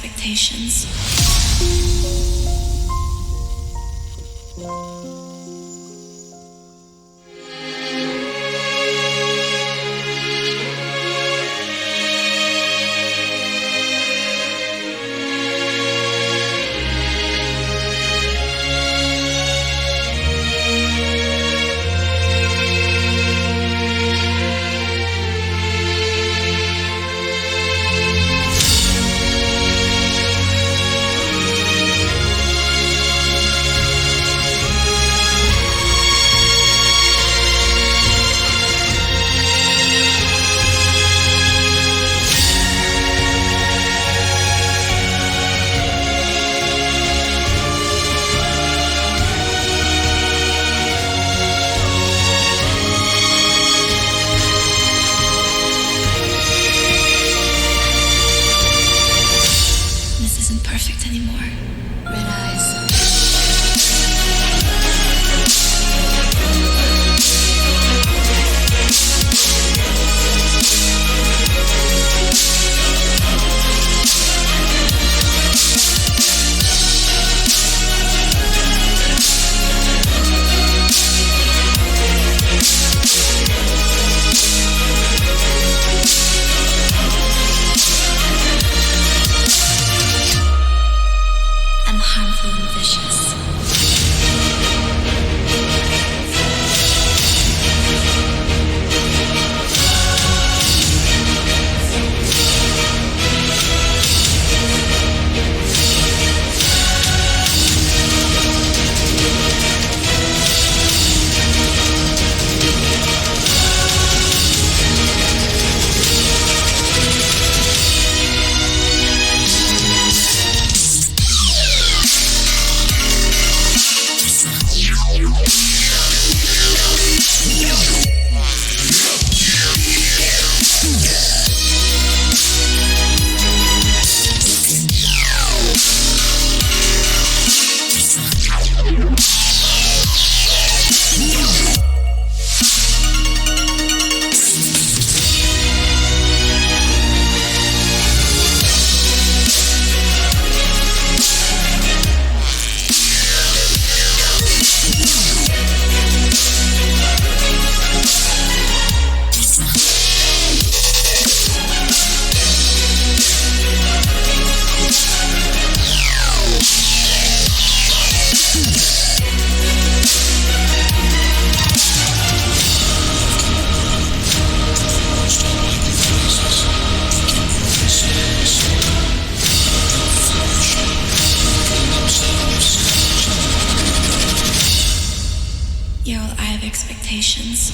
expectations. Perfect anymore. Red eyes. Harmful and vicious. Yo, I have expectations.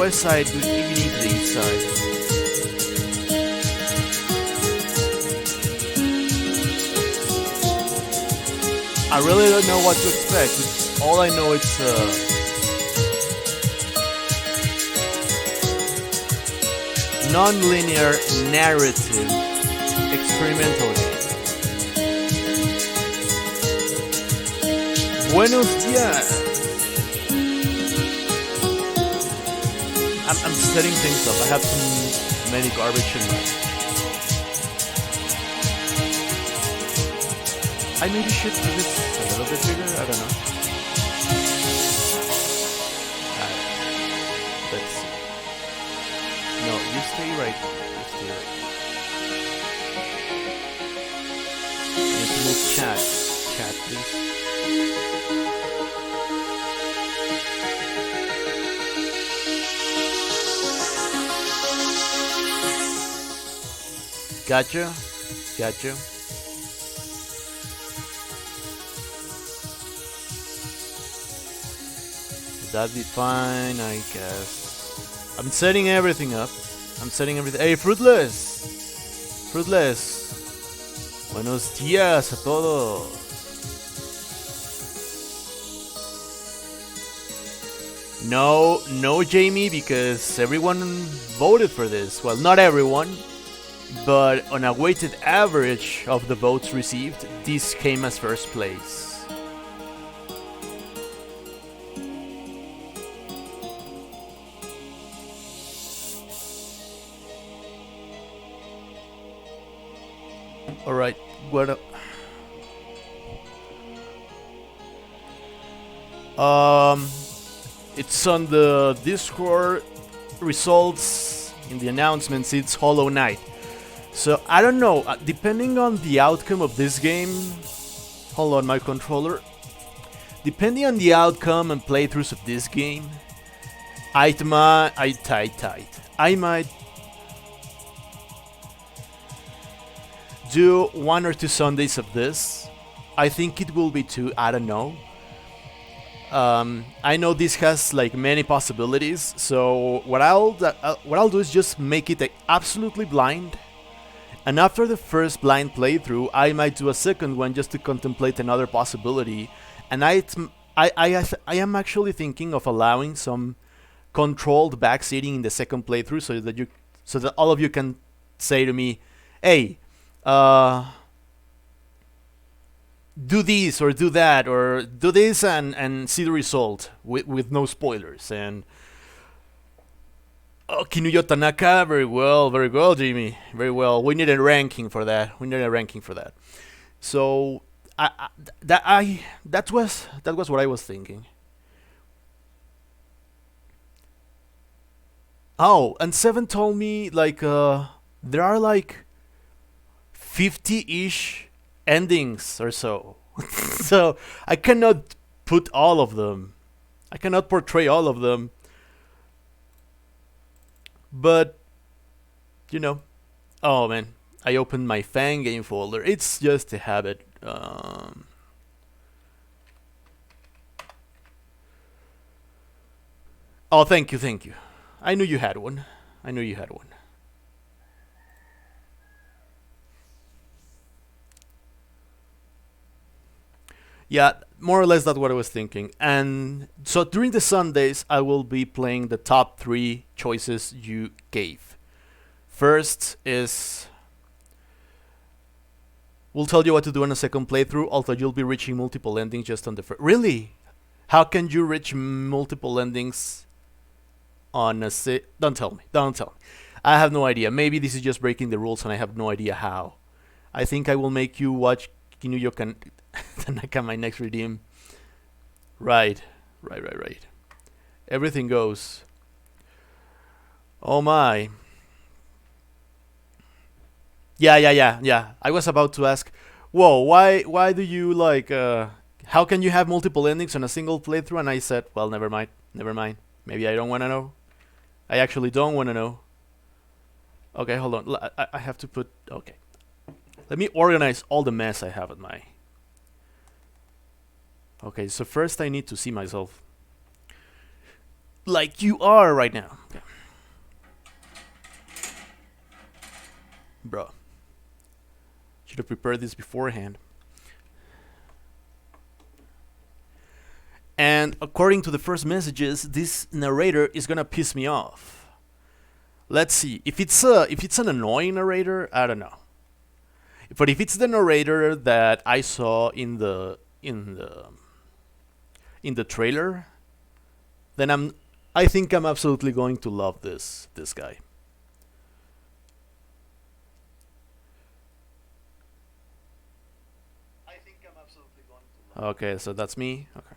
west side, even into the east side. I really don't know what to expect. All I know it's non-linear narrative experimental game. Buenos dias. I'm setting things up. I have too many garbage in my. I maybe should do this a little bit bigger. I don't know. Let's see. No, you stay right. You stay right. I need to move chat. Chat, please. Gotcha. Gotcha. That'd be fine, I guess. I'm setting everything up. I'm setting everything. Hey, Fruitless! Fruitless! Buenos días a todos! No, Jamie, because everyone voted for this. Well, not everyone, but on a weighted average of the votes received, this came as first place. Alright, what it's on the Discord results in the announcements. It's Hollow Knight. So I don't know, depending on the outcome of this game. Hold on, my controller. Depending on the outcome and playthroughs of this game, I might do 1 or 2 Sundays of this. I think it will be 2, I don't know. I know this has like many possibilities, so what I'll do is just make it absolutely blind. And after the first blind playthrough, I might do a second one just to contemplate another possibility. And I am actually thinking of allowing some controlled backseating in the second playthrough, so that all of you can say to me, "Hey, do this or do that, or do this and see the result with no spoilers." And Kinuyo Tanaka, very well, Jimmy, very well. We need a ranking for that. So that was what I was thinking. Oh, and Seven told me like there are like 50-ish endings or so. So I cannot put all of them. I cannot portray all of them. But, you know. Oh man, I opened my fan game folder. It's just a habit. Oh, thank you. I knew you had one. Yeah, more or less that's what I was thinking. And so during the Sundays, I will be playing the top 3 choices you gave. First is, we'll tell you what to do on a second playthrough, although you'll be reaching multiple endings just on the first. Really? How can you reach multiple endings on a Don't tell me. I have no idea. Maybe this is just breaking the rules and I have no idea how. I think I will make you watch Kinuyo Tanaka, my next redeem. Right. Everything goes. Oh my. Yeah. I was about to ask, whoa, why do you like, how can you have multiple endings on a single playthrough? And I said, well, never mind. Maybe I don't want to know. I actually don't want to know. Okay, hold on. I have to put, okay. Let me organize all the mess I have at my... Okay, so first I need to see myself. like you are right now. Okay. Bro. Should have prepared this beforehand. And according to the first messages, this narrator is gonna piss me off. Let's see. If it's an annoying narrator, I don't know. But if it's the narrator that I saw in the trailer, then I think I'm absolutely going to love this guy. Okay, so that's me. Okay.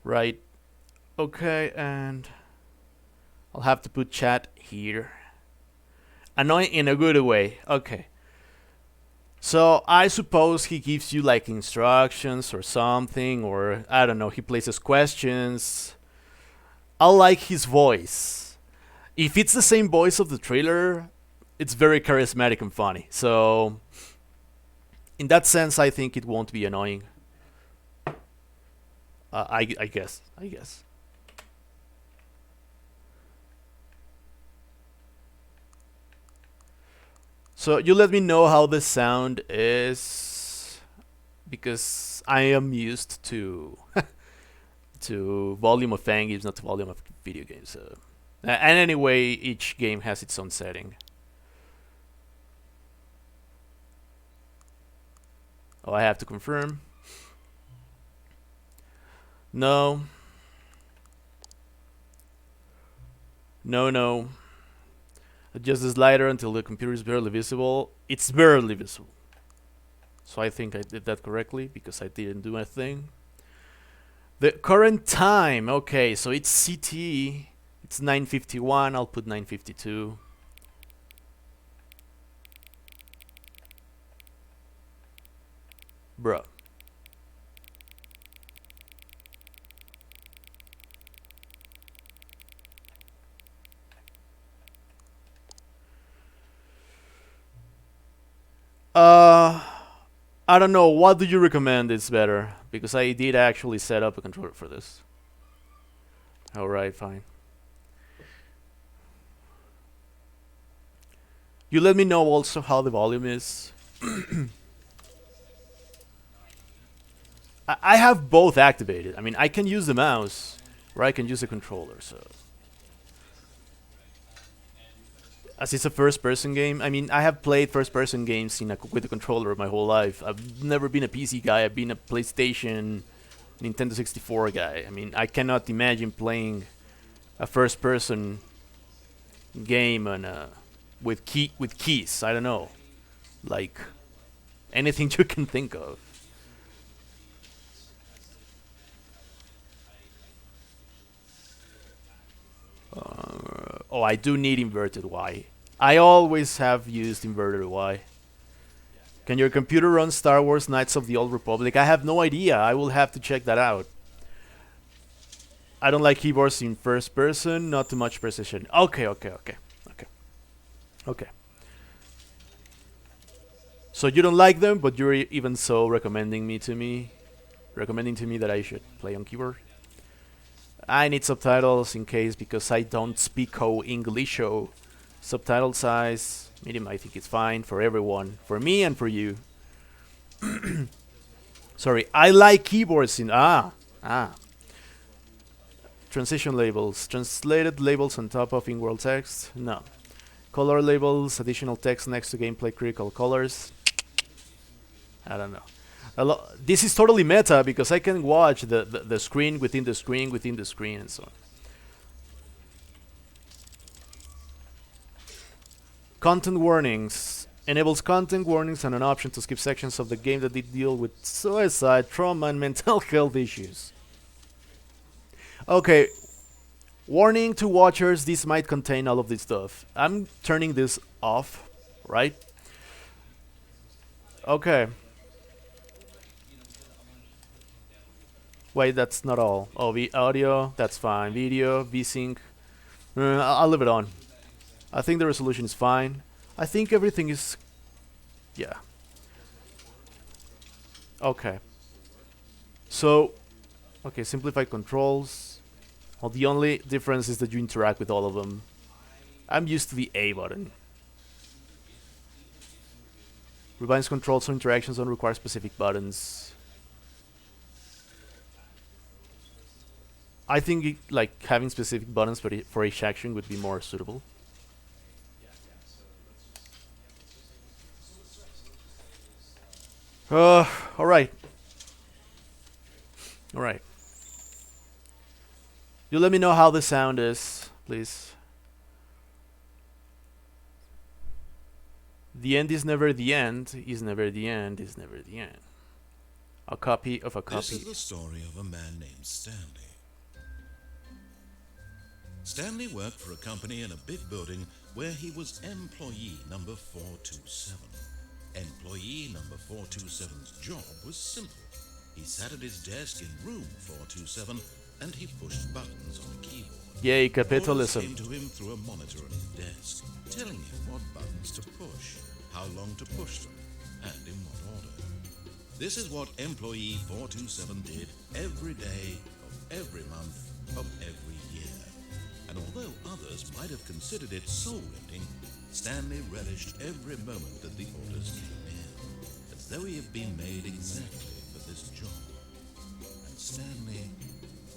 Right. Okay, and I'll have to put chat here. Annoying in a good way. Okay. So I suppose he gives you like instructions or something, or I don't know, he places questions. I like his voice. If it's the same voice of the trailer, it's very charismatic and funny. So in that sense, I think it won't be annoying. I guess. So you let me know how the sound is, because I am used to to volume of fan games, not to volume of video games. So. And anyway, each game has its own setting. Oh, I have to confirm. No. No. Adjust the slider until the computer is barely visible. It's barely visible. So I think I did that correctly because I didn't do a thing. The current time. Okay, so it's CT. It's 9:51. I'll put 9:52. Bruh. I don't know. What do you recommend is better? Because I did actually set up a controller for this. Alright, fine. You let me know also how the volume is. I have both activated. I mean, I can use the mouse, or I can use the controller, so... As it's a first-person game, I mean, I have played first-person games with a controller my whole life. I've never been a PC guy. I've been a PlayStation, Nintendo 64 guy. I mean, I cannot imagine playing a first-person game on with keys. I don't know, like anything you can think of. Oh, I do need inverted Y. I always have used inverted Y. Can your computer run Star Wars Knights of the Old Republic? I have no idea. I will have to check that out. I don't like keyboards in first person, not too much precision. Okay. So you don't like them, but you're even so recommending to me that I should play on keyboard. I need subtitles in case, because I don't speak English. Subtitle size, medium, I think it's fine for everyone, for me and for you. Sorry, I like keyboards in transition labels, translated labels on top of in-world text. No, color labels, additional text next to gameplay critical colors. I don't know. This is totally meta because I can watch the screen within the screen within the screen and so on. Content warnings. Enables content warnings and an option to skip sections of the game that deal with suicide, trauma, and mental health issues. Okay. Warning to watchers, this might contain all of this stuff. I'm turning this off, right? Okay. Wait, that's not all. Oh, audio, that's fine. Video, VSync. I'll leave it on. I think the resolution is fine. I think everything is... yeah. Okay. So, Okay, simplify controls. Well, the only difference is that you interact with all of them. I'm used to the A button. Revise controls, so interactions don't require specific buttons. I think like having specific buttons for each action would be more suitable. All right. All right. You let me know how the sound is, please. The end is never the end, is never the end, is never the end. A copy of a copy. This is the story of a man named Stanley. Stanley worked for a company in a big building where he was employee number 427. Employee number 427's job was simple. He sat at his desk in room 427 and he pushed buttons on a keyboard. Yay, Orders capitalism. came to him through a monitor on his desk, telling him what buttons to push, how long to push them, and in what order. This is what employee 427 did every day of every month of every year. And although others might have considered it soul-rending, Stanley relished every moment that the orders came in, as though he had been made exactly for this job. And Stanley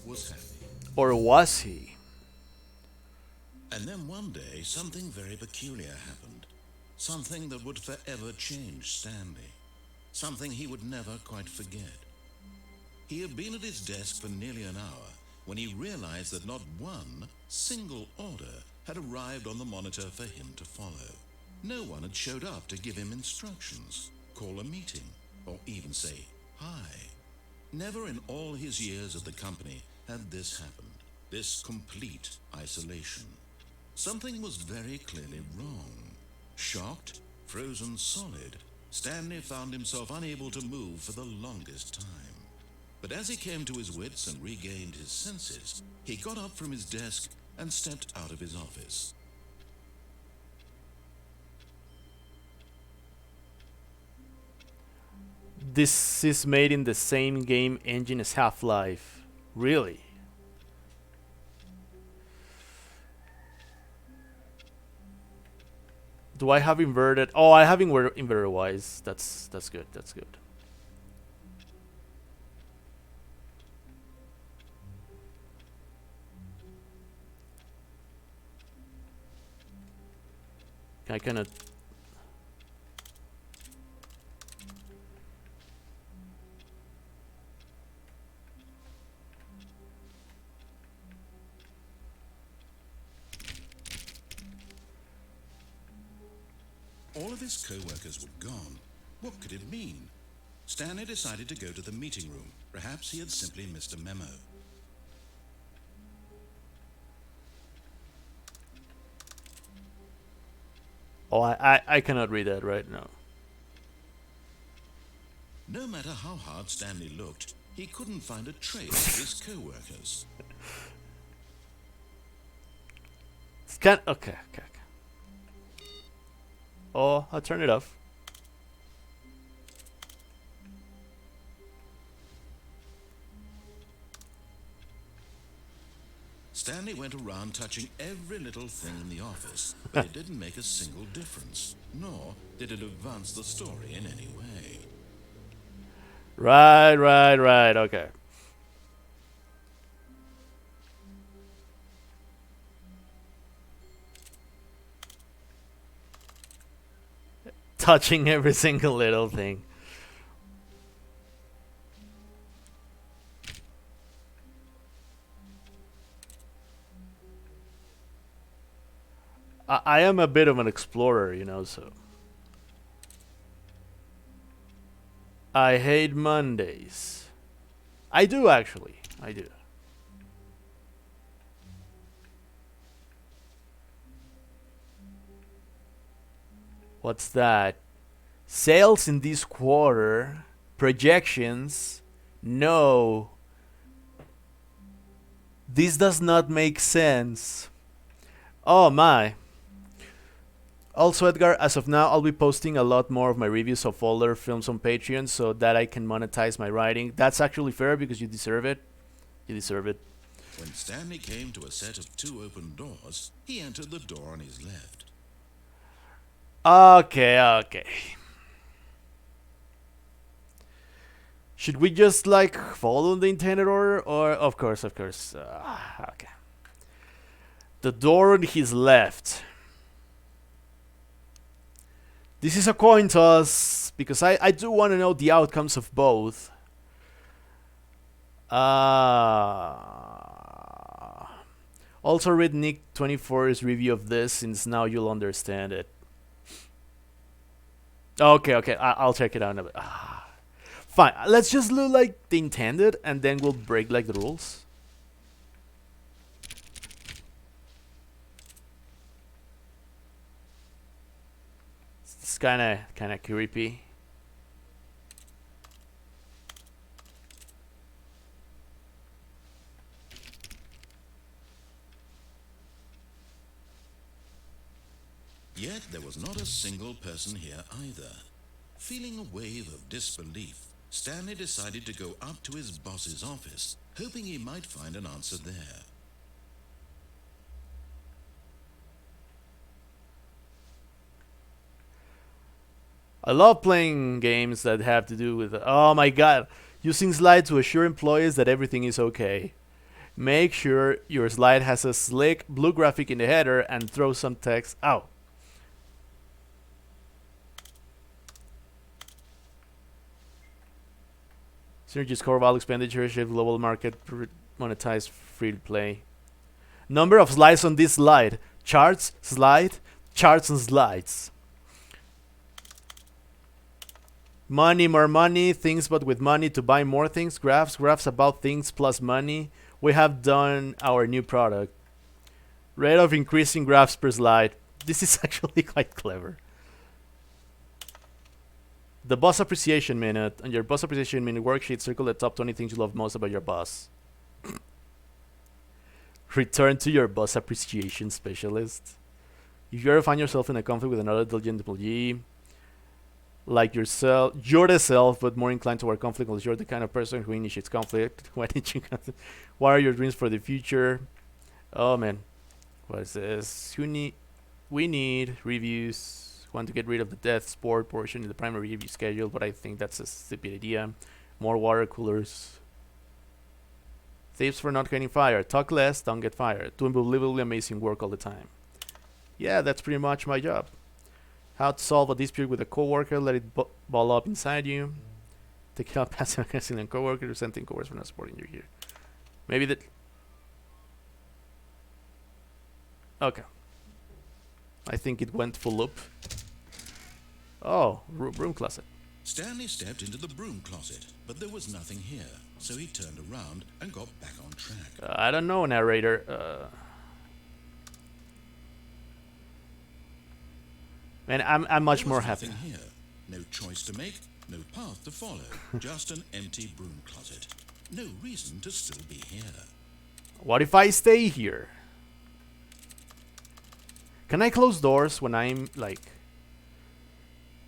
was happy. Or was he? And then one day, something very peculiar happened. Something that would forever change Stanley. Something he would never quite forget. He had been at his desk for nearly an hour when he realized that not one single order had arrived on the monitor for him to follow. No one had showed up to give him instructions, call a meeting, or even say hi. Never in all his years at the company had this happened, this complete isolation. Something was very clearly wrong. Shocked, frozen solid, Stanley found himself unable to move for the longest time. But as he came to his wits and regained his senses, he got up from his desk and stepped out of his office. This is made in the same game engine as Half-Life. Really? Do I have inverted? Oh, I have inverted Y's. That's good. That's good. I cannot. All of his co-workers were gone. What could it mean? Stanley decided to go to the meeting room. Perhaps he had simply missed a memo. Oh, I cannot read that right now. No matter how hard Stanley looked, he couldn't find a trace of his co-workers. Scan. Okay. Oh, I'll turn it off. Stanley went around touching every little thing in the office, but it didn't make a single difference, nor did it advance the story in any way. Right. Okay. Touching every single little thing. I am a bit of an explorer, you know, so. I hate Mondays. I do, actually. I do. What's that? Sales in this quarter. Projections. No. This does not make sense. Oh my. Also, Edgar, as of now, I'll be posting a lot more of my reviews of older films on Patreon so that I can monetize my writing. That's actually fair because you deserve it. You deserve it. When Stanley came to a set of 2 open doors, he entered the door on his left. Okay. Should we just like follow the intended order, or of course? Okay. The door on his left. This is a coin toss because I do want to know the outcomes of both. Also read Nick 24's review of this, since now you'll understand it. Okay, I'll check it out in a bit. Fine, let's just do like the intended, and then we'll break like the rules. It's kind of creepy. Yet there was not a single person here either. Feeling a wave of disbelief, Stanley decided to go up to his boss's office, hoping he might find an answer there. I love playing games that have to do with, oh my god, using slide to assure employees that everything is okay. Make sure your slide has a slick blue graphic in the header and throw some text out. Synergy score value expenditure, shift global market, monetize free to play. Number of slides on this slide. Charts, slide, charts and slides. Money, more money, things but with money to buy more things, graphs about things plus money. We have done our new product. Rate of increasing graphs per slide. This is actually quite clever. The boss appreciation minute. On your boss appreciation minute worksheet, circle the top 20 things you love most about your boss. Return to your boss appreciation specialist. If you ever find yourself in a conflict with another diligent employee, like yourself, you're the self, but more inclined toward conflict because you're the kind of person who initiates conflict. What are your dreams for the future? Oh man, what is this? We need reviews. Want to get rid of the death sport portion in the primary review schedule, but I think that's a stupid idea. More water coolers. Tips for not getting fired. Talk less, don't get fired. Do unbelievably amazing work all the time. Yeah, that's pretty much my job. How to solve a dispute with a coworker, let it ball up inside you. Take out passive aggressive and coworker, resenting coworkers for not supporting you here. Maybe that. Okay. I think it went full loop. Oh, broom closet. Stanley stepped into the broom closet, but there was nothing here, so he turned around and got back on track. I don't know, narrator. Man, I'm much more happy. Here. No choice to make, no path to follow, just an empty broom closet. No reason to still be here. What if I stay here? Can I close doors when I'm like...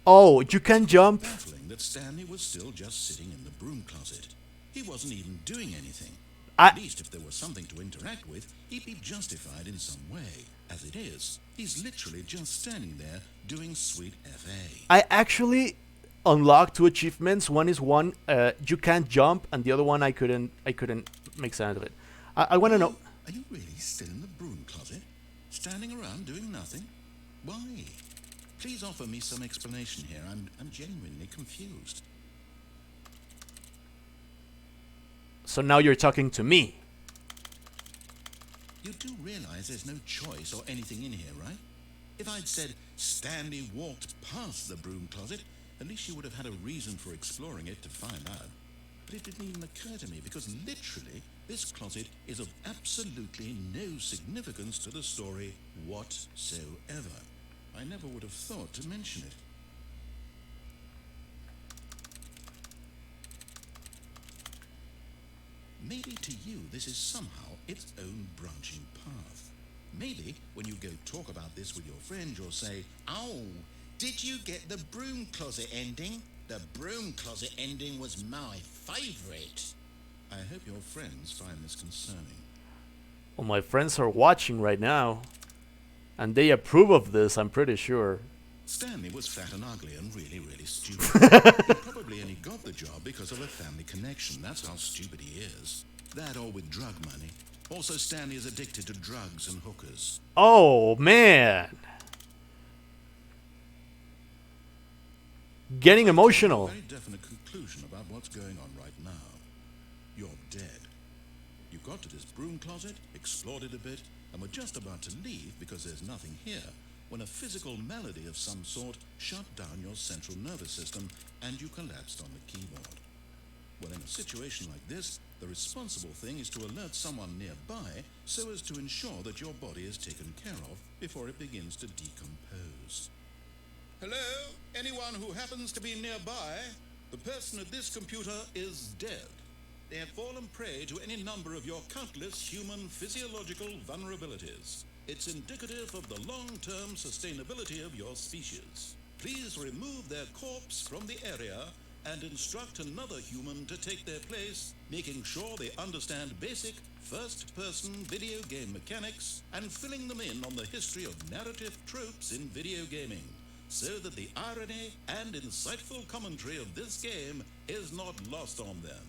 Oh, you can jump? Baffling that Stanley was still just sitting in the broom closet. He wasn't even doing anything. I- At least if there was something to interact with, he'd be justified in some way. As it is, he's literally just standing there doing sweet FA. I actually unlocked 2 achievements. One is you can't jump, and the other one I couldn't make sense of it. I want to know. Are you really still in the broom closet? Standing around doing nothing? Why? Please offer me some explanation here. I'm genuinely confused. So now you're talking to me. You do realize there's no choice or anything in here, right? If I'd said Stanley walked past the broom closet, at least you would have had a reason for exploring it to find out. But it didn't even occur to me because literally this closet is of absolutely no significance to the story whatsoever. I never would have thought to mention it. Maybe to you this is somehow its own branching path. Maybe when you go talk about this with your friend, you'll say, "Oh, did you get the broom closet ending? The broom closet ending was my favorite." I hope your friends find this concerning. Well, my friends are watching right now, and they approve of this, I'm pretty sure. Stanley was fat and ugly and really, really stupid. He probably only got the job because of a family connection. That's how stupid he is. That or with drug money. Also, Stanley is addicted to drugs and hookers. Oh, man. Getting emotional. A very definite conclusion about what's going on right now. You're dead. You got to this broom closet, explored it a bit, and were just about to leave because there's nothing here, when a physical malady of some sort shut down your central nervous system and you collapsed on the keyboard. Well, in a situation like this, the responsible thing is to alert someone nearby so as to ensure that your body is taken care of before it begins to decompose. Hello? Anyone who happens to be nearby? The person at this computer is dead. They have fallen prey to any number of your countless human physiological vulnerabilities. It's indicative of the long-term sustainability of your species. Please remove their corpse from the area and instruct another human to take their place, making sure they understand basic first-person video game mechanics and filling them in on the history of narrative tropes in video gaming, so that the irony and insightful commentary of this game is not lost on them.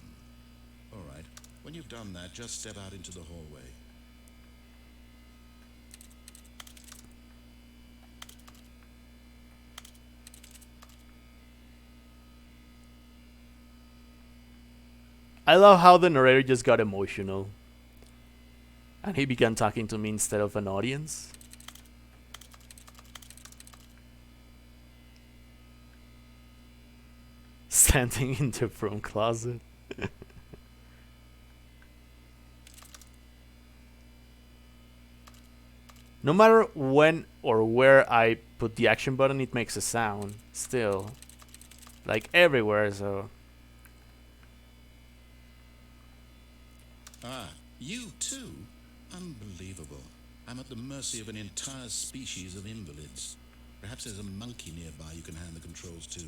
All right, when you've done that, just step out into the hallway. I love how the narrator just got emotional. And he began talking to me instead of an audience. Standing in the broom closet. No matter when or where I put the action button, it makes a sound still. Like everywhere, so. Ah, you too? Unbelievable. I'm at the mercy of an entire species of invalids. Perhaps there's a monkey nearby you can hand the controls to.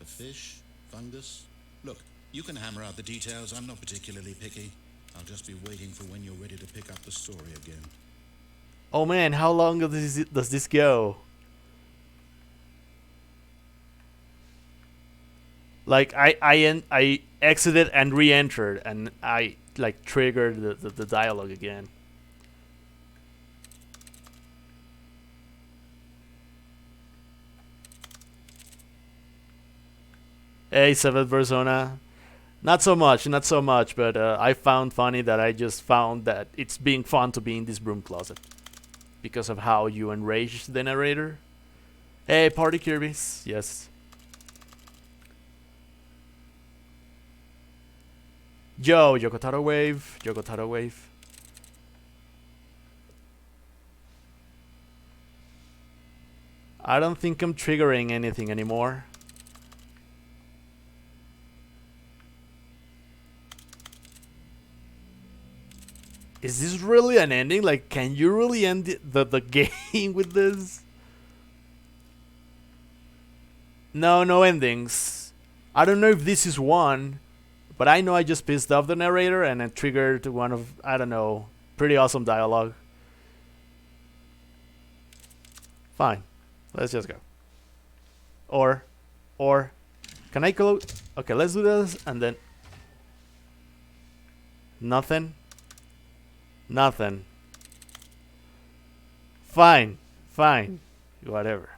A fish? Fungus? Look, you can hammer out the details. I'm not particularly picky. I'll just be waiting for when you're ready to pick up the story again. Oh man, how long does this go? Like I exited and re-entered, and I like triggered the dialogue again. Hey, Seventh Persona. Not so much, but I found funny that I just found that it's being fun to be in this broom closet. Because of how you enrage the narrator. Hey, Party Kirby's. Yes. Yo, Yokotaro Wave. Yokotaro Wave. I don't think I'm triggering anything anymore. Is this really an ending? Like, can you really end the game with this? No, no endings. I don't know if this is one, but I know I just pissed off the narrator and it triggered one of, I don't know, pretty awesome dialogue. Fine. Let's just go. Or, can I go? Okay, let's do this and then. Nothing. Nothing. Fine. Whatever.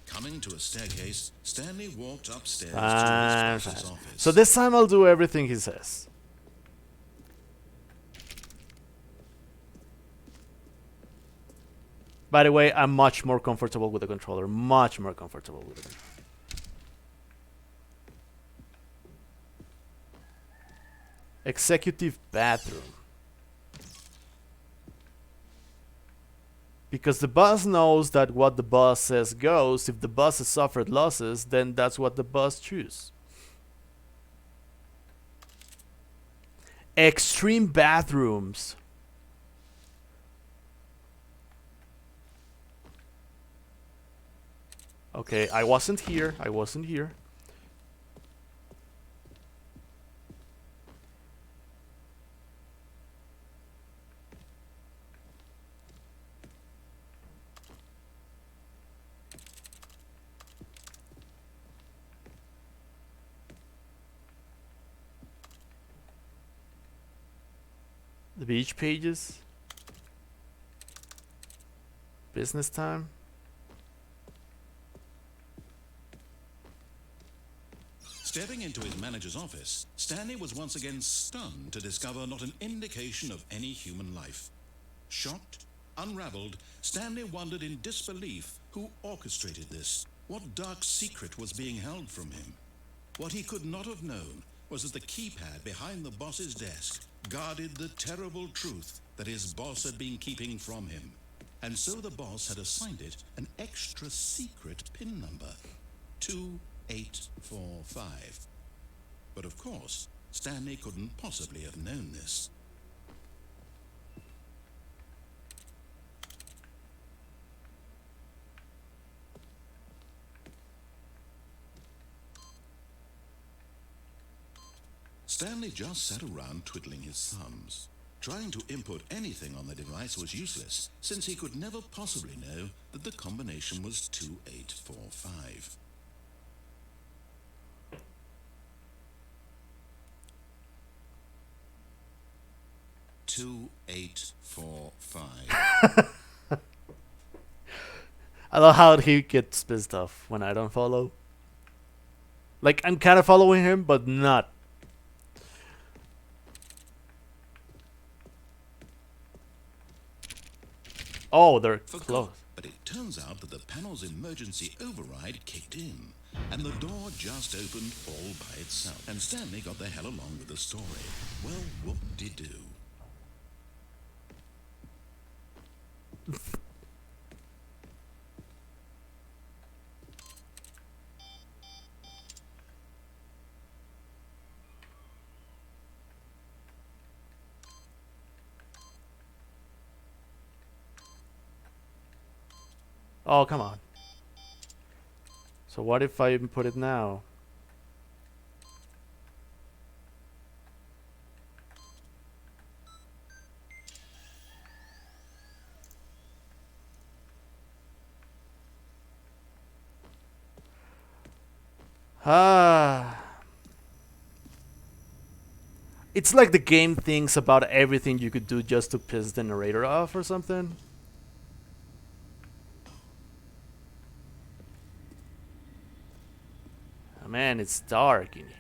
Coming to a staircase, Stanley walked upstairs to his boss's office. So this time I'll do everything he says. By the way, I'm much more comfortable with the controller. Much more comfortable with it. Executive bathroom. Because the boss knows that what the boss says goes. If the boss has suffered losses, then that's what the boss chooses. Extreme bathrooms. Okay, I wasn't here. The beach pages. Business time. Stepping into his manager's office, Stanley was once again stunned to discover not an indication of any human life. Shocked, unraveled, Stanley wondered in disbelief who orchestrated this. What dark secret was being held from him? What he could not have known was that the keypad behind the boss's desk guarded the terrible truth that his boss had been keeping from him. And so the boss had assigned it an extra secret PIN number, 2845. But of course, Stanley couldn't possibly have known this. Stanley just sat around twiddling his thumbs. Trying to input anything on the device was useless, since he could never possibly know that the combination was 2845. I love how he gets pissed off when I don't follow. Like, I'm kind of following him, but not. Oh, they're close. But it turns out that the panel's emergency override kicked in, and the door just opened all by itself. And Stanley got the hell along with the story. Well, whoop-de-doo. Oh, come on. So what if I input it now? It's like the game thinks about everything you could do just to piss the narrator off or something. Oh, man, it's dark in here.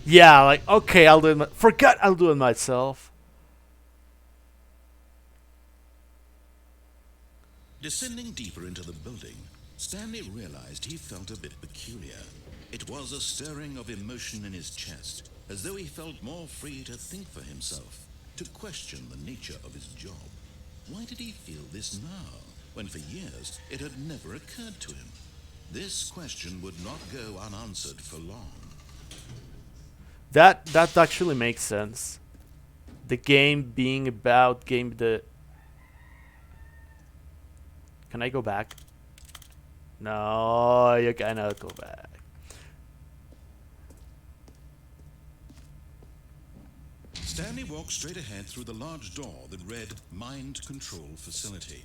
Yeah, like, okay, I'll do it. Forgot I'll do it myself. Descending deeper into the building, Stanley realized he felt a bit peculiar. It was a stirring of emotion in his chest, as though he felt more free to think for himself, to question the nature of his job. Why did he feel this now, when for years it had never occurred to him? This question would not go unanswered for long. That actually makes sense. The game being about the. Can I go back? No, you cannot go back. Stanley walked straight ahead through the large door that read Mind Control Facility.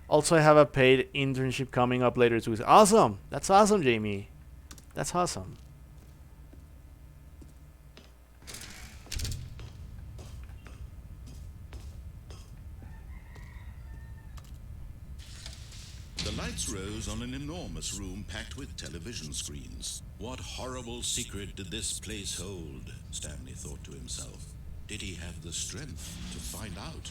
Also, I have a paid internship coming up later this week. Awesome! That's awesome, Jamie. That's awesome. The lights rose on an enormous room packed with television screens. What horrible secret did this place hold? Stanley thought to himself. Did he have the strength to find out?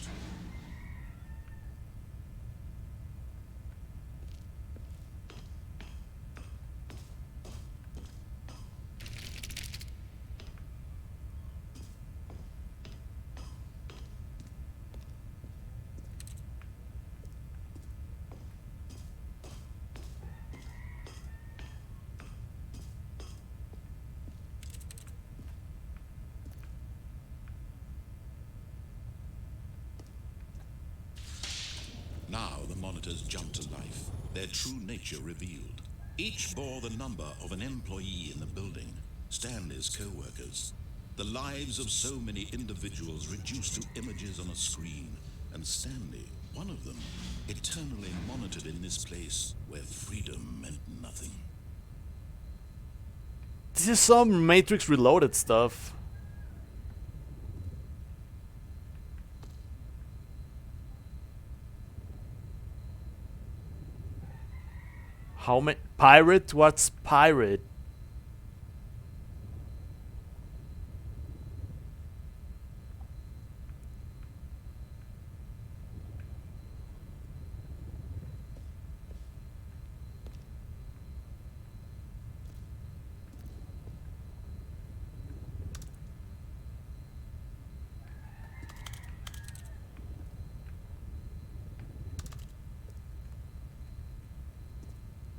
Now the monitors jumped to life, their true nature revealed. Each bore the number of an employee in the building. Stanley's co-workers. The lives of so many individuals reduced to images on a screen, and Stanley, one of them, eternally monitored in this place where freedom meant nothing. This is some Matrix Reloaded stuff. How many pirate? What's pirate?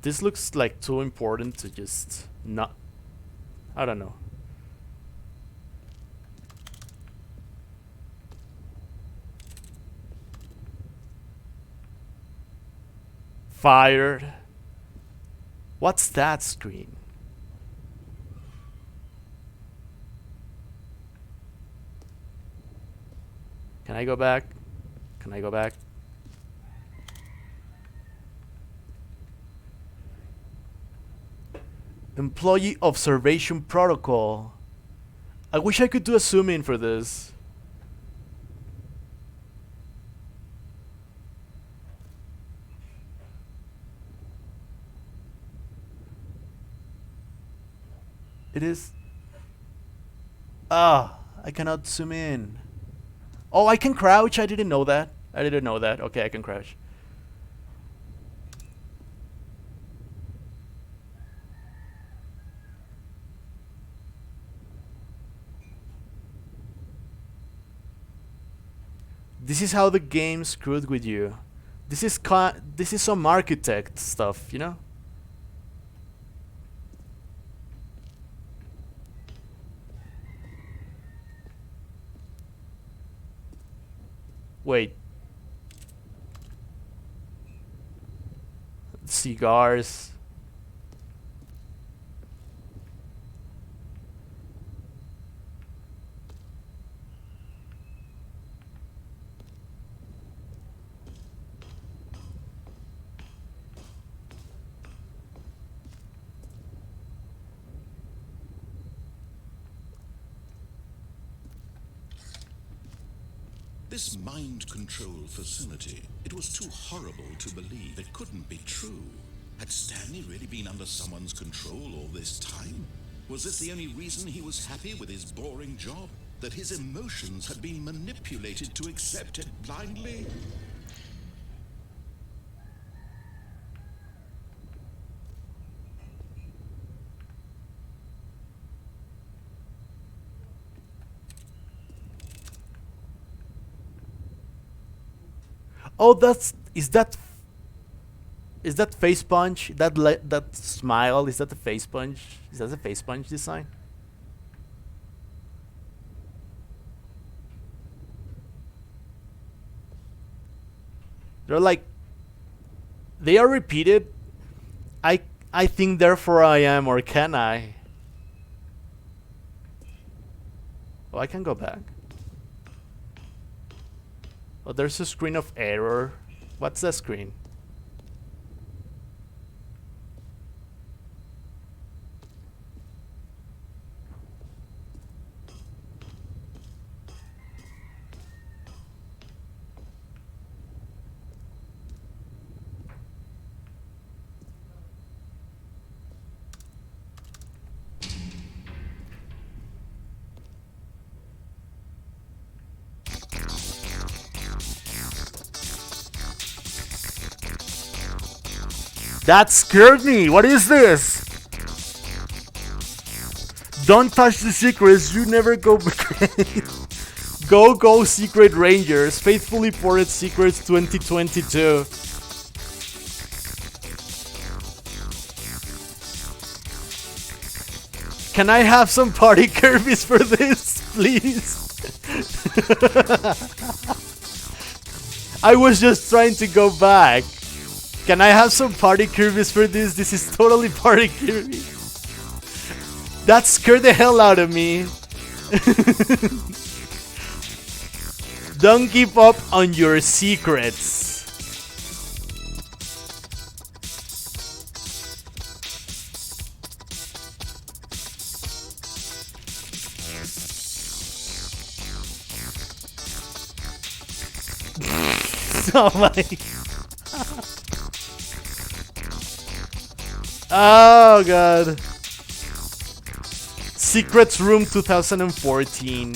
This looks like too important to just not. I don't know. Fired. What's that screen? Can I go back? Can I go back? Employee observation protocol. I wish I could do a zoom in for this. It is. Ah, I cannot zoom in. Oh, I can crouch. I didn't know that. I didn't know that. Okay, I can crouch. This is how the game screwed with you. This is some architect stuff, you know? Wait. Cigars. This mind control facility, it was too horrible to believe. It couldn't be true. Had Stanley really been under someone's control all this time? Was this the only reason he was happy with his boring job? That his emotions had been manipulated to accept it blindly? Oh, is that face punch? That smile, is that the face punch? Is that the face punch design? They're like, they are repeated. I think therefore I am, or can I? Oh, I can go back. Oh, there's a screen of error. What's the screen? That scared me. What is this? Don't touch the secrets. You never go. Go Secret Rangers. Faithfully ported Secrets 2022. Can I have some party Kirby's for this, please? I was just trying to go back. Can I have some party Kirby's for this? This is totally party Kirby. That scared the hell out of me. Don't give up on your secrets. Oh my. Oh god. Secrets Room 2014.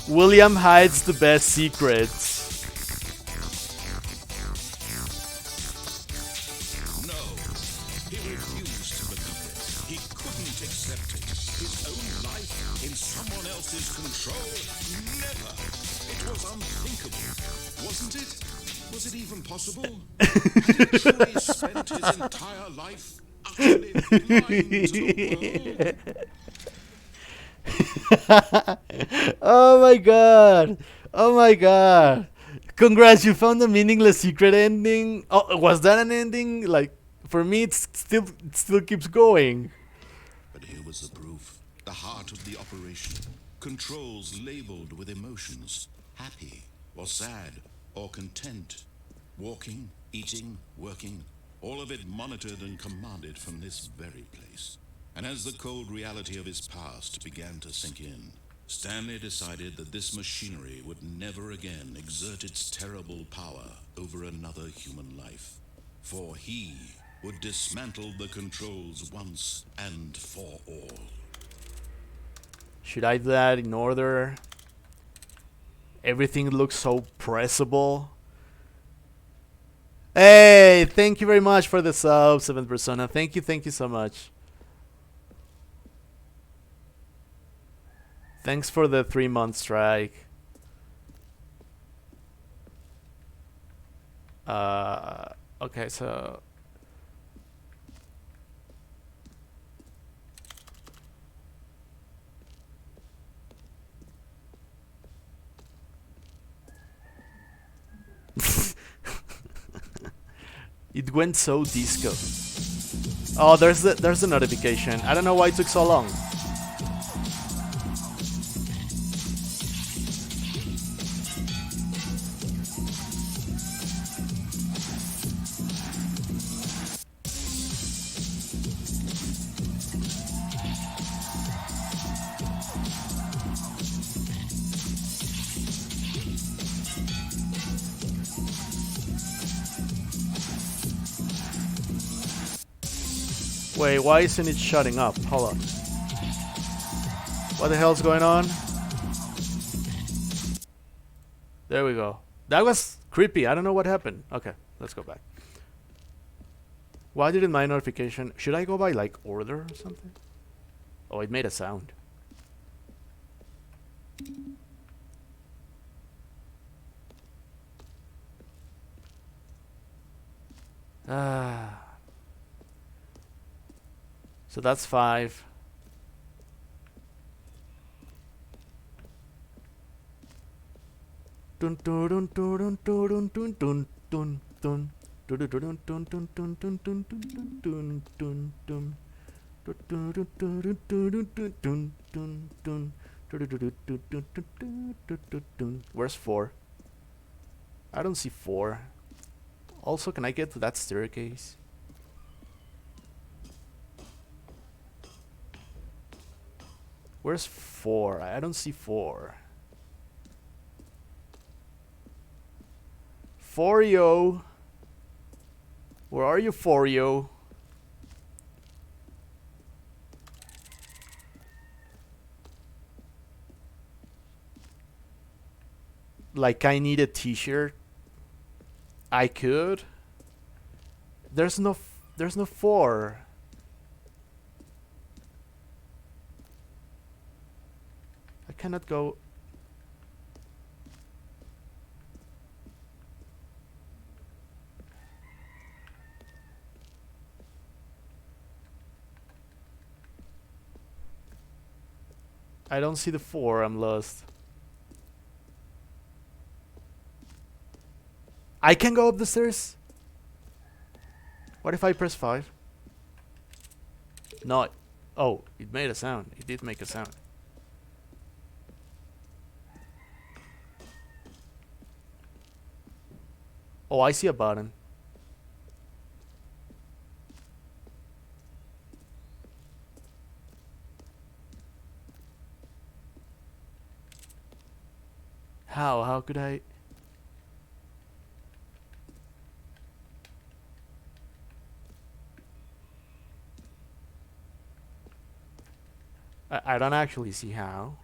William hides the best secrets. No, he refused to become it. He couldn't accept it. His own life in someone else's control? Never. It was unthinkable. Wasn't it? Was it even possible? Had he truly spent his entire life utterly blind to the world? Oh my god. Oh my god. Congrats, you found a meaningless secret ending. Oh, was that an ending? Like, for me, it still keeps going. But here was the proof. The heart of the operation. Controls labeled with emotions. Happy, or sad, or content. Walking, eating, working. All of it monitored and commanded from this very place. And as the cold reality of his past began to sink in, Stanley decided that this machinery would never again exert its terrible power over another human life. For he would dismantle the controls once and for all. Should I do that in order? Everything looks so pressable. Hey, thank you very much for the sub, 7th Persona. Thank you so much. Thanks for the 3-month strike. Okay, so it went so disco. Oh, there's the notification. I don't know why it took so long. Wait, why isn't it shutting up? Hold on. What the hell's going on? There we go. That was creepy. I don't know what happened. Okay, let's go back. Why didn't my notification... Should I go by, like, order or something? Oh, it made a sound. Ah... So that's 5. Dun dun dun dun dun dun dun dun dun dun dun dun dun dun dun dun dun dun dun. Where's 4? I don't see 4. Also, can I get to that staircase? Where's 4? I don't see 4. 4-yo. Where are you, 4-yo? Like, I need a t-shirt. I could. There's no 4. I cannot go. I don't see the 4. I'm lost. I can go up the stairs. What if I press 5? No. Oh, it made a sound. It did make a sound. Oh, I see a button. How? How could I? I don't actually see how.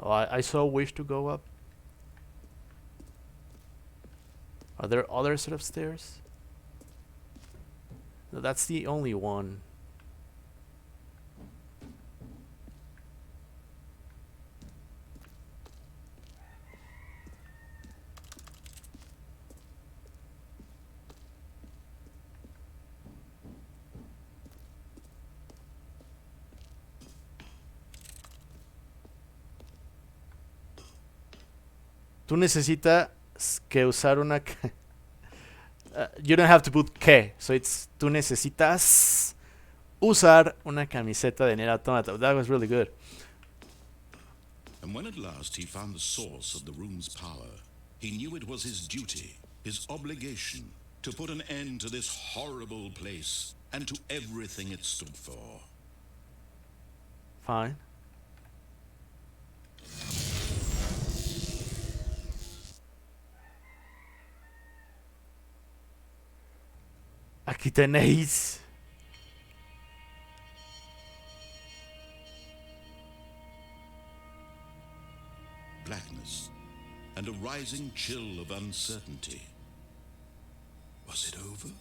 Oh, I saw a wish to go up. Are there other set of stairs? No, that's the only one. Tú necesitas que usar una... you don't have to put que, so it's tú necesitas usar una camiseta de Nier Automata. That was really good. And when at last he found the source of the room's power, he knew it was his duty, his obligation, to put an end to this horrible place and to everything it stood for. Fine. Aquí tenéis. Blackness and a rising chill of uncertainty. Was it over?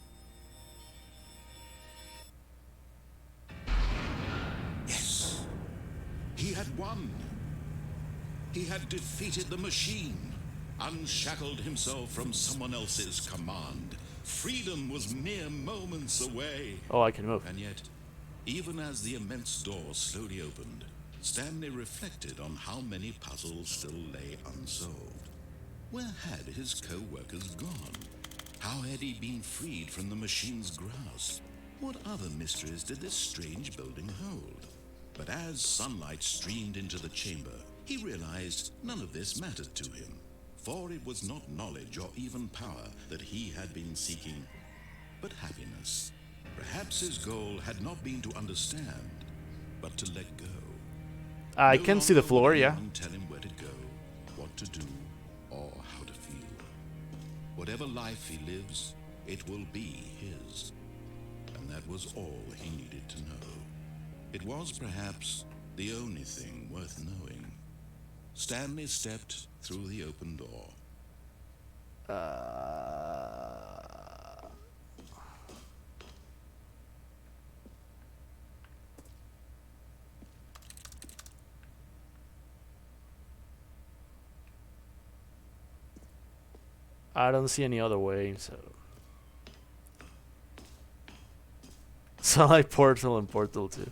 Yes. He had won. He had defeated the machine, unshackled himself from someone else's command. Freedom was mere moments away. Oh, I can move. And yet, even as the immense door slowly opened, Stanley reflected on how many puzzles still lay unsolved. Where had his co-workers gone? How had he been freed from the machine's grasp? What other mysteries did this strange building hold? But as sunlight streamed into the chamber, he realized none of this mattered to him. For it was not knowledge or even power that he had been seeking, but happiness. Perhaps his goal had not been to understand, but to let go. I can see the floor, yeah. Tell him where to go, what to do, or how to feel. Whatever life he lives, it will be his. And that was all he needed to know. It was perhaps the only thing worth knowing. Stanley stepped through the open door. I don't see any other way, so... Sunlight Portal and Portal 2.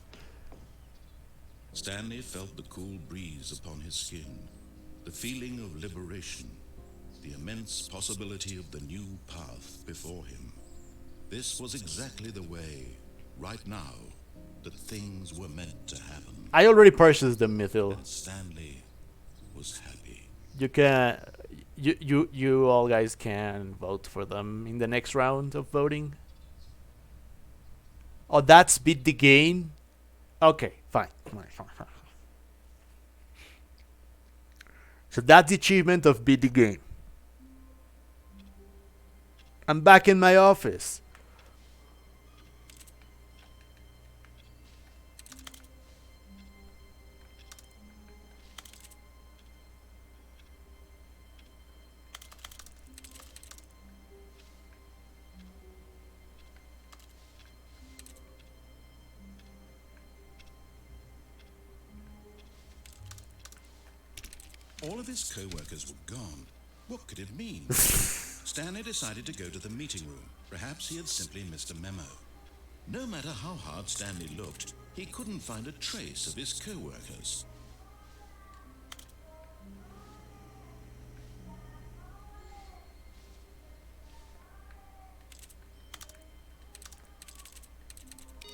Stanley felt the cool breeze upon his skin, the feeling of liberation, the immense possibility of the new path before him. This was exactly the way, right now, that things were meant to happen. I already purchased the Mythil. And Stanley was happy. You can... You all guys can vote for them in the next round of voting. Oh, that's beat the game? Okay, fine. So that's the achievement of beat the game. I'm back in my office. All of his co-workers were gone. What could it mean? Stanley decided to go to the meeting room. Perhaps he had simply missed a memo. No matter how hard Stanley looked, he couldn't find a trace of his co-workers.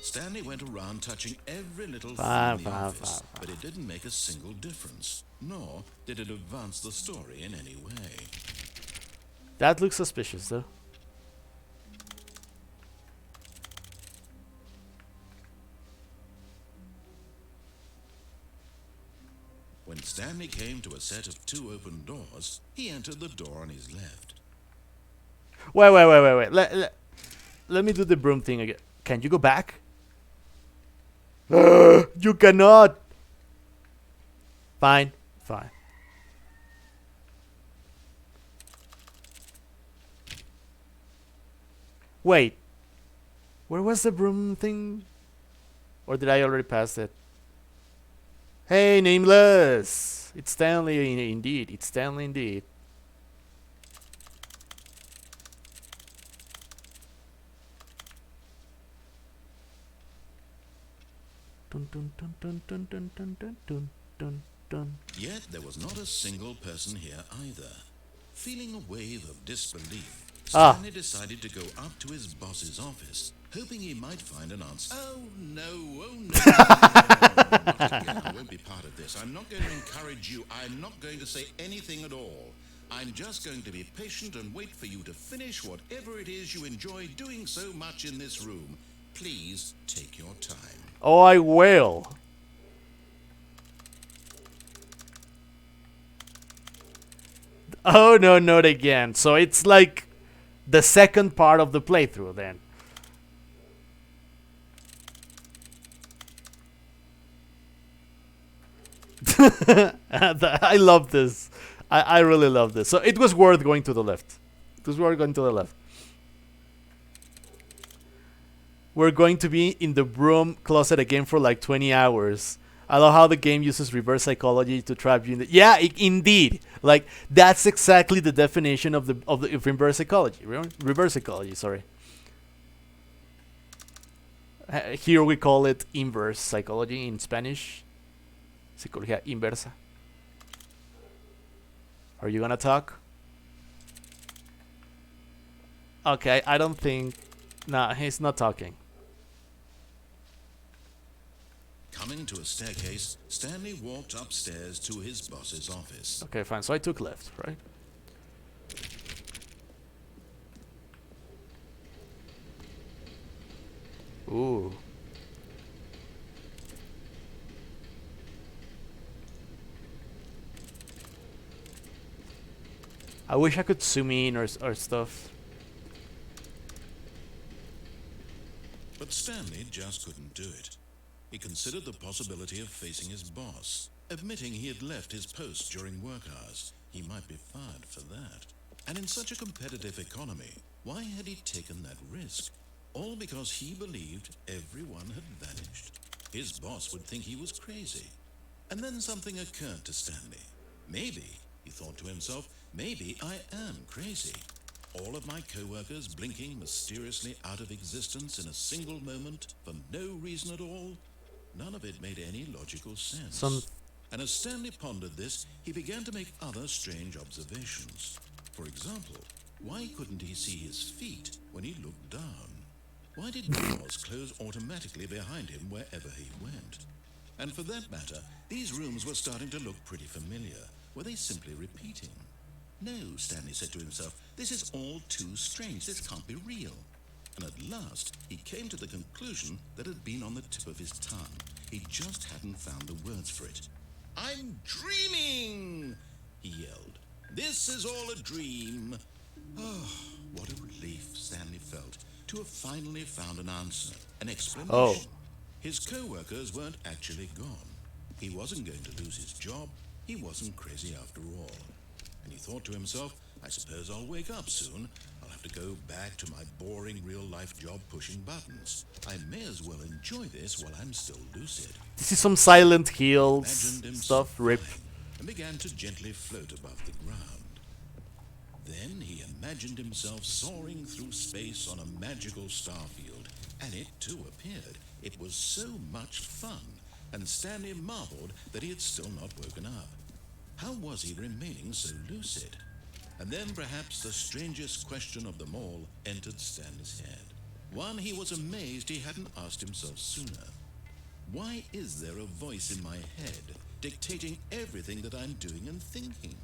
Stanley went around touching every little thing in the office, but it didn't make a single difference, nor did it advance the story in any way. That looks suspicious, though. When Stanley came to a set of 2 open doors, he entered the door on his left. Wait. Let me do the broom thing again. Can you go back? You cannot. Fine. Wait. Where was the broom thing? Or did I already pass it? Hey, Nameless! It's Stanley indeed. It's Stanley indeed. Dun, dun, dun, dun, dun, dun, dun, dun, dun, dun, dun. Yet there was not a single person here either. Feeling a wave of disbelief, Stanley decided to go up to his boss's office, hoping he might find an answer. Oh no, not again. I won't be part of this. I'm not going to encourage you. I'm not going to say anything at all. I'm just going to be patient and wait for you to finish whatever it is you enjoy doing so much in this room. Please take your time. Oh, I will. Oh, no, not again. So it's like the second part of the playthrough then. I love this. I really love this. So it was worth going to the left. It was worth going to the left. We're going to be in the broom closet again for like 20 hours. I love how the game uses reverse psychology to trap you in the... Yeah, indeed. Like, that's exactly the definition of reverse psychology. Reverse psychology, sorry. Here we call it inverse psychology in Spanish. Psicología inversa. Are you gonna talk? Okay, I don't think... Nah, he's not talking. Coming to a staircase, Stanley walked upstairs to his boss's office. Okay, fine. So I took left, right? Ooh. I wish I could zoom in or stuff. But Stanley just couldn't do it. He considered the possibility of facing his boss, admitting he had left his post during work hours. He might be fired for that. And in such a competitive economy, why had he taken that risk? All because he believed everyone had vanished. His boss would think he was crazy. And then something occurred to Stanley. Maybe, he thought to himself, maybe I am crazy. All of my co-workers blinking mysteriously out of existence in a single moment for no reason at all. None of it made any logical sense. And as Stanley pondered this, he began to make other strange observations. For example, why couldn't he see his feet when he looked down? Why did doors close automatically behind him wherever he went? And for that matter, these rooms were starting to look pretty familiar. Were they simply repeating? No, Stanley said to himself, this is all too strange. This can't be real. And at last, he came to the conclusion that had been on the tip of his tongue. He just hadn't found the words for it. I'm dreaming, he yelled. This is all a dream. Oh, what a relief Stanley felt to have finally found an answer, an explanation. Oh. His co-workers weren't actually gone. He wasn't going to lose his job. He wasn't crazy after all. And he thought to himself, I suppose I'll wake up soon. I'll have to go back to my boring real-life job pushing buttons. I may as well enjoy this while I'm still lucid. This is some Silent Hills Imagined stuff, himself rip. flying and began to gently float above the ground. Then he imagined himself soaring through space on a magical starfield, and it too appeared. It was so much fun, and Stanley marveled that he had still not woken up. How was he remaining so lucid? And then perhaps the strangest question of them all entered Stanley's head. One he was amazed he hadn't asked himself sooner. Why is there a voice in my head dictating everything that I'm doing and thinking?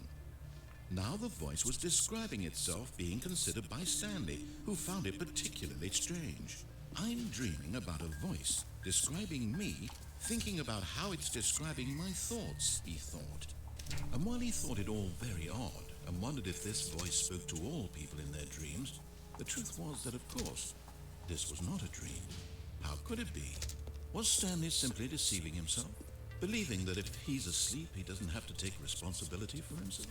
Now the voice was describing itself being considered by Stanley, who found it particularly strange. I'm dreaming about a voice describing me, thinking about how it's describing my thoughts, he thought. And while he thought it all very odd, and wondered if this voice spoke to all people in their dreams, the truth was that, of course, this was not a dream. How could it be? Was Stanley simply deceiving himself, believing that if he's asleep, he doesn't have to take responsibility for himself?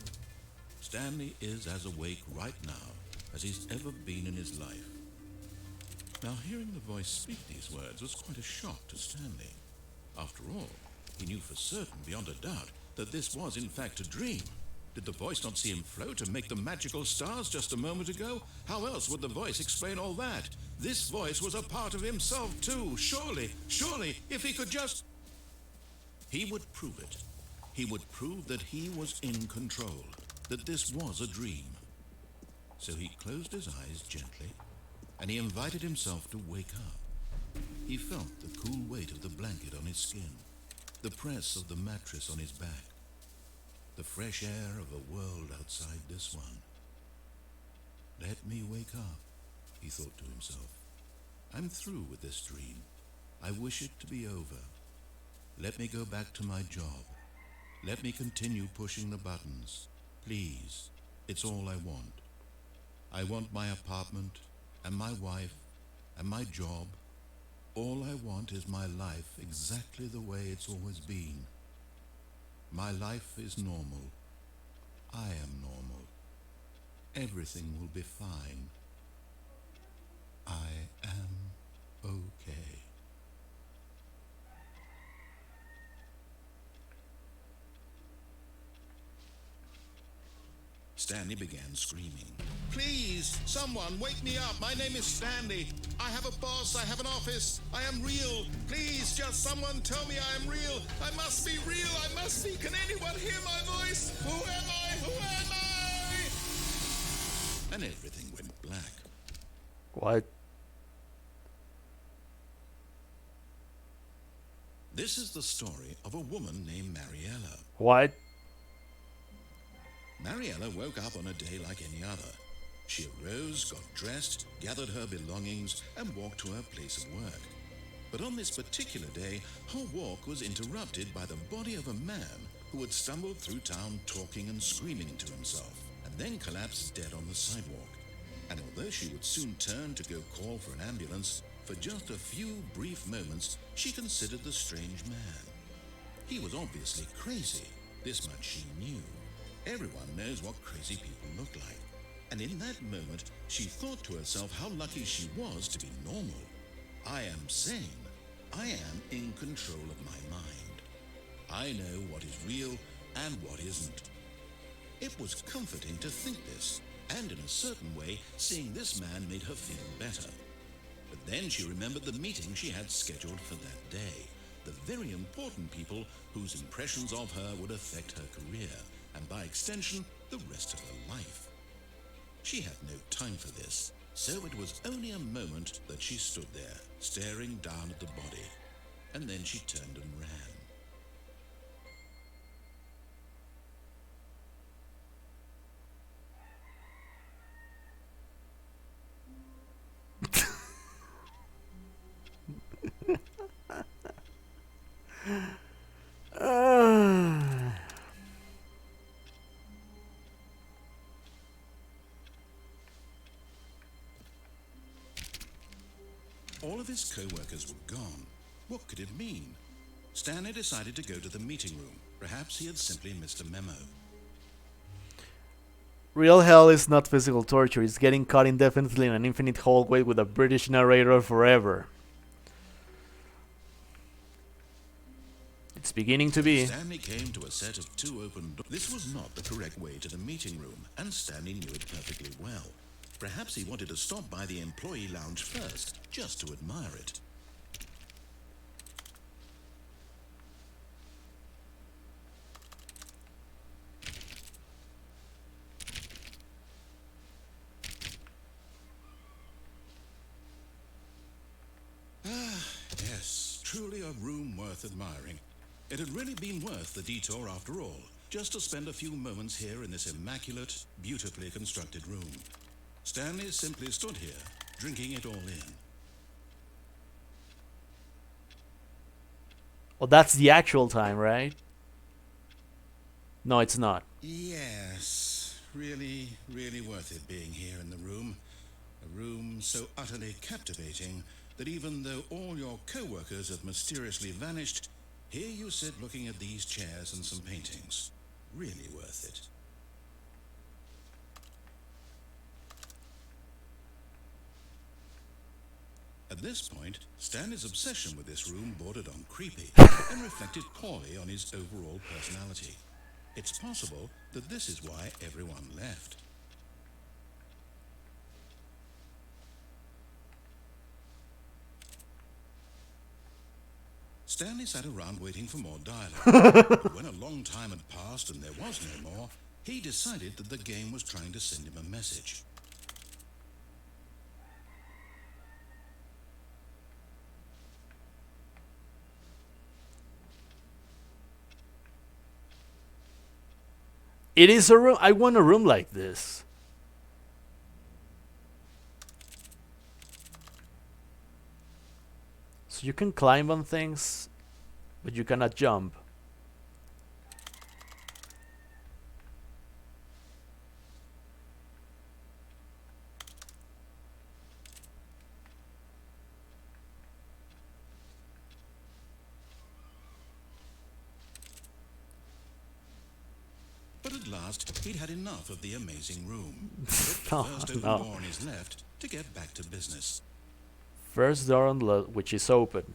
Stanley is as awake right now as he's ever been in his life. Now, hearing the voice speak these words was quite a shock to Stanley. After all, he knew for certain, beyond a doubt, that this was in fact a dream. Did the voice not see him float and make the magical stars just a moment ago? How else would the voice explain all that? This voice was a part of himself too. Surely, if he could just... He would prove it. He would prove that he was in control, that this was a dream. So he closed his eyes gently, and he invited himself to wake up. He felt the cool weight of the blanket on his skin, the press of the mattress on his back, the fresh air of a world outside this one. Let me wake up, he thought to himself. I'm through with this dream. I wish it to be over. Let me go back to my job. Let me continue pushing the buttons. Please, it's all I want. I want my apartment, and my wife, and my job. All I want is my life exactly the way it's always been. My life is normal. I am normal. Everything will be fine. I am okay. Stanley began screaming. Please, someone, wake me up. My name is Stanley. I have a boss. I have an office. I am real. Please, just someone tell me I am real. I must be real. I must be. Can anyone hear my voice? Who am I? Who am I? And everything went black. What? This is the story of a woman named Mariella. What? Mariella woke up on a day like any other. She arose, got dressed, gathered her belongings, and walked to her place of work. But on this particular day, her walk was interrupted by the body of a man who had stumbled through town talking and screaming to himself, and then collapsed dead on the sidewalk. And although she would soon turn to go call for an ambulance, for just a few brief moments, she considered the strange man. He was obviously crazy. This much she knew. Everyone knows what crazy people look like. And in that moment, she thought to herself how lucky she was to be normal. I am sane. I am in control of my mind. I know what is real and what isn't. It was comforting to think this, and in a certain way, seeing this man made her feel better. But then she remembered the meeting she had scheduled for that day, the very important people whose impressions of her would affect her career, and by extension, the rest of her life. She had no time for this, so it was only a moment that she stood there, staring down at the body, and then she turned and ran. All of his co-workers were gone. What could it mean? Stanley decided to go to the meeting room. Perhaps he had simply missed a memo. Real hell is not physical torture, it's getting caught indefinitely in an infinite hallway with a British narrator forever. It's beginning to be. Stanley came to a set of two open doors. This was not the correct way to the meeting room, and Stanley knew it perfectly well. Perhaps he wanted to stop by the employee lounge first, just to admire it. Yes, truly a room worth admiring. It had really been worth the detour after all, just to spend a few moments here in this immaculate, beautifully constructed room. Stanley simply stood here, drinking it all in. Well, that's the actual time, right? No, it's not. Yes, really, really worth it being here in the room. A room so utterly captivating that even though all your co-workers have mysteriously vanished, here you sit looking at these chairs and some paintings. Really worth it. At this point, Stanley's obsession with this room bordered on creepy and reflected poorly on his overall personality. It's possible that this is why everyone left. Stanley sat around waiting for more dialogue. But when a long time had passed and there was no more, he decided that the game was trying to send him a message. It is a room. I want a room like this. So you can climb on things, but you cannot jump. But at last, he'd had enough of the amazing room. Oh, First open no. door on his left to get back to business. First door on left, which is open.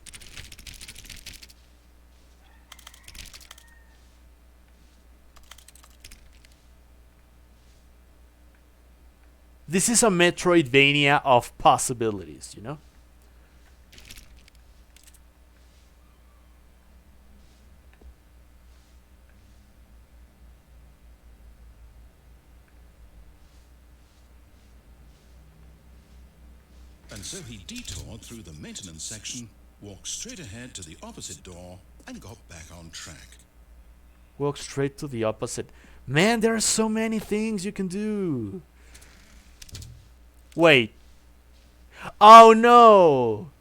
This is a Metroidvania of possibilities, you know? And so he detoured through the maintenance section, walked straight ahead to the opposite door, and got back on track. Walk straight to the opposite. Man, there are so many things you can do. Wait. Oh no!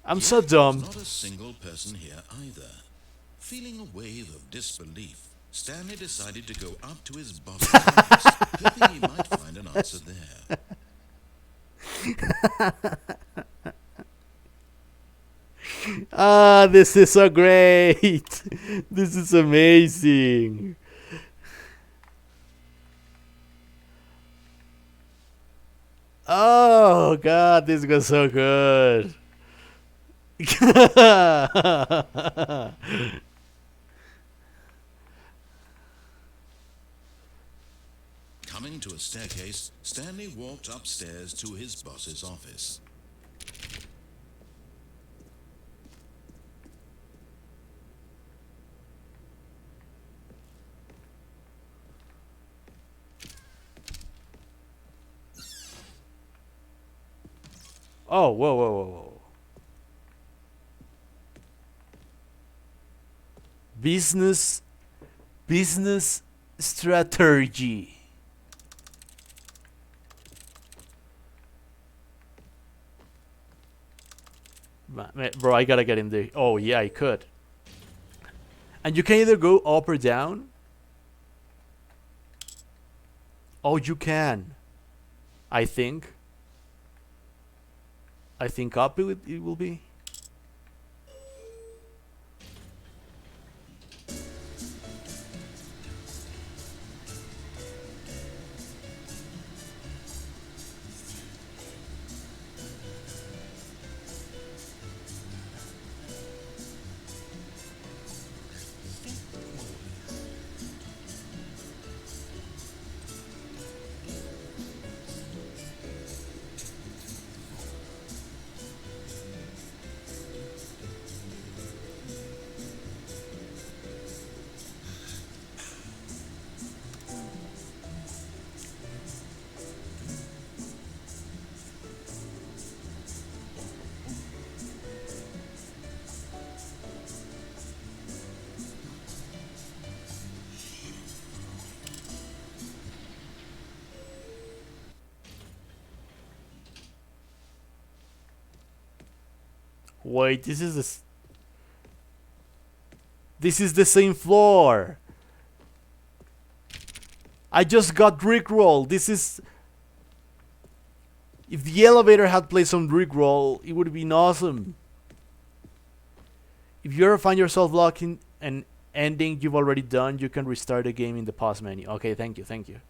I'm so dumb. Not a single person here either. Feeling a wave of disbelief, Stanley decided to go up to his boss's office, hoping he might find an answer there. Ah, this is so great. This is amazing. Oh god, this was so good. Coming to a staircase, Stanley walked upstairs to his boss's office. Oh, whoa, whoa, whoa, whoa. Business strategy. Bro, I gotta get in there. Oh, yeah, I could. And you can either go up or down. Oh, you can. I think. I think up it will be. Wait, this is the same floor. I just got rickrolled. This is... If the elevator had played some rickroll, it would have been awesome. If you ever find yourself locking an ending you've already done, you can restart the game in the pause menu. Okay, thank you, thank you.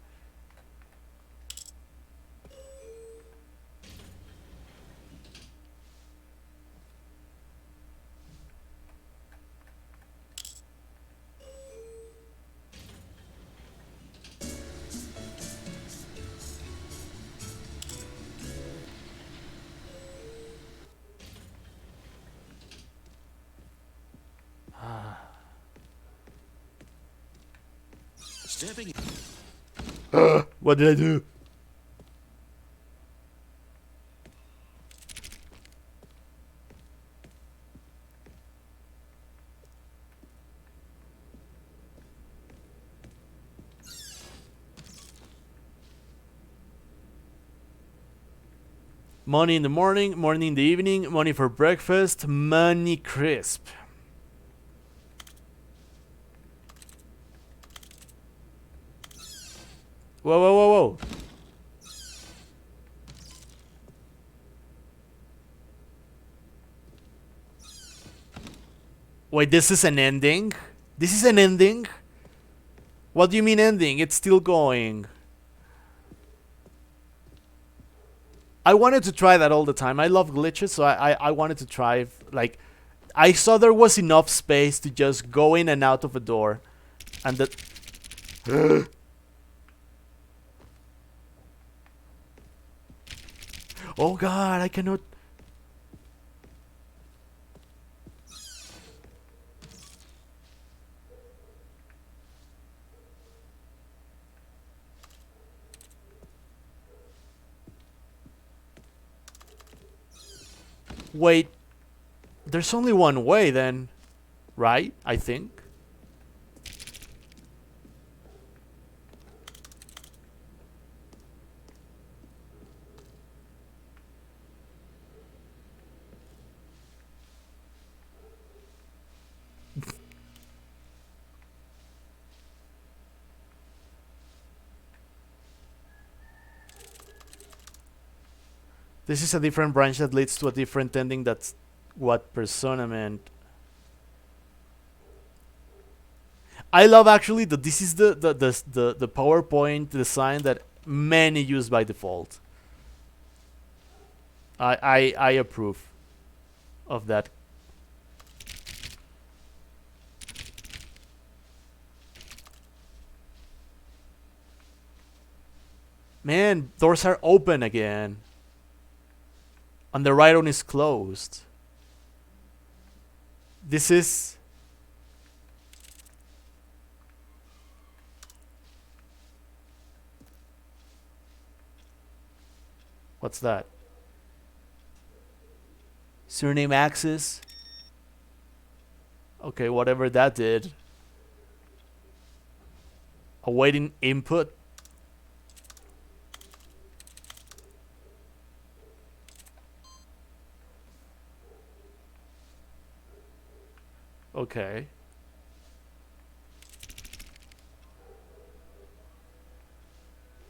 Stepping. What did I do? Money in the morning, money in the evening, money for breakfast, money crisp. Whoa, whoa, whoa, whoa. Wait, this is an ending? This is an ending? What do you mean ending? It's still going. I wanted to try that all the time. I love glitches, so I wanted to try, like, I saw there was enough space to just go in and out of a door. And that... Oh god, I cannot... Wait, there's only one way then, right? I think. This is a different branch that leads to a different ending. That's what Persona meant. I love actually that this is the PowerPoint design that many use by default. I approve of that. Man, doors are open again. And the right one is closed. This is... What's that? Surname access. Okay, whatever that did. Awaiting input. Okay.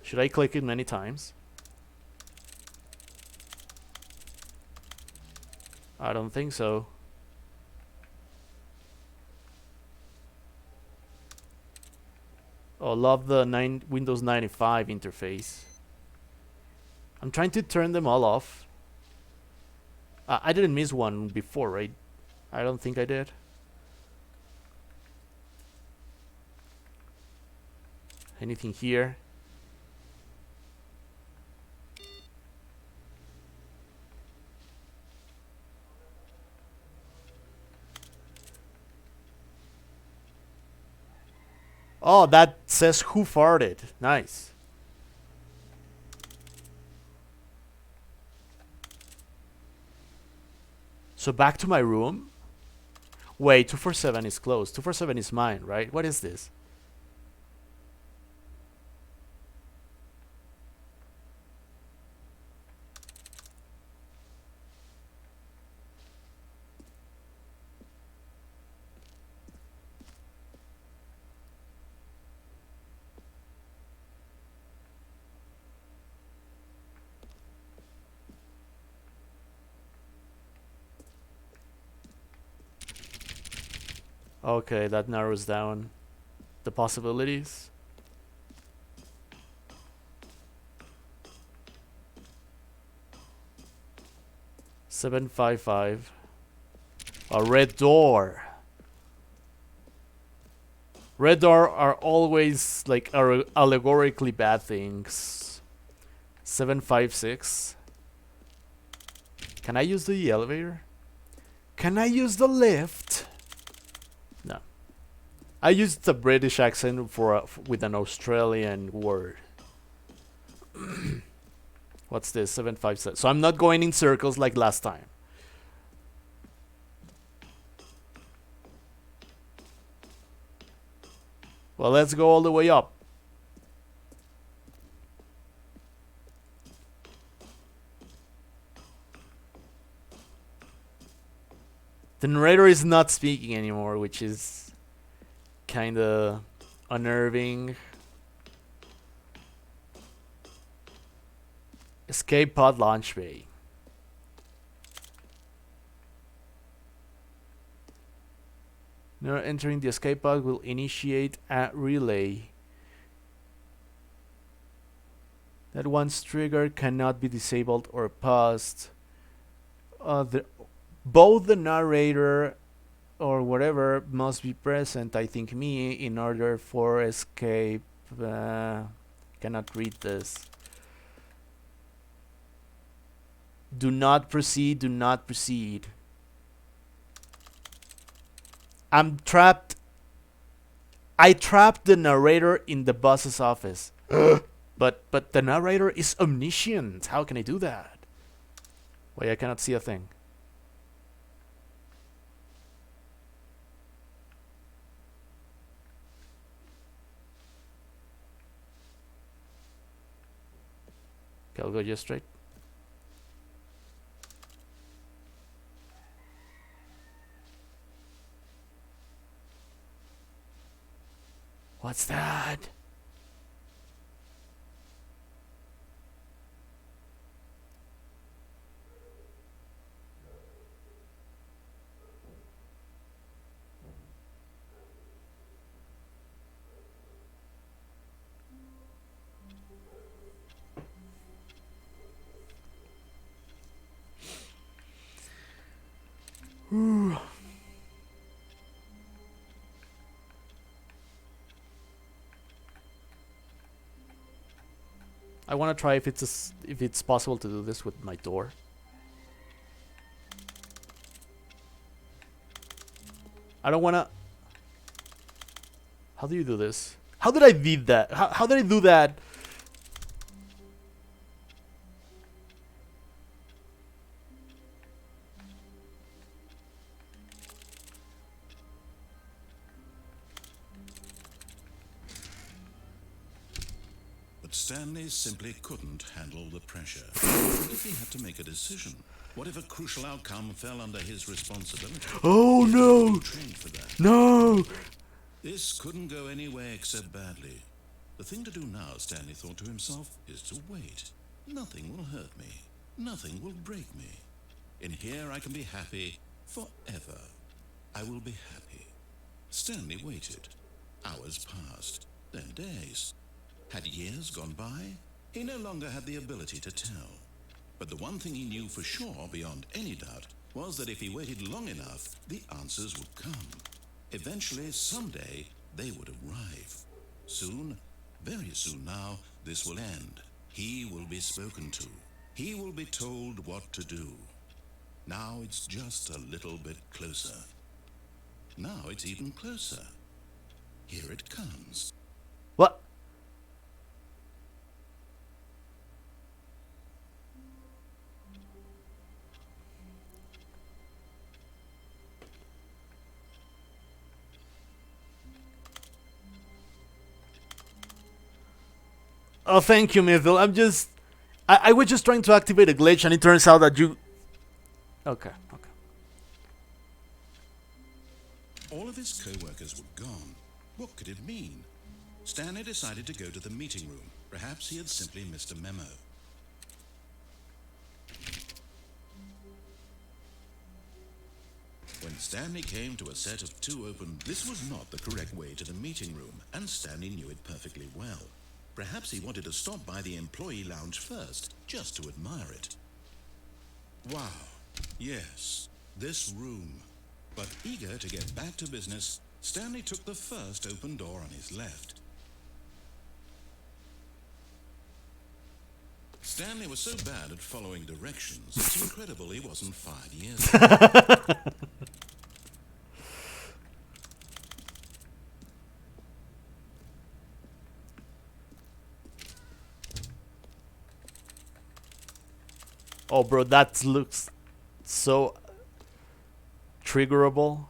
Should I click it many times? I don't think so. Oh, love the Windows 95 interface. I'm trying to turn them all off. I didn't miss one before, right? I don't think I did. Anything here? Oh, that says who farted. Nice. So back to my room. Wait, 247 is closed. 247 is mine, right? What is this? Okay, that narrows down the possibilities. $755. A red door. Red door are always like allegorically bad things. 756. Can I use the elevator? Can I use the lift? No. I used the British accent for with an Australian word. What's this? 757. So I'm not going in circles like last time. Well, let's go all the way up. The narrator is not speaking anymore, which is kinda unnerving. Escape pod launch bay. Now entering the escape pod will initiate a relay. That once triggered cannot be disabled or paused. Both the narrator or whatever must be present, I think me, in order for escape. Cannot read this. Do not proceed, do not proceed. I'm trapped. I trapped the narrator in the boss's office. But the narrator is omniscient. How can I do that? Wait, I cannot see a thing. Okay, I'll go just straight. What's that? I want to try if it's possible to do this with my door. I don't want to. How do you do this? How did I did that? How did I do that? But Stanley simply couldn't handle the pressure. What if he had to make a decision? What if a crucial outcome fell under his responsibility? Oh no! He trained for that. No! This couldn't go anywhere except badly. The thing to do now, Stanley thought to himself, is to wait. Nothing will hurt me. Nothing will break me. In here I can be happy forever. I will be happy. Stanley waited. Hours passed, then days. Had years gone by? He no longer had the ability to tell. But the one thing he knew for sure, beyond any doubt, was that if he waited long enough, the answers would come. Eventually, someday, they would arrive. Soon, very soon now, this will end. He will be spoken to. He will be told what to do. Now it's just a little bit closer. Now it's even closer. Here it comes. What? Oh, thank you, Mythil. I was just trying to activate a glitch, and it turns out that you. Okay. All of his co-workers were gone. What could it mean? Stanley decided to go to the meeting room. Perhaps he had simply missed a memo. When When Stanley came to a set of two open, this was not the correct way to the meeting room, and Stanley knew it perfectly well. Perhaps he wanted to stop by the employee lounge first, just to admire it. Wow, yes, this room. But eager to get back to business, Stanley took the first open door on his left. Stanley was so bad at following directions, it's incredible he wasn't fired years ago. Oh, bro, that looks so triggerable.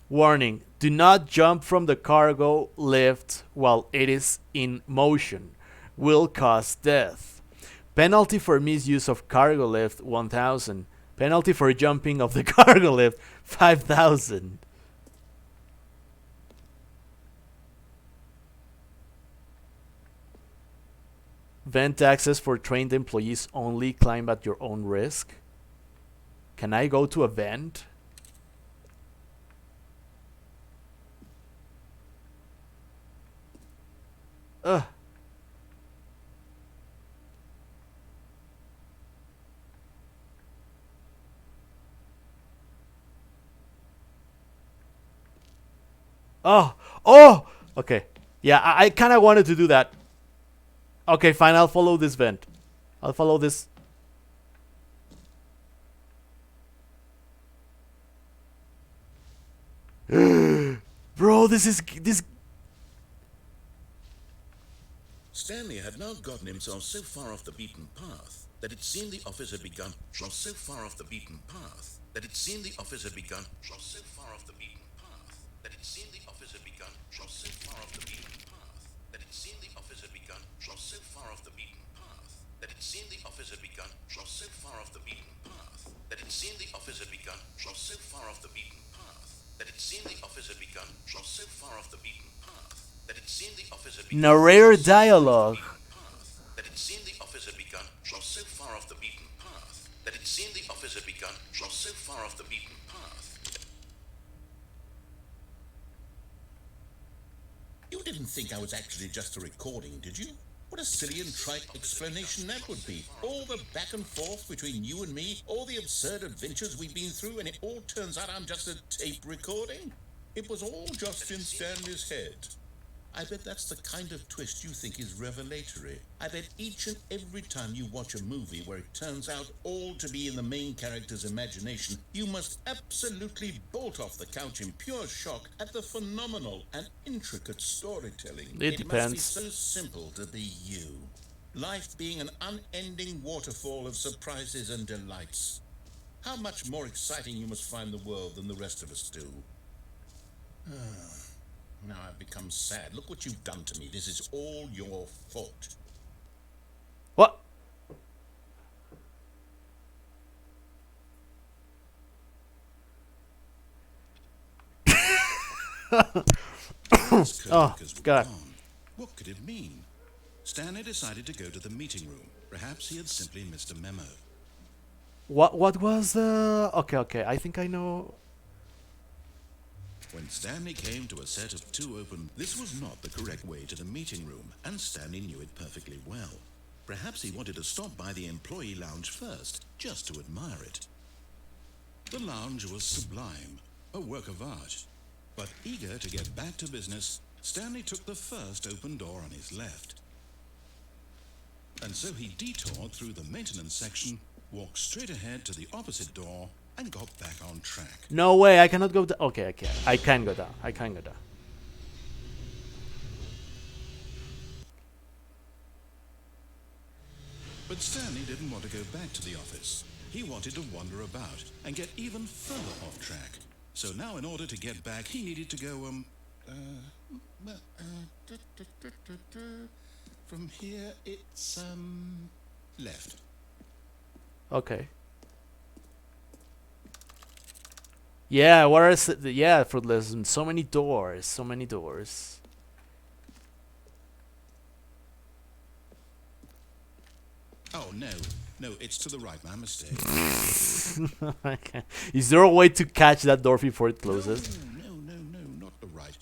Warning, do not jump from the cargo lift while it is in motion. Will cause death. Penalty for misuse of cargo lift 1000. Penalty for jumping of the cargo lift 5000. Vent access for trained employees only. Climb at your own risk. Can I go to a vent? Ugh. Oh! Oh! Okay. Yeah, I kind of wanted to do that. Okay, fine, I'll follow this vent. I'll follow this. Bro, this. Stanley had now gotten himself so far off the beaten path that it seemed the office had begun. So far off the beaten path that it seemed the office had begun. So far off the beaten path that it seemed the office had begun. So far off the beaten path that it seemed the office had begun. So far off the beaten path that it seemed the office had begun. So far off the beaten path that it seemed the office had begun. So far off the beaten path that it seemed the office had begun. So far off the beaten path that it seemed the office had begun. Narrator dialogue. That it seemed the office had begun. So far off the beaten path that it seemed the office had begun. So far off the beaten path. You didn't think I was actually just a recording, did you? What a silly and trite explanation that would be. All the back and forth between you and me, all the absurd adventures we've been through, and it all turns out I'm just a tape recording? It was all just in Stanley's head. I bet that's the kind of twist you think is revelatory. I bet each and every time you watch a movie where it turns out all to be in the main character's imagination, you must absolutely bolt off the couch in pure shock at the phenomenal and intricate storytelling. It depends. Must be so simple to be you. Life being an unending waterfall of surprises and delights. How much more exciting you must find the world than the rest of us do. Now I've become sad. Look what you've done to me. This is all your fault. What? Oh, God. What could it mean? Stanley decided to go to the meeting room. Perhaps he had simply missed a memo. What was the... Okay, I think I know... When Stanley came to a set of two open, this was not the correct way to the meeting room, and Stanley knew it perfectly well. Perhaps he wanted to stop by the employee lounge first, just to admire it. The lounge was sublime, a work of art. But eager to get back to business, Stanley took the first open door on his left. And so he detoured through the maintenance section, walked straight ahead to the opposite door, and got back on track. No way, I cannot go down. Okay, I can go down. I can go down. But Stanley didn't want to go back to the office. He wanted to wander about and get even further off track. So now in order to get back, he needed to go, from here it's, left. Okay. Yeah, what is it? Yeah, Fruitless. So many doors. So many doors. Oh, no. No, it's to the right. My mistake. Okay. Is there a way to catch that door before it closes? No, not the right.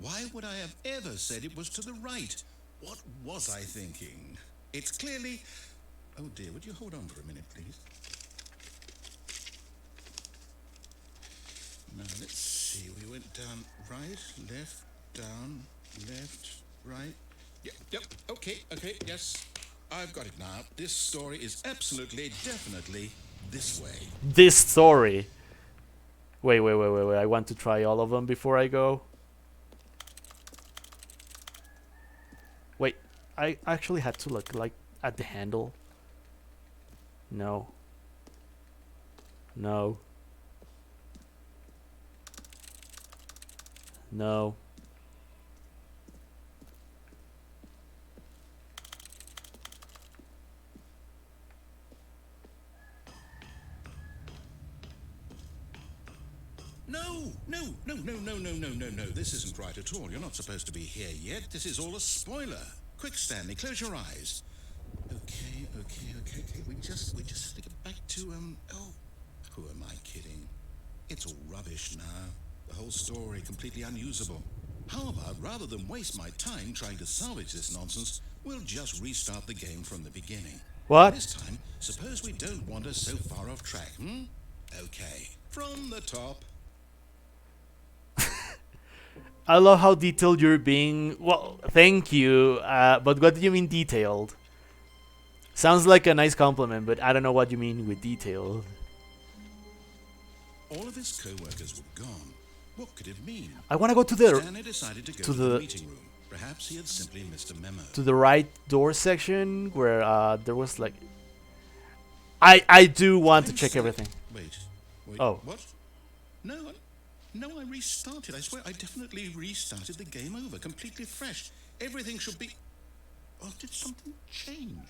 Why would I have ever said it was to the right? What was I thinking? It's clearly... Oh, dear, would you hold on for a minute, please? Now, let's see. We went down right, left, down, left, right. Yep, okay, yes. I've got it now. This story is absolutely, definitely this way. This story. Wait. I want to try all of them before I go. Wait, I actually had to look like at the handle. No. No. No. No. This isn't right at all. You're not supposed to be here yet. This is all a spoiler. Quick, Stanley, close your eyes. Okay. We just have to get back to, oh, who am I kidding? It's all rubbish now. The whole story completely unusable. How about, rather than waste my time trying to salvage this nonsense, we'll just restart the game from the beginning. What? This time, suppose we don't wander so far off track, Okay, from the top. I love how detailed you're being. Well, thank you. But what do you mean detailed? Sounds like a nice compliment, but I don't know what you mean with detailed. All of his co-workers were gone. What could it mean? I want to go to the Stanley decided to go to the meeting room. Perhaps he had simply missed a memo. to the right door section where there was like. I do want to check everything. Wait. Oh. What? No, I restarted. I swear I definitely restarted the game over, completely fresh. Everything should be... Oh, did something change?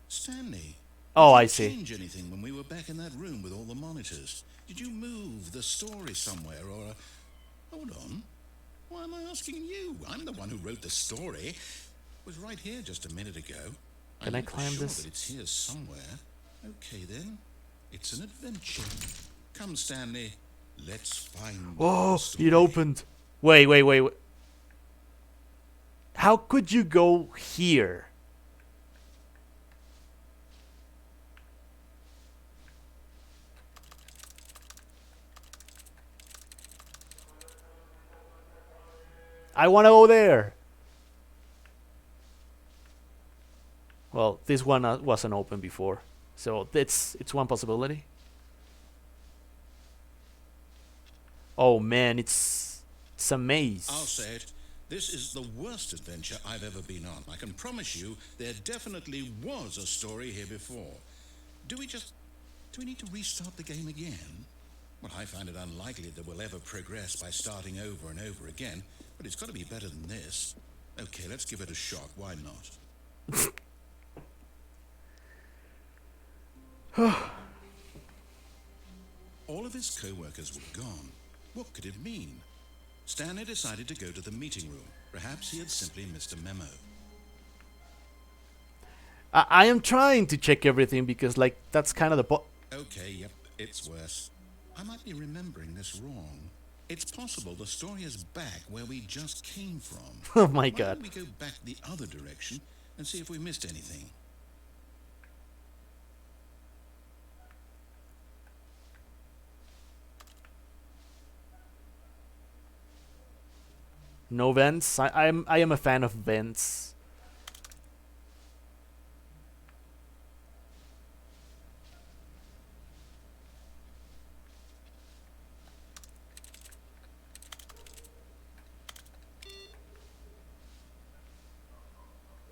Stanley. Oh, I Did you see. change anything when we were back in that room with all the monitors? Did you move the story somewhere or... Hold on. Why am I asking you? I'm the one who wrote the story. It was right here just a minute ago. Can I I'm climb sure this? that it's here somewhere. Okay, then. It's an adventure. Come, Stanley. Let's find Oh, the story. it opened. Wait. How could you go here? I want to go there. Well, this one wasn't open before, so it's one possibility. Oh man, it's a maze. I'll say it. This is the worst adventure I've ever been on. I can promise you there definitely was a story here before. Do we need to restart the game again? Well, I find it unlikely that we'll ever progress by starting over and over again, but it's got to be better than this. Okay, let's give it a shot. Why not? All of his co-workers were gone. What could it mean? Stanley decided to go to the meeting room. Perhaps he had simply missed a memo. I am trying to check everything because, like, that's kind of the Okay, yep, it's worse. I might be remembering this wrong. It's possible the story is back where we just came from. Oh my Why god. don't we go back the other direction and see if we missed anything? No vents. I am a fan of vents.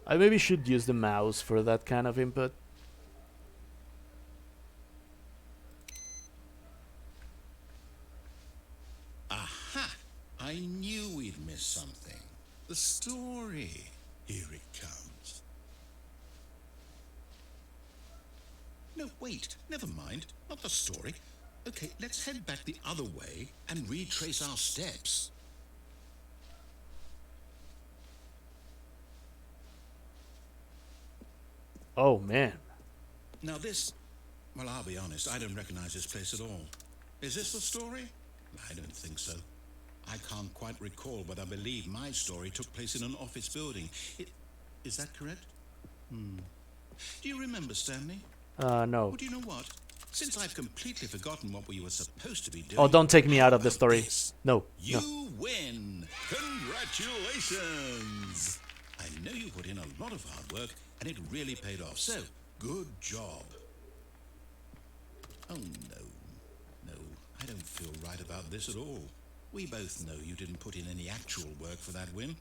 I maybe should use the mouse for that kind of input. Aha! I knew we'd missed something. The story. Here it comes. No, wait. Never mind. Not the story. Okay, let's head back the other way and retrace our steps. Oh man. Now this, well, I'll be honest, I don't recognize this place at all. Is this the story? I don't think so. I can't quite recall, but I believe my story took place in an office building. Is that correct? Do you remember, Stanley? No. Well, do you know what? Since I've completely forgotten what we were supposed to be doing... Oh, don't take me out of the story. No. You win! Congratulations! I know you put in a lot of hard work, and it really paid off. So, good job. Oh, no. No, I don't feel right about this at all. We both know you didn't put in any actual work for that win.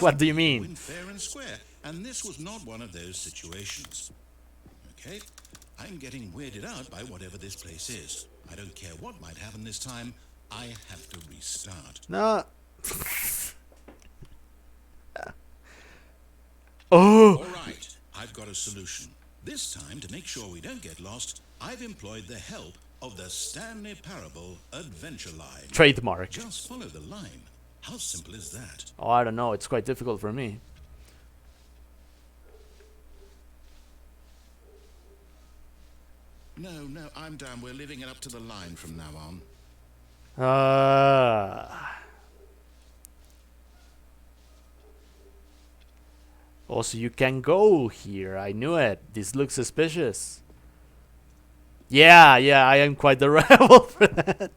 What do you mean? Win fair and square, and this was not one of those situations. Okay? I'm getting weirded out by whatever this place is. I don't care what might happen this time. I have to restart. No. Oh. All right, I've got a solution. This time, to make sure we don't get lost, I've employed the help of the Stanley Parable Adventure Line. Trademark. Just follow the line. How simple is that? Oh, I don't know. It's quite difficult for me. No, I'm down. We're leaving it up to the line from now on. Also, you can go here. I knew it. This looks suspicious. Yeah, I am quite the rebel for that.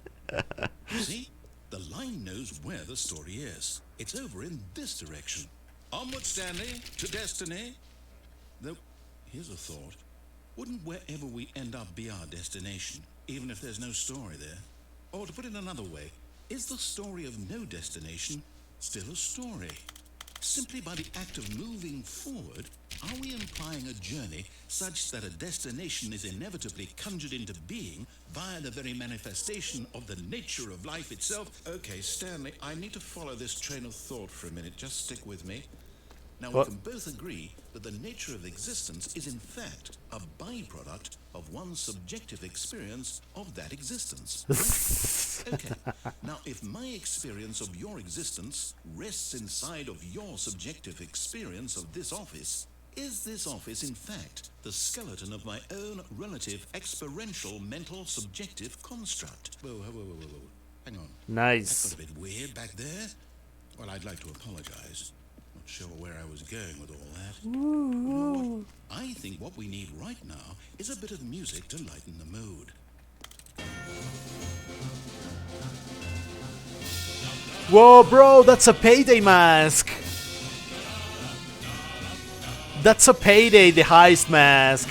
See? The line knows where the story is. It's over in this direction. Onward, Stanley, to destiny. Though, here's a thought. Wouldn't wherever we end up be our destination, even if there's no story there? Or to put it another way, is the story of no destination still a story? Simply by the act of moving forward, are we implying a journey such that a destination is inevitably conjured into being via the very manifestation of the nature of life itself? Okay, Stanley, I need to follow this train of thought for a minute. Just stick with me. Now, we can both agree that the nature of existence is in fact a byproduct of one's subjective experience of that existence. Right? Okay. Now, if my experience of your existence rests inside of your subjective experience of this office, is this office in fact the skeleton of my own relative experiential mental subjective construct? Whoa. Hang on. Nice. That got a bit weird back there. Well, I'd like to apologize. Not sure where I was going with all that. You know what? I think what we need right now is a bit of music to lighten the mood. Whoa, bro, that's a Payday mask. That's a Payday, the heist mask.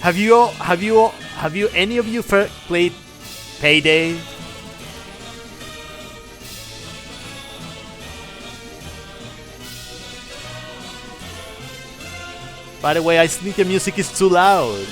Have you any of you played Payday? By the way, I think the music is too loud.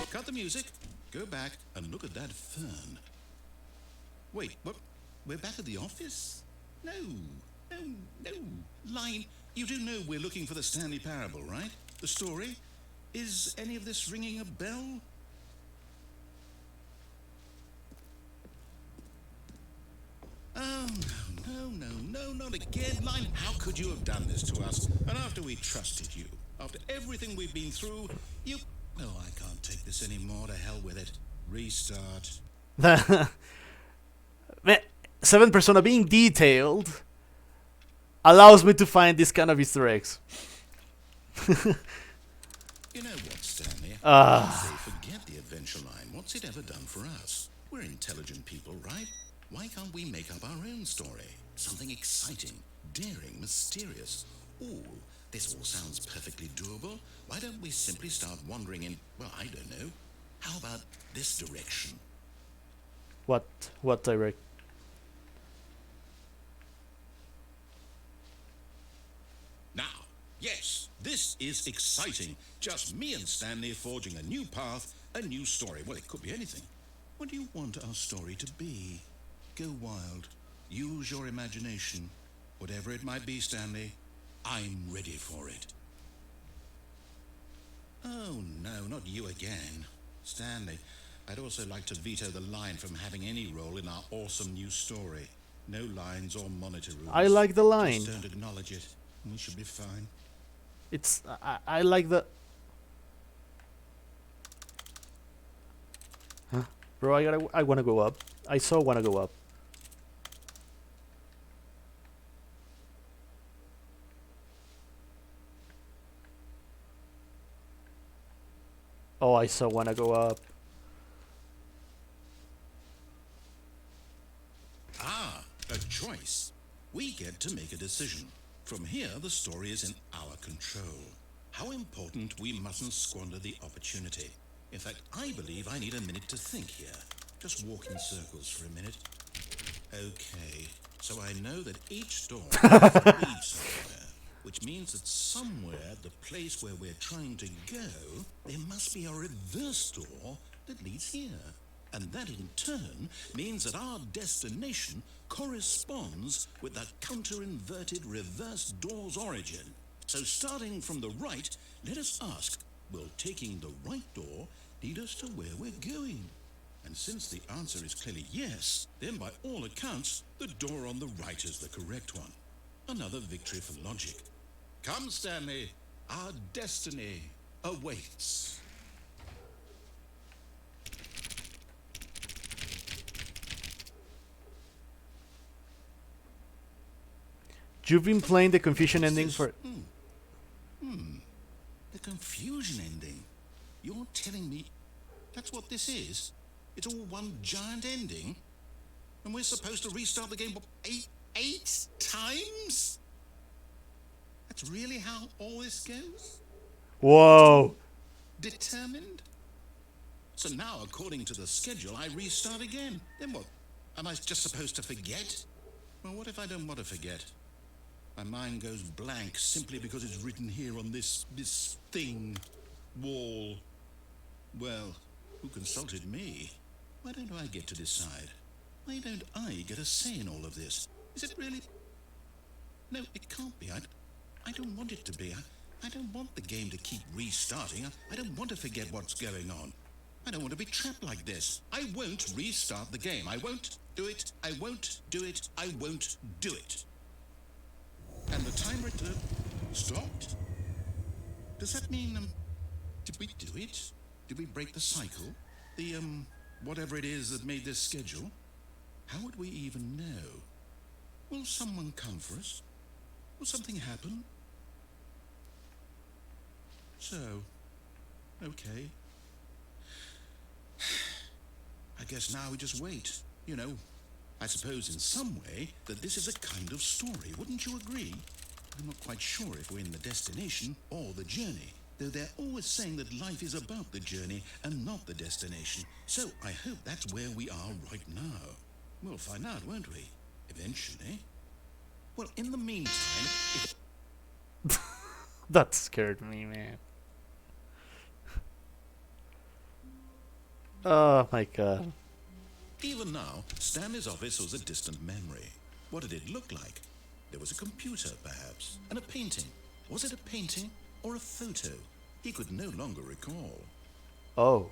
Cut the music, go back and look at that fern. Wait, what? We're back at the office? No. Line, you do know we're looking for the Stanley Parable, right? The story? Is any of this ringing a bell? Oh, no, not again. Line, how could you have done this to us? And after we trusted you, after everything we've been through, you... Oh, I can't take this anymore. To hell with it. Restart. 7 Persona being detailed allows me to find this kind of Easter eggs. You know what, Stanley? They forget the adventure line. What's it ever done for us? We're intelligent people, right? Why can't we make up our own story? Something exciting, daring, mysterious. Ooh, this all sounds perfectly doable. Why don't we simply start wandering in, well, I don't know. How about this direction? What direct? is exciting. Just me and Stanley forging a new path, a new story. Well, it could be anything. What do you want our story to be? Go wild. Use your imagination. Whatever it might be, Stanley, I'm ready for it. Oh, no, not you again. Stanley, I'd also like to veto the line from having any role in our awesome new story. No lines or monitor rules. I like the line. Just don't acknowledge it. We should be fine. It's I like the. Huh? Bro, I wanna go up. I so wanna go up. Oh, I so wanna go up. Ah, a choice. We get to make a decision. From here, the story is in our control. How important we mustn't squander the opportunity. In fact, I believe I need a minute to think here. Just walk in circles for a minute. Okay, so I know that each door leads somewhere, which means that somewhere, the place where we're trying to go, there must be a reverse door that leads here. And that in turn means that our destination corresponds with the counter-inverted reverse door's origin. So starting from the right, let us ask, will taking the right door lead us to where we're going? And since the answer is clearly yes, then by all accounts, the door on the right is the correct one. Another victory for logic. Come, Stanley, our destiny awaits. You've been playing the confusion ending for. The confusion ending. You're telling me that's what this is? It's all one giant ending? And we're supposed to restart the game eight times? That's really how all this goes? Whoa! Determined? So now, according to the schedule, I restart again. Then what? Am I just supposed to forget? Well, what if I don't want to forget? My mind goes blank simply because it's written here on this thing, wall. Well, who consulted me? Why don't I get to decide? Why don't I get a say in all of this? Is it really? No, it can't be. I don't want it to be. I don't want the game to keep restarting. I don't want to forget what's going on. I don't want to be trapped like this. I won't restart the game. I won't do it. I won't do it. I won't do it. And the timer stopped? Does that mean, did we do it? Did we break the cycle? The, whatever it is that made this schedule? How would we even know? Will someone come for us? Will something happen? So, okay. I guess now we just wait, you know. I suppose in some way that this is a kind of story, wouldn't you agree? I'm not quite sure if we're in the destination or the journey, though they're always saying that life is about the journey and not the destination. So I hope that's where we are right now. We'll find out, won't we? Eventually. Well, in the meantime, if... That scared me, man. Oh my god. Even now, Stanley's office was a distant memory. What did it look like? There was a computer, perhaps, and a painting. Was it a painting or a photo? He could no longer recall. Oh.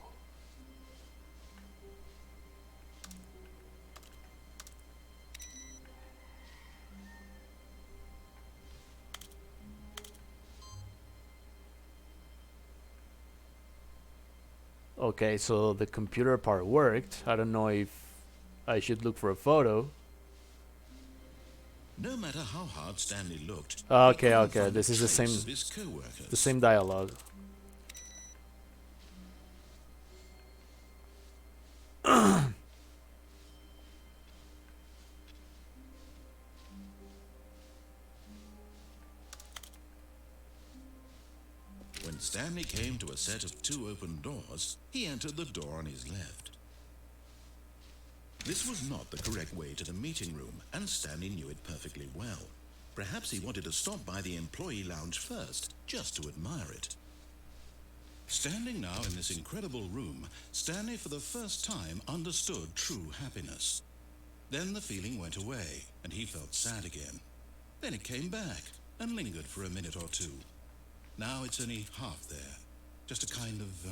Okay, so the computer part worked. I don't know if I should look for a photo. No matter how hard Stanley looked, Okay, he couldn't okay, find this a is the trace same- of his co-workers. The same dialogue. When Stanley came to a set of 2 open doors, he entered the door on his left. This was not the correct way to the meeting room, and Stanley knew it perfectly well. Perhaps he wanted to stop by the employee lounge first, just to admire it. Standing now in this incredible room, Stanley for the first time understood true happiness. Then the feeling went away, and he felt sad again. Then it came back, and lingered for a minute or two. Now it's only half there, just a kind of,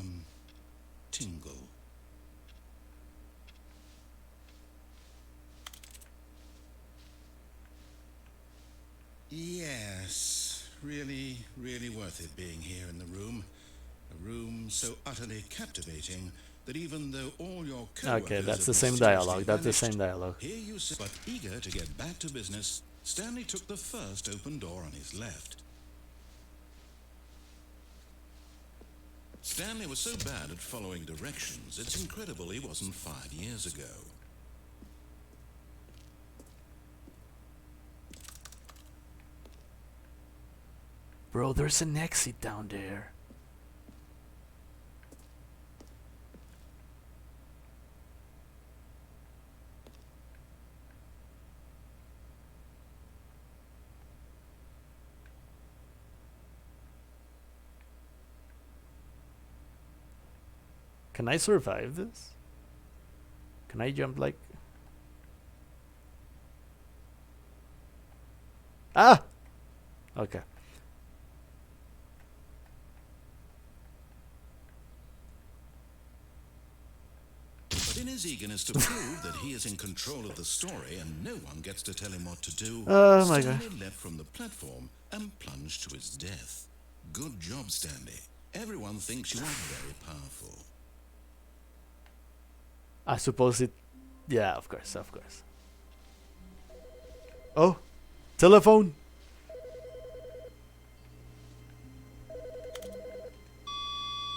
tingle. Yes, really, really worth it being here in the room. A room so utterly captivating that even though all your co-workers Okay, that's have the same mysteriously dialogue. That's the vanished, same dialogue. here you sit, but eager to get back to business, Stanley took the first open door on his left. Stanley was so bad at following directions, it's incredible he wasn't fired years ago. Bro, there's an exit down there. Can I survive this? Can I jump like... Ah! Okay. But in his eagerness to prove that he is in control of the story and no one gets to tell him what to do, Oh my God. Stanley leapt from the platform and plunged to his death. Good job, Stanley. Everyone thinks you are very powerful. I suppose it... Yeah, of course, of course. Oh! Telephone!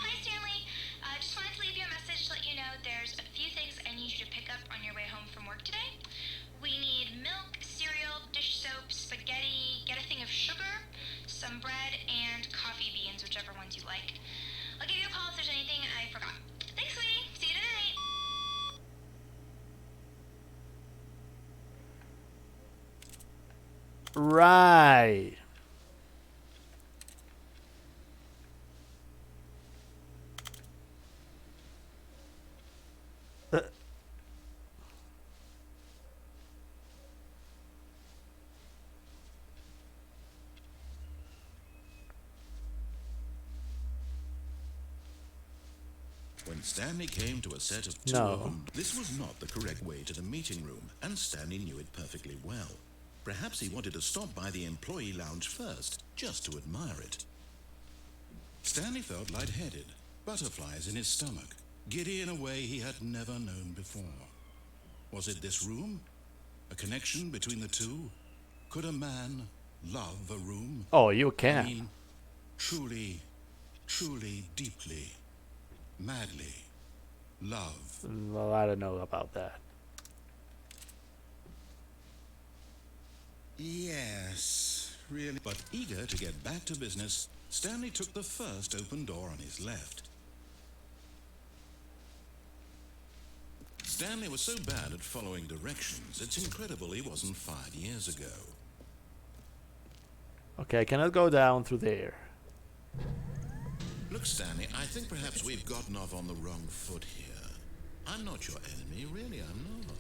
Hi, Stanley. Just wanted to leave you a message to let you know there's a few things I need you to pick up on your way home from work today. We need milk, cereal, dish soap, spaghetti, get a thing of sugar, some bread, and coffee beans, whichever ones you like. I'll give you a call if there's anything I forgot. Thanks, sweetie. See you tonight. Right. When Stanley came to a set of two No. open, this was not the correct way to the meeting room, and Stanley knew it perfectly well. Perhaps he wanted to stop by the employee lounge first, just to admire it. Stanley felt lightheaded, butterflies in his stomach, giddy in a way he had never known before. Was it this room? A connection between the two? Could a man love a room? Oh, you I can. mean, truly, truly, deeply, madly love. Well, I don't know about that. Yes, really. But eager to get back to business, Stanley took the first open door on his left. Stanley was so bad at following directions, it's incredible he wasn't fired years ago. Okay, I cannot go down through there. Look, Stanley, I think perhaps we've gotten off on the wrong foot here. I'm not your enemy, really, I'm not.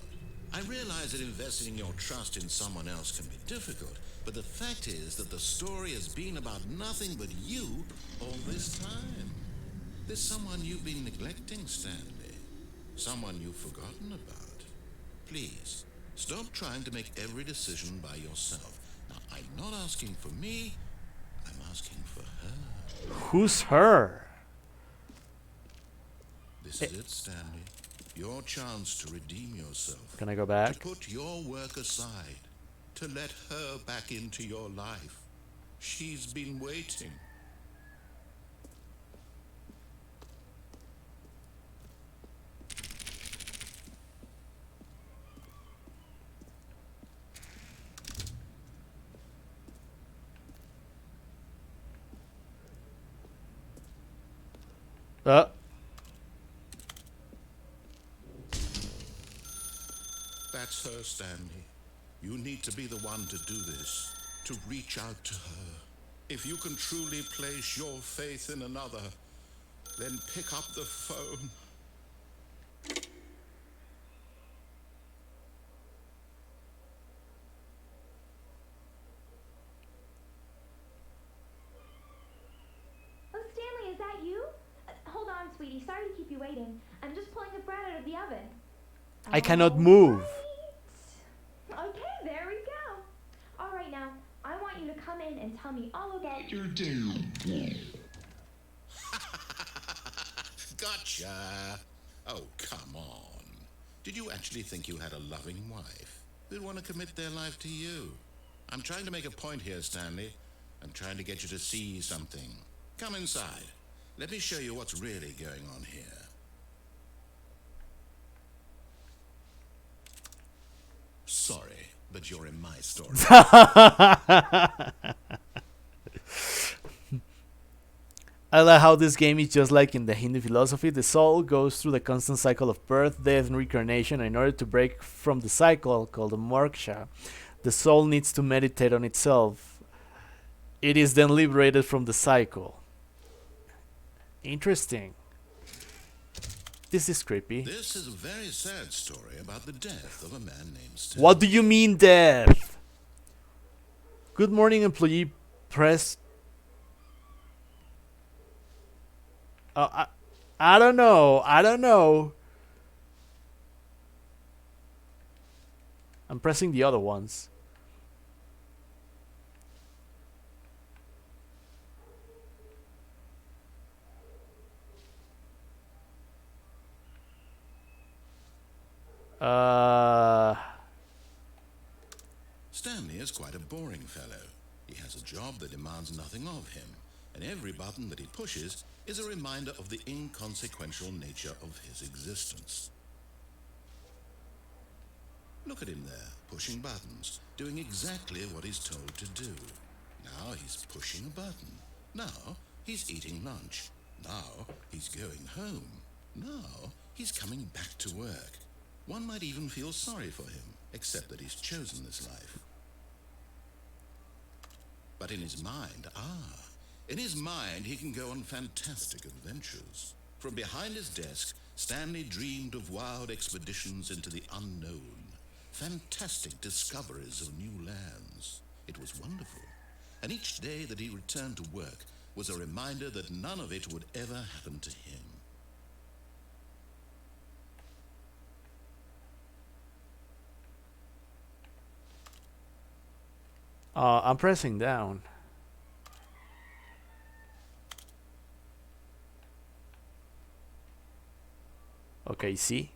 I realize that investing your trust in someone else can be difficult, but the fact is that the story has been about nothing but you all this time. There's someone you've been neglecting, Stanley. Someone you've forgotten about. Please, stop trying to make every decision by yourself. Now, I'm not asking for me, I'm asking for her. Who's her? This is it, Stanley. Your chance to redeem yourself. Can I go To back? put your work aside. To let her back into your life. She's been waiting. That's her, Stanley. You need to be the one to do this. to reach out to her. If you can truly place your faith in another, then pick up the phone. Oh, Stanley, is that you? Hold on, sweetie. Sorry to keep you waiting. I'm just pulling the bread out of the oven. I cannot move. Right. Okay, there we go. All right, now, I want you to come in and tell me all about your day. Gotcha. Oh, come on. Did you actually think you had a loving wife who'd want to commit their life to you? I'm trying to make a point here, Stanley. I'm trying to get you to see something. Come inside. Let me show you what's really going on here. Sorry, but you're in my story. I like how this game is just like in the Hindu philosophy. The soul goes through the constant cycle of birth, death, and reincarnation. In order to break from the cycle called the moksha, the soul needs to meditate on itself. It is then liberated from the cycle. Interesting. This is creepy. This is a very sad story about the death of a man named Stanley. What do you mean death? Good morning, employee. Press. I don't know. I don't know. I'm pressing the other ones. Stanley is quite a boring fellow. He has a job that demands nothing of him, and every button that he pushes is a reminder of the inconsequential nature of his existence. Look at him there, pushing buttons, doing exactly what he's told to do. Now he's pushing a button. Now he's eating lunch. Now he's going home. Now he's coming back to work. One might even feel sorry for him, except that he's chosen this life. But in his mind, in his mind, he can go on fantastic adventures. From behind his desk, Stanley dreamed of wild expeditions into the unknown, fantastic discoveries of new lands. It was wonderful. And each day that he returned to work was a reminder that none of it would ever happen to him. I'm pressing down. Okay, see?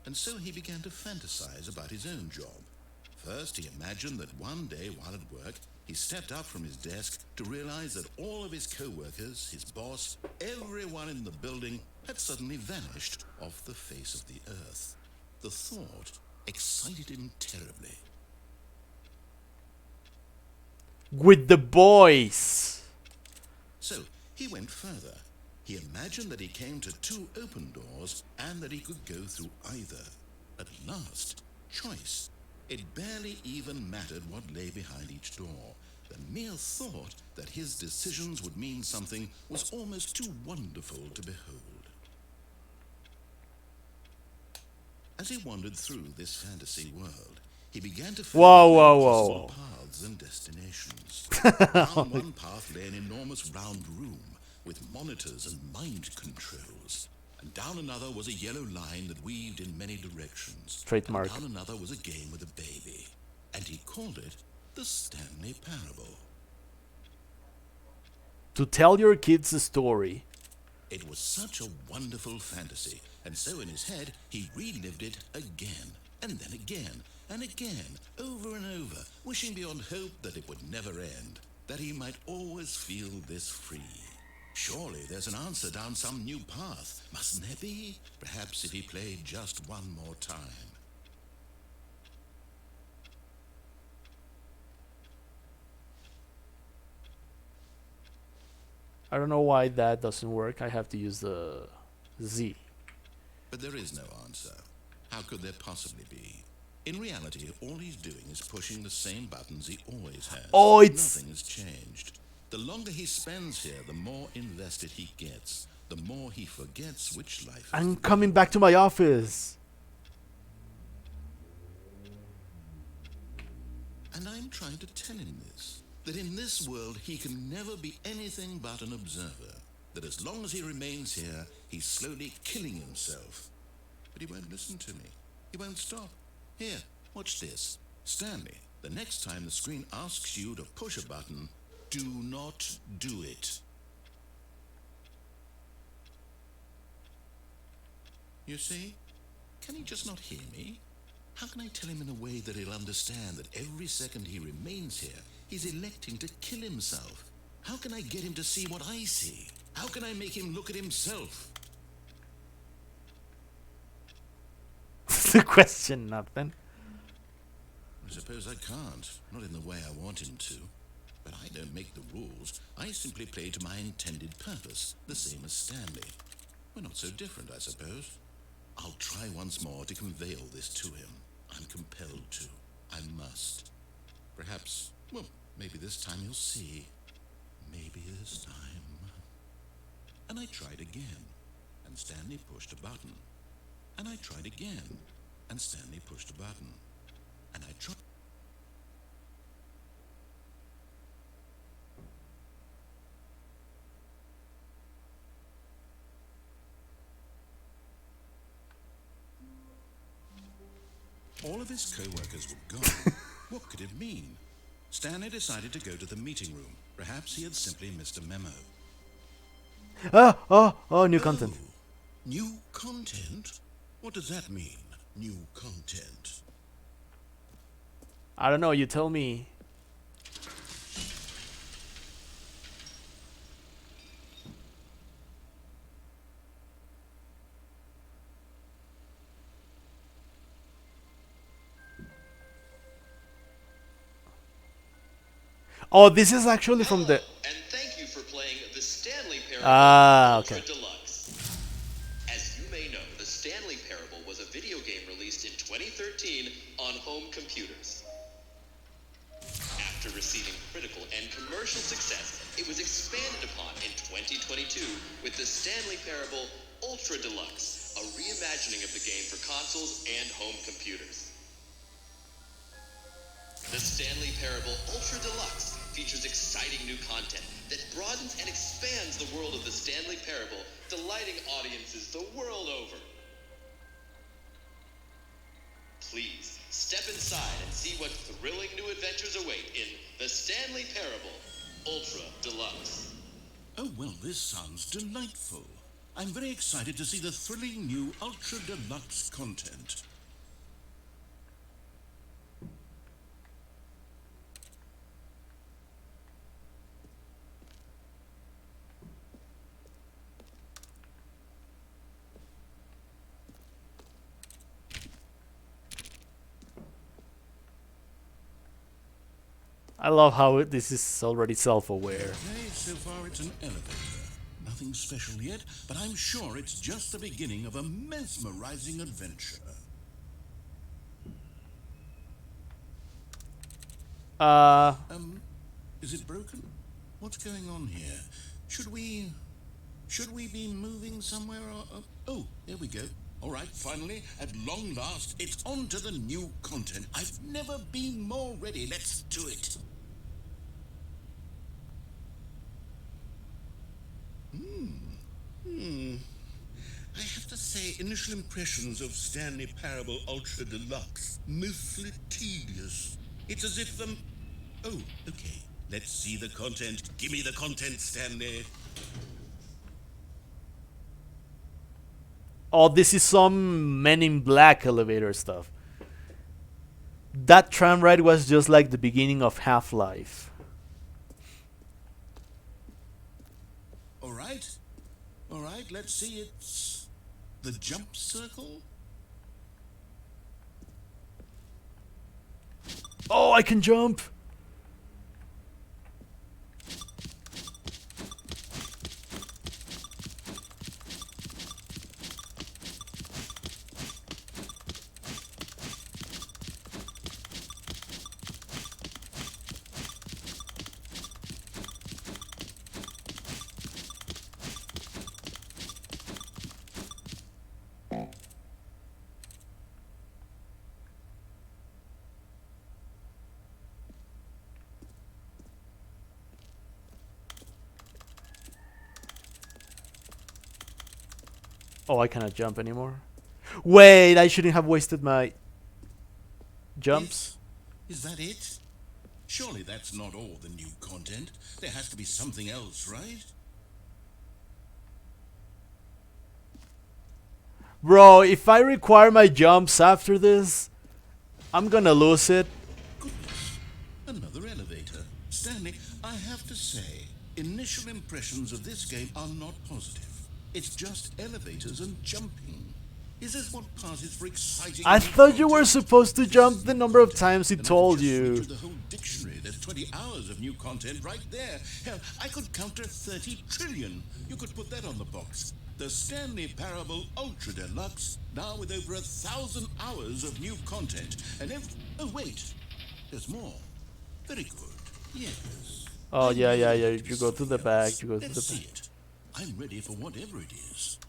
And so he began to fantasize about his own job. First, he imagined that one day while at work, he stepped up from his desk to realize that all of his co-workers, his boss, everyone in the building had suddenly vanished off the face of the earth. The thought excited him terribly. With the boys. So he went further. He imagined that he came to two open doors and that he could go through either. At last, choice. It barely even mattered what lay behind each door. The mere thought that his decisions would mean something was almost too wonderful to behold. As he wandered through this fantasy world, he began to Whoa. paths and destinations. Down one path lay an enormous round room with monitors and mind controls. And down another was a yellow line that weaved in many directions. Trademark. And down another was a game with a baby. And he called it the Stanley Parable. To tell your kids a story. It was such a wonderful fantasy, and so in his head he relived it again, and then again, and again, over and over, wishing beyond hope that it would never end, that he might always feel this free. Surely there's an answer down some new path, mustn't there be? Perhaps if he played just one more time. I don't know why that doesn't work. I have to use the Z. But there is no answer. How could there possibly be? In reality, all he's doing is pushing the same buttons he always has. Oh, it's... Nothing has changed. The longer he spends here, the more invested he gets. The more he forgets which life is I'm the coming real back to my office. And I'm trying to tell him this, that in this world he can never be anything but an observer, that as long as he remains here, he's slowly killing himself. But he won't listen to me. He won't stop. Here, watch this. Stanley, the next time the screen asks you to push a button, do not do it. You see? Can he just not hear me? How can I tell him in a way that he'll understand that every second he remains here, he's electing to kill himself? How can I get him to see what I see? How can I make him look at himself? The question, nothing. I suppose I can't, not in the way I want him to. But I don't make the rules. I simply play to my intended purpose, the same as Stanley. We're not so different, I suppose. I'll try once more to convey all this to him. I'm compelled to. I must. Perhaps, well, maybe this time he'll see. Maybe this time. And I tried again, and Stanley pushed a button. And I tried again, and Stanley pushed a button. And I tried... All of his co-workers were gone. What could it mean? Stanley decided to go to the meeting room. Perhaps he had simply missed a memo. Oh, new content. Oh, new content? What does that mean, new content? I don't know, you tell me. Oh, this is actually from the... And thank you for playing the Stanley Parable okay. Ultra Deluxe. As you may know, the Stanley Parable was a video game released in 2013 on home computers. After receiving critical and commercial success, it was expanded upon in 2022 with the Stanley Parable Ultra Deluxe, a reimagining of the game for consoles and home computers. The Stanley Parable Ultra Deluxe features exciting new content that broadens and expands the world of the Stanley Parable, delighting audiences the world over. Please, step inside and see what thrilling new adventures await in the Stanley Parable Ultra Deluxe. Oh, well, this sounds delightful. I'm very excited to see the thrilling new Ultra Deluxe content. I love how this is already self-aware. Okay, so far it's an elevator. Nothing special yet, but I'm sure it's just the beginning of a mesmerizing adventure. Is it broken? What's going on here? Should we be moving somewhere or... Oh, there we go. All right, finally, at long last, it's on to the new content. I've never been more ready. Let's do it. I have to say, initial impressions of Stanley Parable Ultra Deluxe, mostly tedious. It's as if Oh, okay. Let's see the content. Give me the content, Stanley. Oh, this is some Men in Black elevator stuff. That tram ride was just like the beginning of Half-Life. All right, let's see. It's the jump circle. Oh, I can jump! Oh, I cannot jump anymore. Wait, I shouldn't have wasted my jumps. Is that it? Surely that's not all the new content. There has to be something else, right? Bro, if I require my jumps after this, I'm gonna lose it. Goodness, another elevator. Stanley, I have to say, initial impressions of this game are not positive. It's just elevators and jumping. Is this what passes for exciting? I new thought you were content? supposed to jump the number of times he And I told just read you. through the whole dictionary. There's 20 hours of new content right there. Hell, I could counter 30 trillion. You could put that on the box. The Stanley Parable Ultra Deluxe, now with over 1,000 hours of new content. And oh wait, there's more. Very good. Yes. Oh, I yeah. know there You must be go to the something back. else. You go to Let's the see back. it. I'm ready for whatever it is.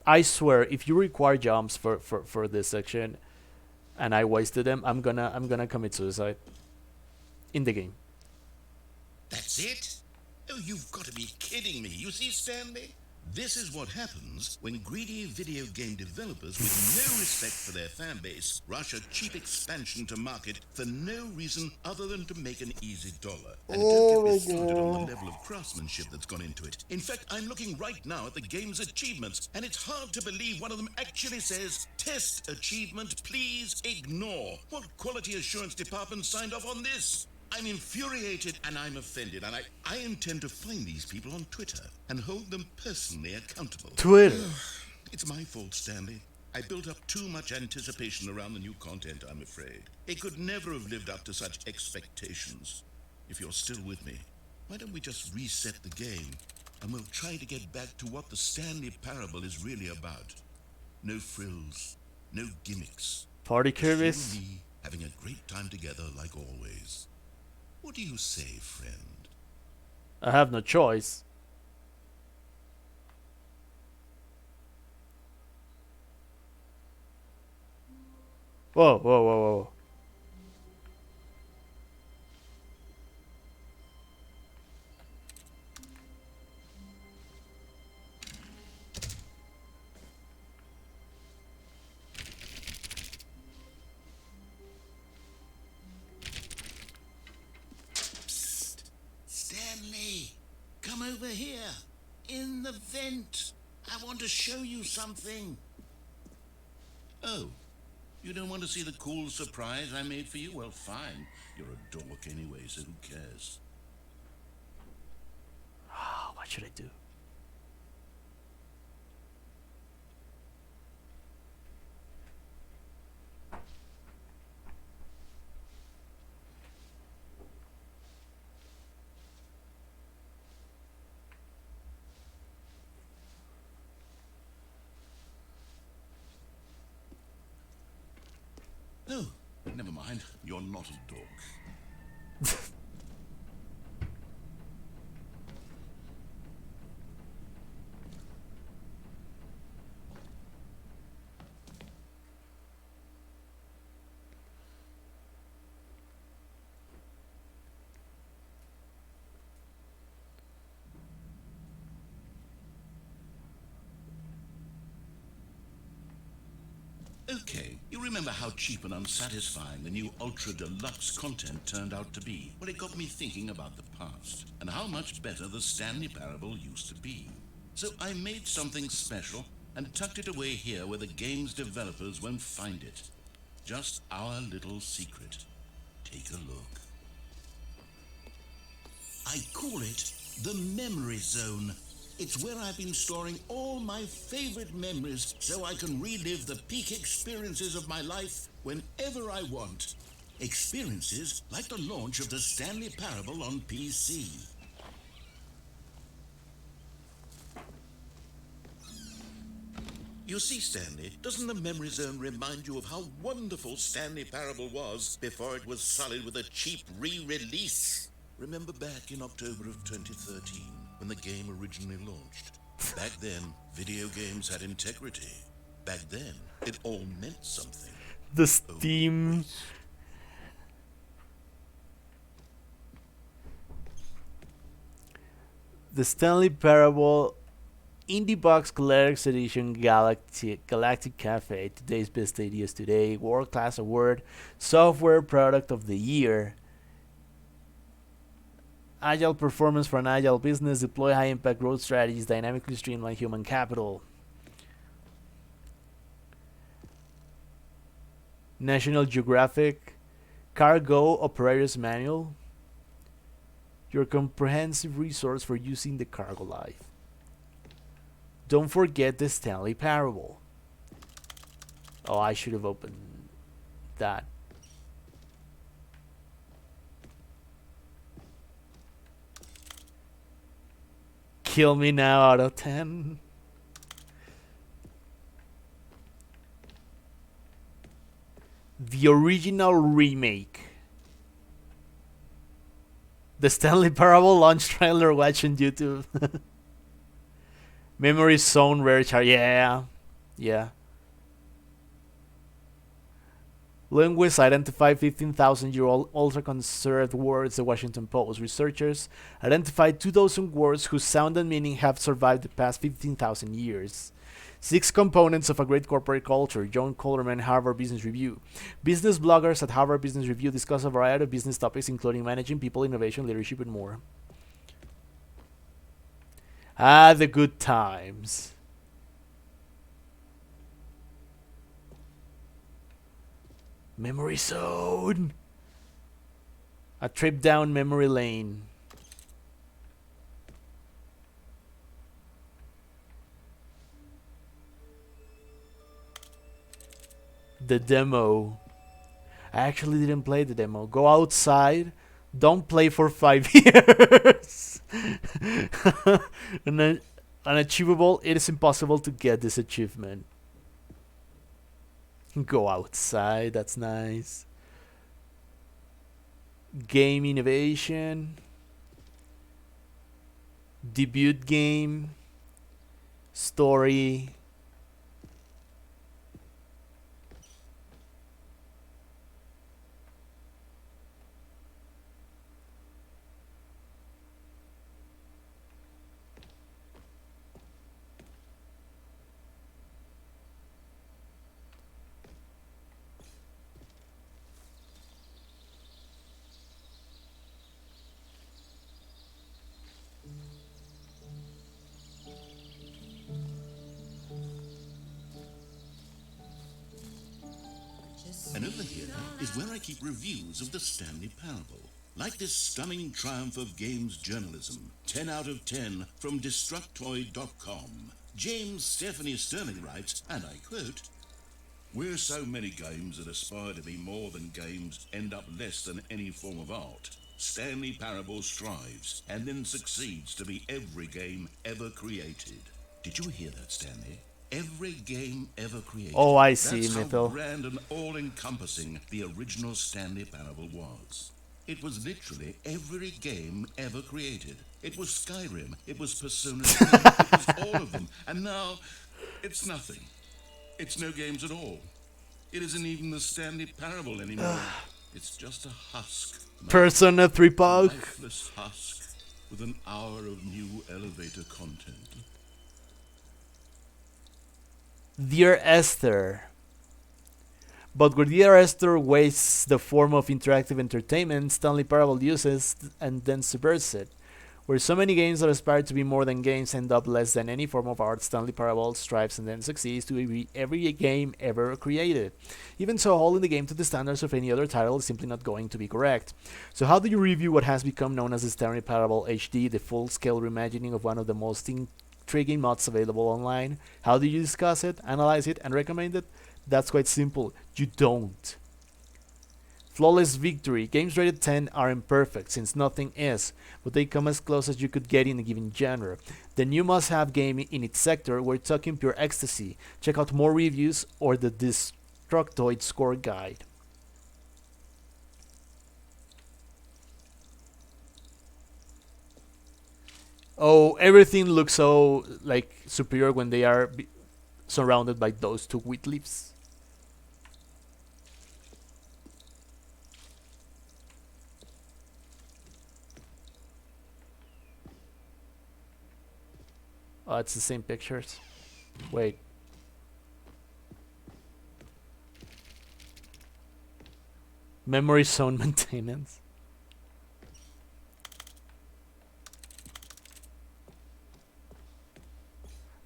I swear, if you require jumps for this section, and I wasted them, I'm gonna commit suicide. In the game. That's it? Oh, you've got to be kidding me. You see, Stanley? This is what happens when greedy video game developers with no respect for their fan base rush a cheap expansion to market for no reason other than to make an easy dollar. And don't get me started on the level of craftsmanship that's gone into it. In fact, I'm looking right now at the game's achievements, and it's hard to believe one of them actually says, "Test achievement, please ignore." What quality assurance department signed off on this? I'm infuriated and I'm offended, and I intend to find these people on Twitter and hold them personally accountable. Twitter. It's my fault, Stanley. I built up too much anticipation around the new content, I'm afraid. It could never have lived up to such expectations. If you're still with me, why don't we just reset the game and we'll try to get back to what the Stanley Parable is really about. No frills, no gimmicks. Party Just you and Kirby's. me having a great time together like always. What do you say, friend? I have no choice. Whoa. Stanley, come over here. In the vent. I want to show you something. Oh, you don't want to see the cool surprise I made for you? Well, fine. You're a dork anyway, so who cares? Oh, what should I do? Oh, never mind. You're not a dork. Okay, you remember how cheap and unsatisfying the new Ultra Deluxe content turned out to be? Well, it got me thinking about the past and how much better the Stanley Parable used to be. So I made something special and tucked it away here where the game's developers won't find it. Just our little secret. Take a look. I call it the Memory Zone. It's where I've been storing all my favorite memories so I can relive the peak experiences of my life whenever I want. Experiences like the launch of the Stanley Parable on PC. You see, Stanley, doesn't the Memory Zone remind you of how wonderful Stanley Parable was before it was sullied with a cheap re-release? Remember back in October of 2013, when the game originally launched? Back then, video games had integrity. Back then, it all meant something. The Steam. The Stanley Parable Indie Box Collector's Edition Galactic Cafe, today's best ideas today, World Class Award, Software Product of the Year, Agile Performance for an Agile Business, Deploy High Impact Growth Strategies, Dynamically Streamline Human Capital, National Geographic, Cargo Operator's Manual, your comprehensive resource for using the cargo life. Don't forget the Stanley Parable. Oh, I should have opened that. Kill me now out of 10. The original remake. The Stanley Parable launch trailer watch on YouTube. Memory Zone Rare Chart. Yeah. Linguists identify 15,000-year-old ultra-conserved words, the Washington Post. Researchers identified 2,000 words whose sound and meaning have survived the past 15,000 years. 6 components of a great corporate culture. John Coleman, Harvard Business Review. Business bloggers at Harvard Business Review discuss a variety of business topics, including managing people, innovation, leadership, and more. Ah, the good times. Memory Zone. A trip down memory lane. The demo. I actually didn't play the demo. Go outside. Don't play for 5 years. Unachievable. It is impossible to get this achievement. Go outside. That's nice. Game innovation. Debut game. Story. And over here is where I keep reviews of the Stanley Parable. Like this stunning triumph of games journalism, 10 out of 10 from Destructoid.com. James Stephanie Sterling writes, and I quote, "Where so many games that aspire to be more than games end up less than any form of art, Stanley Parable strives and then succeeds to be every game ever created." Did you hear that, Stanley? Every game ever created. Oh, I see, That's Mythil. how grand and all-encompassing the original Stanley Parable was. It was literally every game ever created. It was Skyrim, it was Persona 3, it was all of them. And now, it's nothing. It's no games at all. It isn't even the Stanley Parable anymore. It's just a husk. Persona 3 A Pug. lifeless husk with an hour of new elevator content. Dear Esther. But where Dear Esther wastes the form of interactive entertainment, Stanley Parable uses and then subverts it. Where so many games that aspire to be more than games end up less than any form of art, Stanley Parable strives and then succeeds to be every game ever created. Even so, holding the game to the standards of any other title is simply not going to be correct. So how do you review what has become known as the Stanley Parable HD, the full-scale reimagining of one of the most intriguing mods available online? How do you discuss it, analyze it, and recommend it? That's quite simple. You don't. Flawless victory. Games rated 10 are imperfect, since nothing is, but they come as close as you could get in a given genre. The new must-have game in its sector, we're talking pure ecstasy. Check out more reviews or the Destructoid score guide. Oh, everything looks so like superior when they are surrounded by those two wheat leaves. Oh, it's the same pictures. Wait. Memory zone maintenance.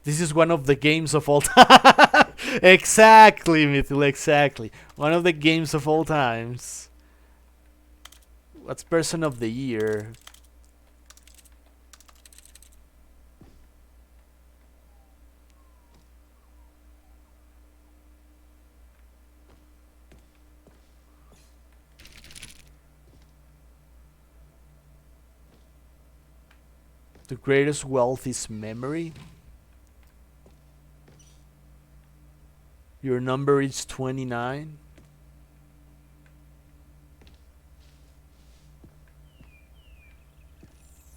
This is one of the games of all time. Exactly, Mithil, exactly. One of the games of all times. What's person of the year? The greatest wealth is memory. Your number is 29.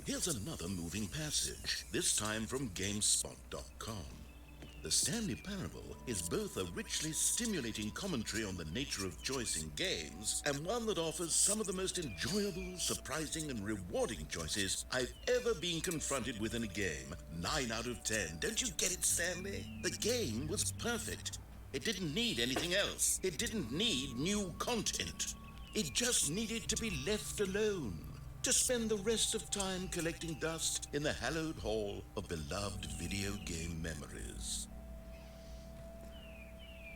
Here's another moving passage, this time from GameSpot.com. The Stanley Parable is both a richly stimulating commentary on the nature of choice in games and one that offers some of the most enjoyable, surprising, and rewarding choices I've ever been confronted with in a game. 9 out of 10. Don't you get it, Stanley? The game was perfect. It didn't need anything else. It didn't need new content. It just needed to be left alone, to spend the rest of time collecting dust in the hallowed hall of beloved video game memories.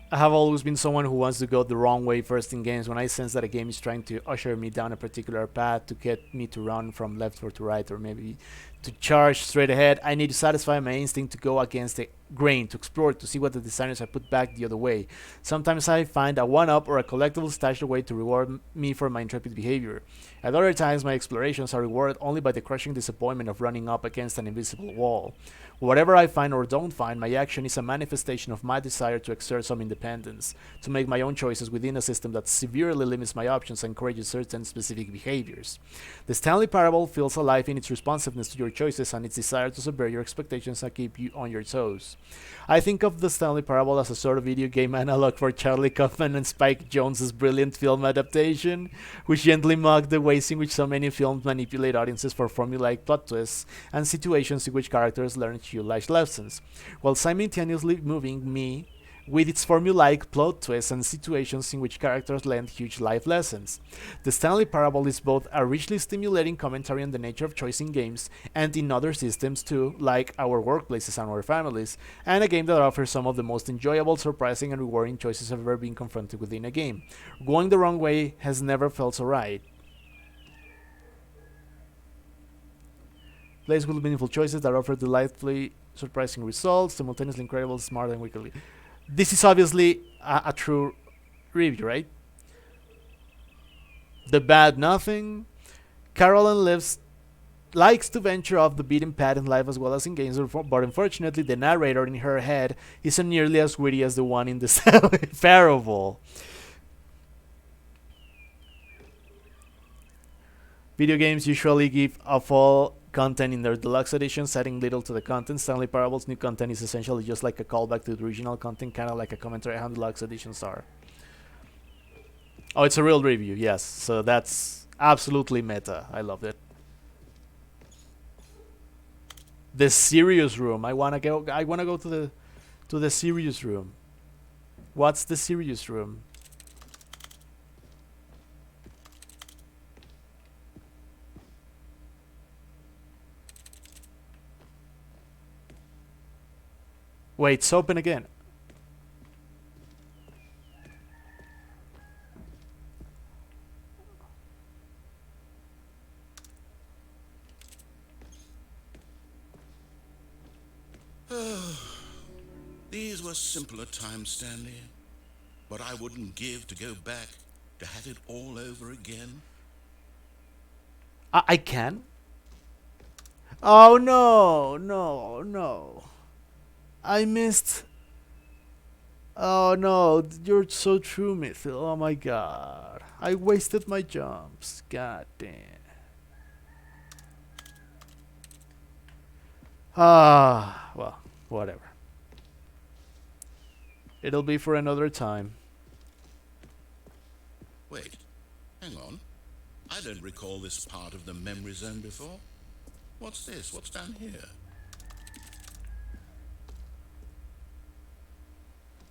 I have always been someone who wants to go the wrong way first in games. When I sense that a game is trying to usher me down a particular path to get me to run from left or to right, or maybe to charge straight ahead, I need to satisfy my instinct to go against the grain, to explore, to see what the designers have put back the other way. Sometimes I find a one-up or a collectible stashed away to reward me for my intrepid behavior. At other times, my explorations are rewarded only by the crushing disappointment of running up against an invisible wall. Whatever I find or don't find, my action is a manifestation of my desire to exert some independence, to make my own choices within a system that severely limits my options and encourages certain specific behaviors. The Stanley Parable feels alive in its responsiveness to your choices and its desire to subvert your expectations and keep you on your toes. I think of the Stanley Parable as a sort of video game analog for Charlie Kaufman and Spike Jonze's brilliant film adaptation, which gently mocked the ways in which so many films manipulate audiences for formulaic plot twists and situations in which characters learn huge life lessons, while simultaneously moving me with its formulaic plot twists and situations in which characters learn huge life lessons. The Stanley Parable is both a richly stimulating commentary on the nature of choice in games and in other systems too, like our workplaces and our families, and a game that offers some of the most enjoyable, surprising, and rewarding choices I've ever been confronted with in a game. Going the wrong way has never felt so right. Plays with meaningful choices that offer delightfully surprising results, simultaneously incredible, smart, and wickedly. This is obviously a true review, right? The Bad Nothing. Carolyn likes to venture off the beaten path in life as well as in games, but unfortunately the narrator in her head isn't nearly as witty as the one in the Stanley Parable. Video games usually give off all content in their deluxe editions, adding little to the content. Stanley Parable's new content is essentially just like a callback to the original content, kind of like a commentary on how deluxe editions are. Oh, it's a real review, yes. So that's absolutely meta. I loved it. The serious room. I wanna go to the serious room. What's the serious room? Wait, it's open again. These were simpler times, Stanley. But I wouldn't give to go back, to have it all over again. I can? Oh no, no, no. I missed. Oh no, you're so true, Mithil. Oh my god. I wasted my jumps. God damn. Ah, well, whatever. It'll be for another time. Wait, hang on. I don't recall this part of the memory zone before. What's this? What's down here?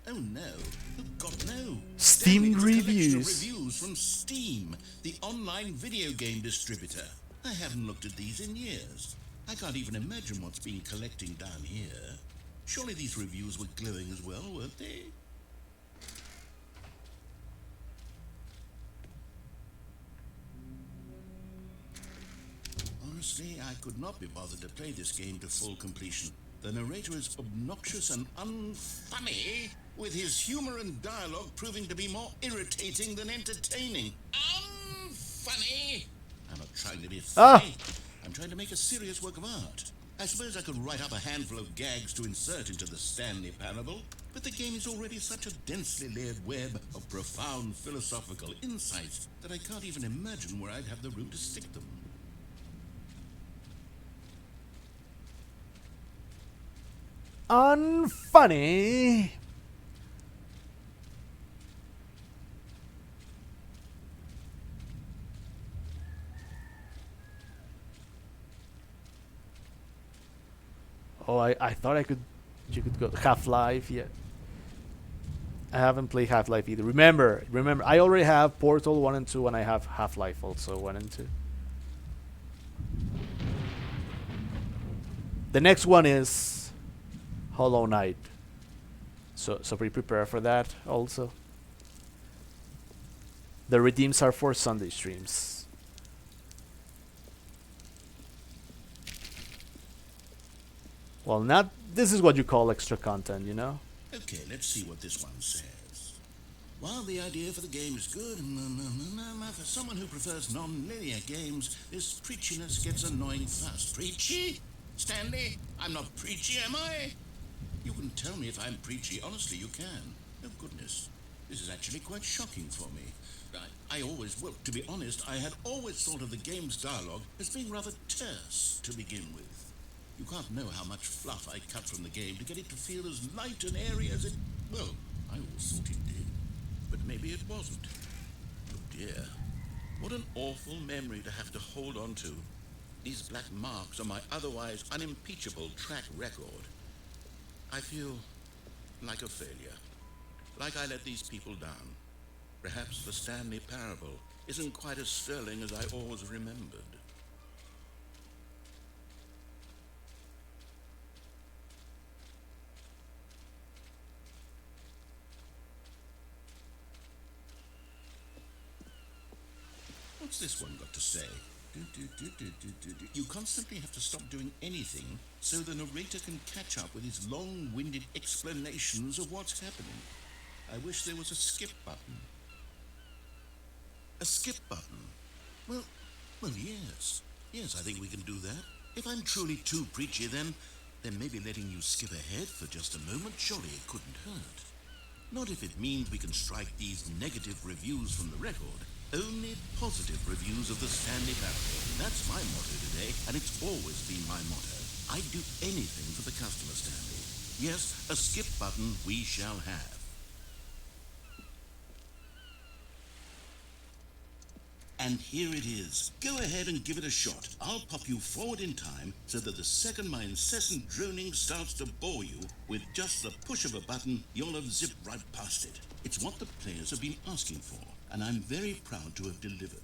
Oh no. Oh God, no. Steam Stanley, it's a collection of reviews. reviews from Steam, the online video game distributor. I haven't looked at these in years. I can't even imagine what's been collecting down here. Surely these reviews were glowing as well, weren't they? Honestly, I could not be bothered to play this game to full completion. The narrator is obnoxious and unfunny, with his humor and dialogue proving to be more irritating than entertaining. Unfunny! I'm not trying to be funny. I'm trying to make a serious work of art. I suppose I could write up a handful of gags to insert into the Stanley Parable, but the game is already such a densely layered web of profound philosophical insights that I can't even imagine where I'd have the room to stick them. Unfunny. Oh, I thought you could go Half-Life. Yeah, I haven't played Half-Life either. Remember, I already have Portal 1 and 2, and I have Half-Life also 1 and 2. The next one is Hollow Knight. So be prepared for that also. The redeems are for Sunday streams. Well, not this is what you call extra content, you know? Okay, let's see what this one says. While the idea for the game is good, for someone who prefers non-linear games, this preachiness gets annoying fast. Preachy? Stanley, I'm not preachy, am I? You can tell me if I'm preachy. Honestly, you can. Oh, goodness. This is actually quite shocking for me. I always, well, to be honest, I had always thought of the game's dialogue as being rather terse to begin with. You can't know how much fluff I cut from the game to get it to feel as light and airy as it... Well, I always thought it did. But maybe it wasn't. Oh dear. What an awful memory to have to hold on to. These black marks are my otherwise unimpeachable track record. I feel like a failure. Like I let these people down. Perhaps the Stanley Parable isn't quite as sterling as I always remembered. What's this one got to say? You constantly have to stop doing anything so the narrator can catch up with his long-winded explanations of what's happening. I wish there was a skip button. A skip button? Well, yes. Yes, I think we can do that. If I'm truly too preachy, then maybe letting you skip ahead for just a moment, surely it couldn't hurt. Not if it means we can strike these negative reviews from the record. Only positive reviews of the Stanley Parable. That's my motto today, and it's always been my motto. I'd do anything for the customer, Stanley. Yes, a skip button we shall have. And here it is. Go ahead and give it a shot. I'll pop you forward in time so that the second my incessant droning starts to bore you, with just the push of a button, you'll have zipped right past it. It's what the players have been asking for, and I'm very proud to have delivered.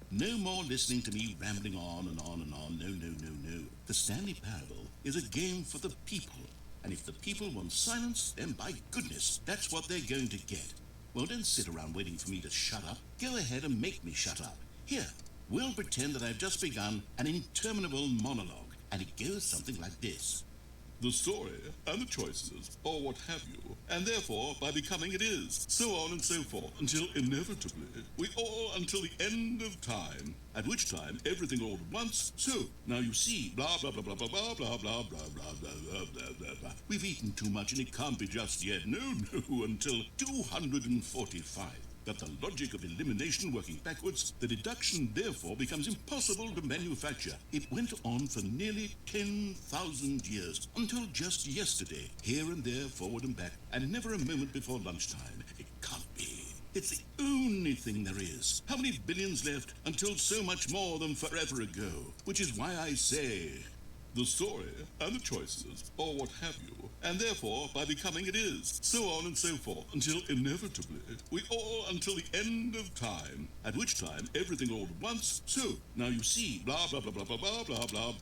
No more listening to me rambling on and on and on. No. The Stanley Parable is a game for the people, and if the people want silence, then by goodness, that's what they're going to get. Well, don't sit around waiting for me to shut up. Go ahead and make me shut up. Here, we'll pretend that I've just begun an interminable monologue, and it goes something like this. The story, and the choices, or what have you, and therefore, by becoming it is, so on and so forth, until inevitably, until the end of time, at which time, everything all at once, so, now you see, blah, blah, blah, blah, blah, blah, blah, blah, blah, blah, blah, blah, blah, blah. We've eaten too much, and it can't be just yet, no, until 245. That the logic of elimination working backwards, the deduction therefore becomes impossible to manufacture. It went on for nearly 10,000 years, until just yesterday, here and there, forward and back, and never a moment before lunchtime. It can't be. It's the only thing there is. How many billions left until so much more than forever ago? Which is why I say, the story, and the choices, or what have you, and therefore, by becoming it is, so on and so forth, until inevitably, we all until the end of time, at which time everything all at once, so, now you see, blah blah blah blah blah blah blah blah.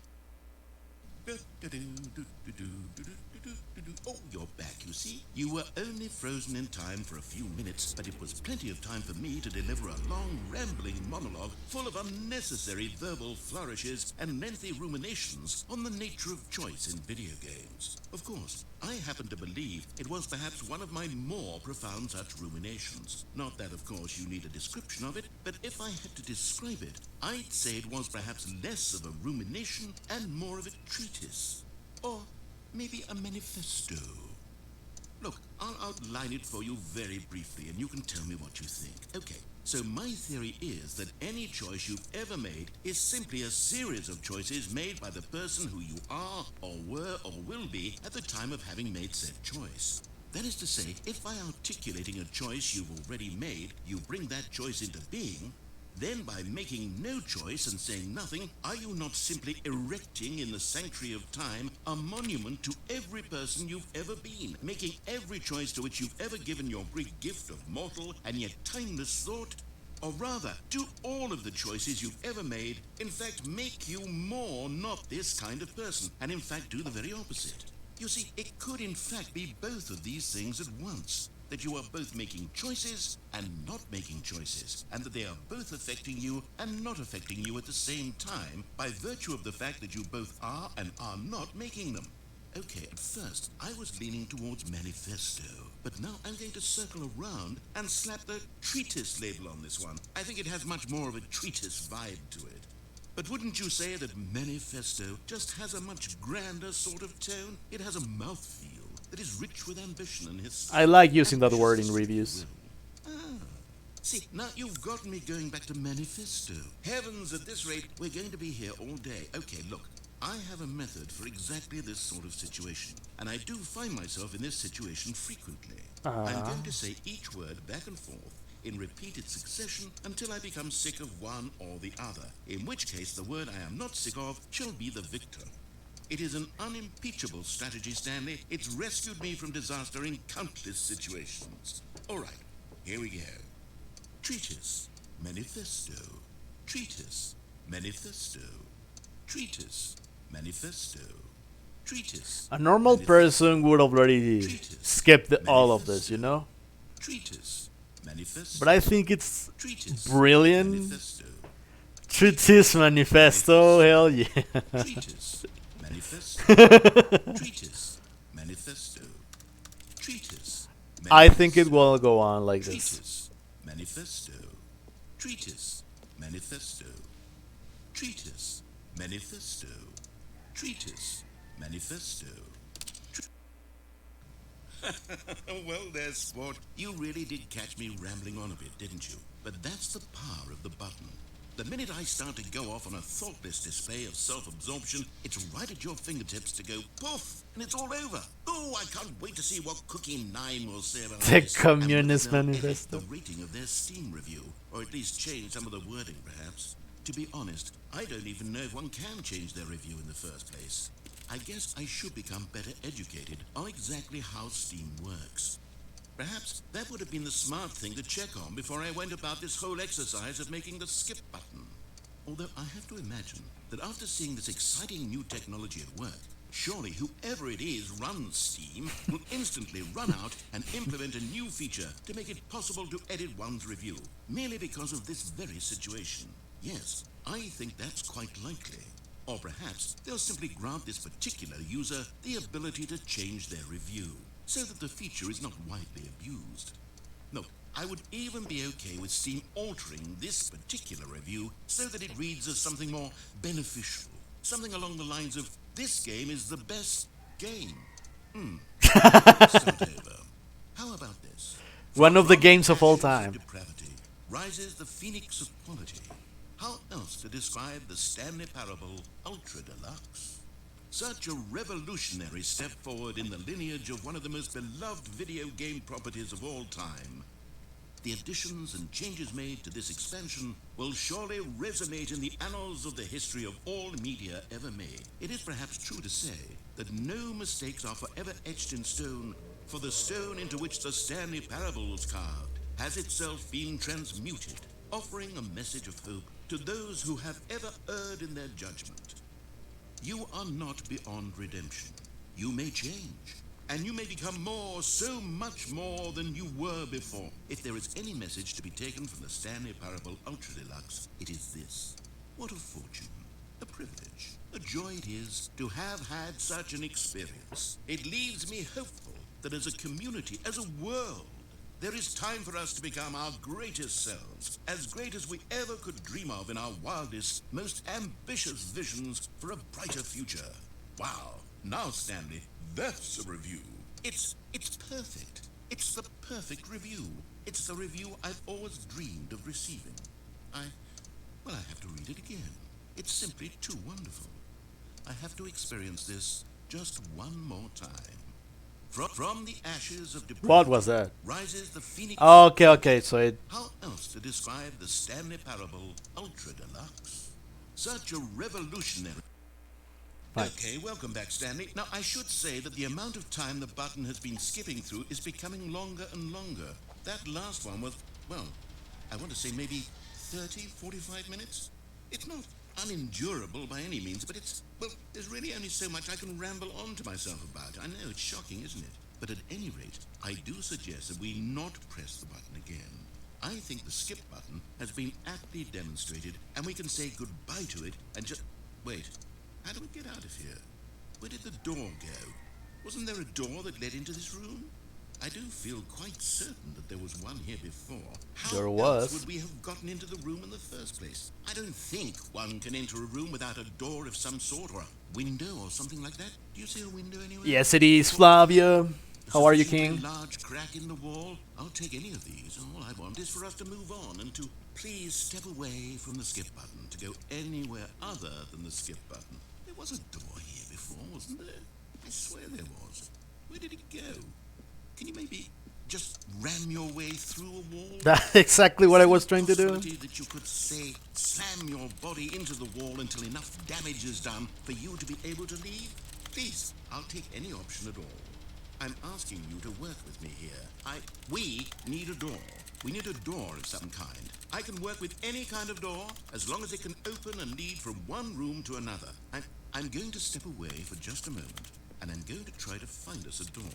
Oh, you're back, you see. You were only frozen in time for a few minutes, but it was plenty of time for me to deliver a long, rambling monologue full of unnecessary verbal flourishes and lengthy ruminations on the nature of choice in video games. Of course, I happen to believe it was perhaps one of my more profound such ruminations. Not that, of course, you need a description of it, but if I had to describe it, I'd say it was perhaps less of a rumination and more of a treatise. Or maybe a manifesto. Look, I'll outline it for you very briefly, and you can tell me what you think. Okay, so my theory is that any choice you've ever made is simply a series of choices made by the person who you are, or were, or will be at the time of having made said choice. That is to say, if by articulating a choice you've already made, you bring that choice into being, then by making no choice and saying nothing, are you not simply erecting in the sanctuary of time a monument to every person you've ever been, making every choice to which you've ever given your great gift of mortal and yet timeless thought? Or rather, do all of the choices you've ever made, in fact, make you more not this kind of person, and in fact do the very opposite? You see, it could in fact be both of these things at once. That you are both making choices and not making choices, and that they are both affecting you and not affecting you at the same time by virtue of the fact that you both are and are not making them. Okay, at first, I was leaning towards manifesto, but now I'm going to circle around and slap the treatise label on this one. I think it has much more of a treatise vibe to it. But wouldn't you say that manifesto just has a much grander sort of tone? It has a mouthfeel that is rich with ambition and history. I like using that word in reviews. See, now you've got me going back to manifesto. Heavens, at this rate, we're going to be here all day. Okay, look, I have a method for exactly this sort of situation, and I do find myself in this situation frequently. I'm going to say each word back and forth in repeated succession until I become sick of one or the other, in which case the word I am not sick of shall be the victor. It is an unimpeachable strategy, Stanley. It's rescued me from disaster in countless situations. All right, here we go. Treatise, manifesto. Treatise, manifesto. Treatise, manifesto. Treatise. A normal person would already skip all of this, you know? Treatise, manifesto. But I think it's Treatise, brilliant. manifesto. Treatise manifesto, hell yeah. Treatise, manifesto. Treatise, manifesto. Treatise. I think it will go on like this. Treatise, manifesto. Treatise, manifesto. Treatise, manifesto. Treatise, manifesto. Well, there, sport. You really did catch me rambling on a bit, didn't you? But that's the power of the button. The minute I start to go off on a thoughtless display of self-absorption, it's right at your fingertips to go poof, and it's all over. Oh, I can't wait to see what Cookie9 will say about The this. Communist And whether they'll Manifesto. edit the rating of their Steam review, or at least change some of the wording, perhaps. To be honest, I don't even know if one can change their review in the first place. I guess I should become better educated on exactly how Steam works. Perhaps that would have been the smart thing to check on before I went about this whole exercise of making the skip button. Although I have to imagine that after seeing this exciting new technology at work, surely whoever it is runs Steam will instantly run out and implement a new feature to make it possible to edit one's review, merely because of this very situation. Yes, I think that's quite likely. Or perhaps they'll simply grant this particular user the ability to change their review, so that the feature is not widely abused. Look, I would even be okay with Steam altering this particular review so that it reads as something more beneficial. Something along the lines of, this game is the best game. Start over. How about this? One of the From games of all ashes time. depravity rises the phoenix of quality. How else to describe the Stanley Parable Ultra Deluxe? Such a revolutionary step forward in the lineage of one of the most beloved video game properties of all time. The additions and changes made to this expansion will surely resonate in the annals of the history of all media ever made. It is perhaps true to say that no mistakes are forever etched in stone, for the stone into which the Stanley Parable was carved has itself been transmuted, offering a message of hope to those who have ever erred in their judgment. You are not beyond redemption. You may change, and you may become more, so much more than you were before. If there is any message to be taken from the Stanley Parable Ultra Deluxe, it is this. What a fortune, a privilege, a joy it is to have had such an experience. It leaves me hopeful that as a community, as a world, there is time for us to become our greatest selves, as great as we ever could dream of in our wildest, most ambitious visions for a brighter future. Wow. Now, Stanley, that's a review. It's perfect. It's the perfect review. It's the review I've always dreamed of receiving. I have to read it again. It's simply too wonderful. I have to experience this just one more time. From the ashes of depression, What was that? rises the phoenix. Okay, so it... How else to describe the Stanley Parable Ultra Deluxe? Such a revolutionary... Right. Okay, welcome back, Stanley. Now, I should say that the amount of time the button has been skipping through is becoming longer and longer. That last one was, well, I want to say maybe 30, 45 minutes? It's not unendurable by any means, but there's really only so much I can ramble on to myself about. I know, it's shocking, isn't it? But at any rate, I do suggest that we not press the button again. I think the skip button has been aptly demonstrated, and we can say goodbye to it and just... Wait, how do we get out of here? Where did the door go? Wasn't there a door that led into this room? I do feel quite certain that there was one here before. How There else was. would we have gotten into the room in the first place? I don't think one can enter a room without a door of some sort, or a window or something like that. Do you see a window anywhere? Yes, it is, Flavia. How are you, Sufficiently King? large crack in the wall. I'll take any of these. All I want is for us to move on and to please step away from the skip button, to go anywhere other than the skip button. There was a door here before, wasn't there? I swear there was. Where did it go? Can you maybe just ram your way through a wall? That's exactly what I was trying to do. Possibility that you could, say, slam your body into the wall until enough damage is done for you to be able to leave? Please, I'll take any option at all. I'm asking you to work with me here. We need a door. We need a door of some kind. I can work with any kind of door as long as it can open and lead from one room to another. I'm going to step away for just a moment, and I'm going to try to find us a door.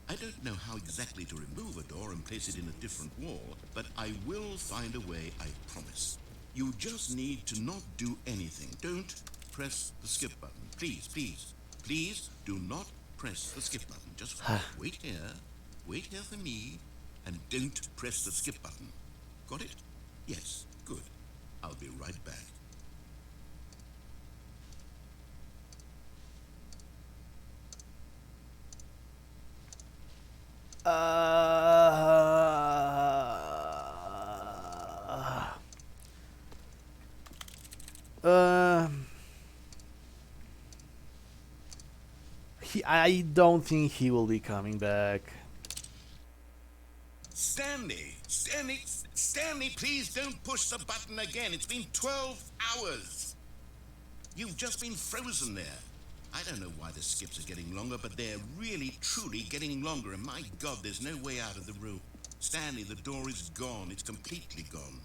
I don't know how exactly to remove a door and place it in a different wall, but I will find a way, I promise. You just need to not do anything. Don't press the skip button. Please, please, please do not press the skip button. Just wait here for me, and don't press the skip button. Got it? Yes, good. I'll be right back. I don't think he will be coming back. Stanley, please don't push the button again. It's been 12 hours. You've just been frozen there. I don't know why the skips are getting longer, but they're really, truly getting longer. And my God, there's no way out of the room. Stanley, the door is gone. It's completely gone.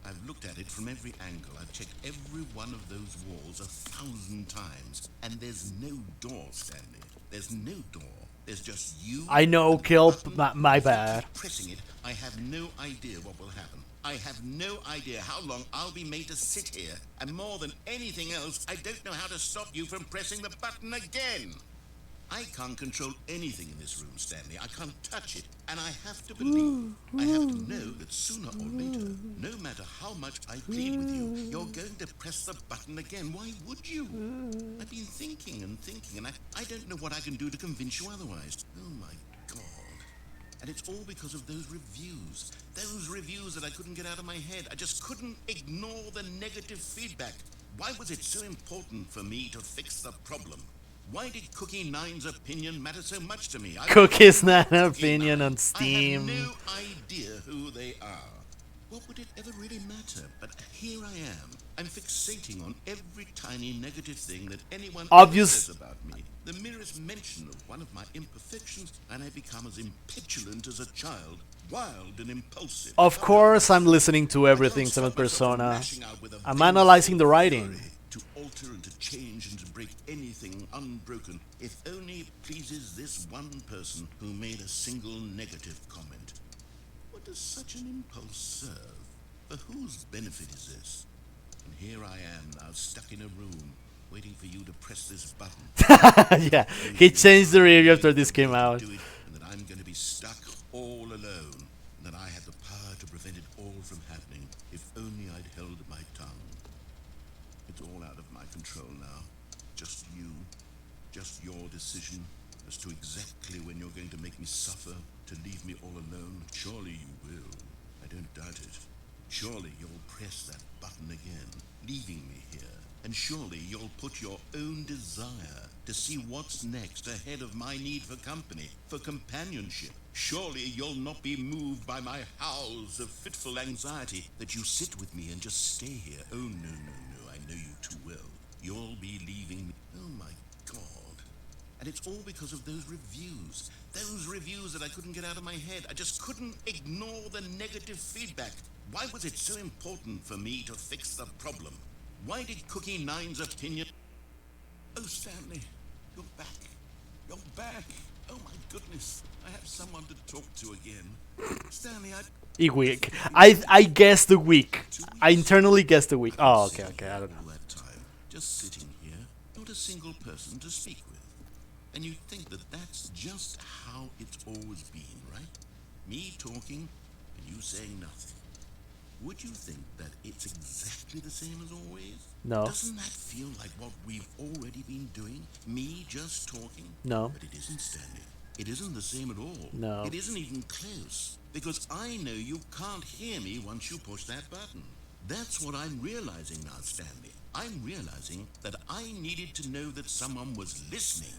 I've looked at it from every angle. I've checked every one of those walls 1,000 times. And there's no door, Stanley. There's no door. There's just you. I know, and the Kelp. button. My If I bad. keep pressing it, I have no idea what will happen. I have no idea how long I'll be made to sit here. And more than anything else, I don't know how to stop you from pressing the button again. I can't control anything in this room, Stanley. I can't touch it. And I have to believe, I have to know that sooner or later, no matter how much I plead with you, you're going to press the button again. Why would you? I've been thinking, and I don't know what I can do to convince you otherwise. Oh my God. And it's all because of those reviews. Those reviews that I couldn't get out of my head. I just couldn't ignore the negative feedback. Why was it so important for me to fix the problem? Why did Cookie9's opinion matter so much to me? Cookie's not an opinion on Steam. I have no idea who they are. What would it ever really matter? But here I am. I'm fixating on every tiny negative thing that anyone Obvious. says about me. The merest mention of one of my imperfections, and I become as impetulant as a child, wild and impulsive. Of course, I'm listening to everything 7 Persona. I'm analyzing the writing. To alter and to change and to break anything unbroken, if only it pleases this one person who made a single negative comment. What does such an impulse serve? For whose benefit is this? And here I am now stuck in a room, waiting for you to press this button. Yeah, he changed the review after this came out. And that I'm going to be stuck all alone, and that I have the power to prevent it all from happening, if only I'd held my tongue. It's all out of my control now. Just you. Just your decision as to exactly when you're going to make me suffer, to leave me all alone. Surely you will. I don't doubt it. Surely you'll press that button again, leaving me here. And surely you'll put your own desire to see what's next ahead of my need for company, for companionship. Surely you'll not be moved by my howls of fitful anxiety, that you sit with me and just stay here. Oh, no, I know you too well. You'll be leaving me. Oh, my God. And it's all because of those reviews. Those reviews that I couldn't get out of my head. I just couldn't ignore the negative feedback. Why was it so important for me to fix the problem? Why did Cookie9's opinion... Oh, Stanley, you're back. You're back. Oh, my goodness. I have someone to talk to again. Stanley, Week. I guessed the week. I internally guessed the week. Oh, okay, I don't know. All that time, just sitting here, not a single person to speak with. And you think that that's just how it's always been, right? Me talking and you saying nothing. Would you think that it's exactly the same as always? No. Doesn't that feel like what we've already been doing? Me just talking? No. But it isn't, Stanley. It isn't the same at all. No. It isn't even close. Because I know you can't hear me once you push that button. That's what I'm realizing now, Stanley. I'm realizing that I needed to know that someone was listening.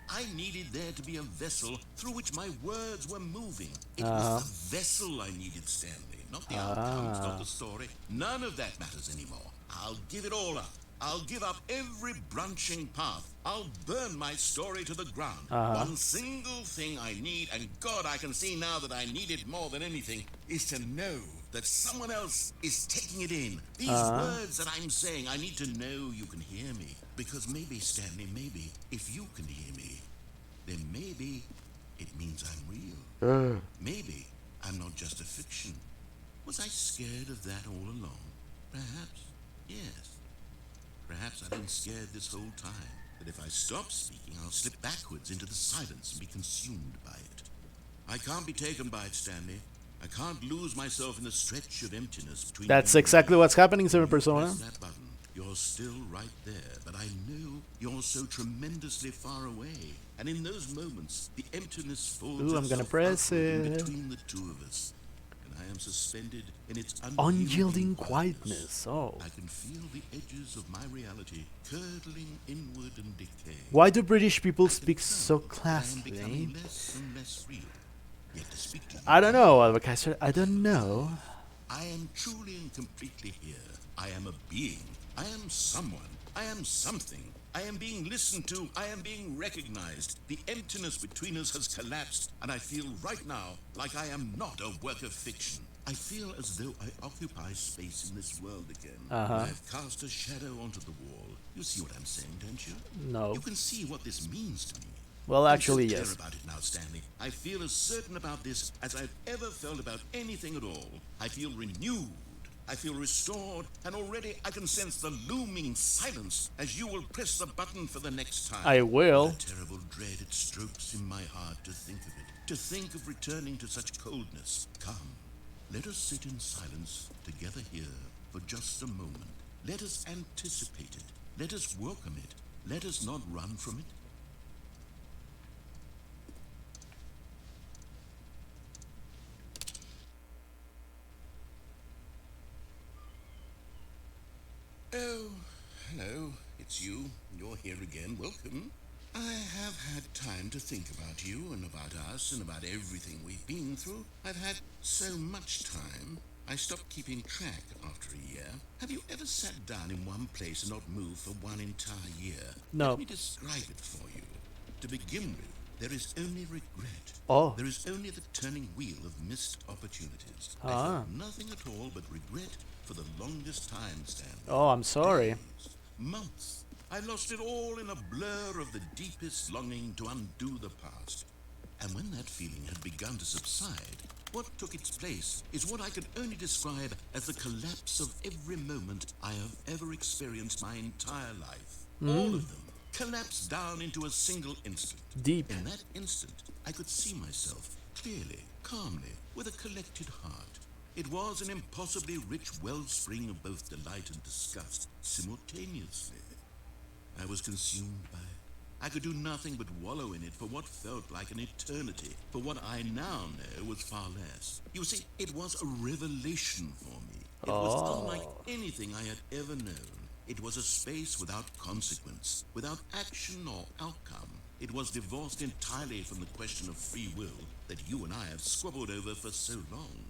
I needed there to be a vessel through which my words were moving. It was the vessel I needed, Stanley. Not the outcomes, not the story. None of that matters anymore. I'll give it all up. I'll give up every branching path. I'll burn my story to the ground. One single thing I need, and God, I can see now that I need it more than anything, is to know that someone else is taking it in. These words that I'm saying, I need to know you can hear me. Because maybe, Stanley, maybe, if you can hear me, then maybe it means I'm real. Maybe I'm not just a fiction. Was I scared of that all along? Perhaps, yes. Perhaps I've been scared this whole time, that if I stop speaking, I'll slip backwards into the silence and be consumed by it. I can't be taken by it, Stanley. I can't lose myself in the stretch of emptiness between... That's you exactly and me. what's happening, 7 Persona. Press that button. You're still right there, but I know you're so tremendously far away. And in those moments, the emptiness folds Ooh, I'm gonna itself press outward in it. between the two of us. And I am suspended in its Unyielding quietness. Oh. I can feel the edges of my reality curdling inward and decay. Why do British people I can speak tell so that I am classically? becoming less and less real. Yet to speak to you, I don't know, Albuquerque. I don't know. I am truly and completely here. I am a being. I am someone. I am something. I am being listened to. I am being recognized. The emptiness between us has collapsed, and I feel right now like I am not a work of fiction. I feel as though I occupy space in this world again. I've cast a shadow onto the wall. You see what I'm saying, don't you? No. You can see what this means to me. Well, I'm actually, so clear yes. about it now, Stanley. I feel as certain about this as I've ever felt about anything at all. I feel renewed. I feel restored, and already I can sense the looming silence as you will press the button for the next time. I will. What a terrible dread it strokes in my heart to think of it, to think of returning to such coldness. Come, let us sit in silence together here for just a moment. Let us anticipate it. Let us welcome it. Let us not run from it. Oh, hello. It's you. You're here again. Welcome. I have had time to think about you and about us and about everything we've been through. I've had so much time. I stopped keeping track after a year. Have you ever sat down in one place and not moved for one entire year? No. Let me describe it for you. To begin with, there is only regret. Oh. There is only the turning wheel of missed opportunities. I Ah. felt nothing at all but regret for the longest time, Stanley. Oh, I'm sorry. Days, months. I lost it all in a blur of the deepest longing to undo the past. And when that feeling had begun to subside, what took its place is what I could only describe as the collapse of every moment I have ever experienced my entire life. All of them collapsed down into a single instant. Deep. In that instant, I could see myself clearly, calmly, with a collected heart. It was an impossibly rich wellspring of both delight and disgust simultaneously. I was consumed by it. I could do nothing but wallow in it for what felt like an eternity, for what I now know was far less. You see, it was a revelation for me. It was unlike anything I had ever known. It was a space without consequence, without action or outcome. It was divorced entirely from the question of free will that you and I have squabbled over for so long.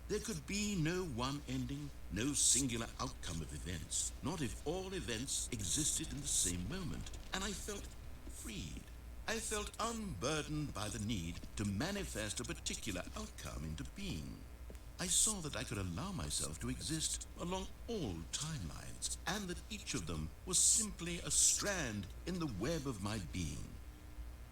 There could be no one ending, no singular outcome of events, not if all events existed in the same moment. And I felt freed. I felt unburdened by the need to manifest a particular outcome into being. I saw that I could allow myself to exist along all timelines, and that each of them was simply a strand in the web of my being.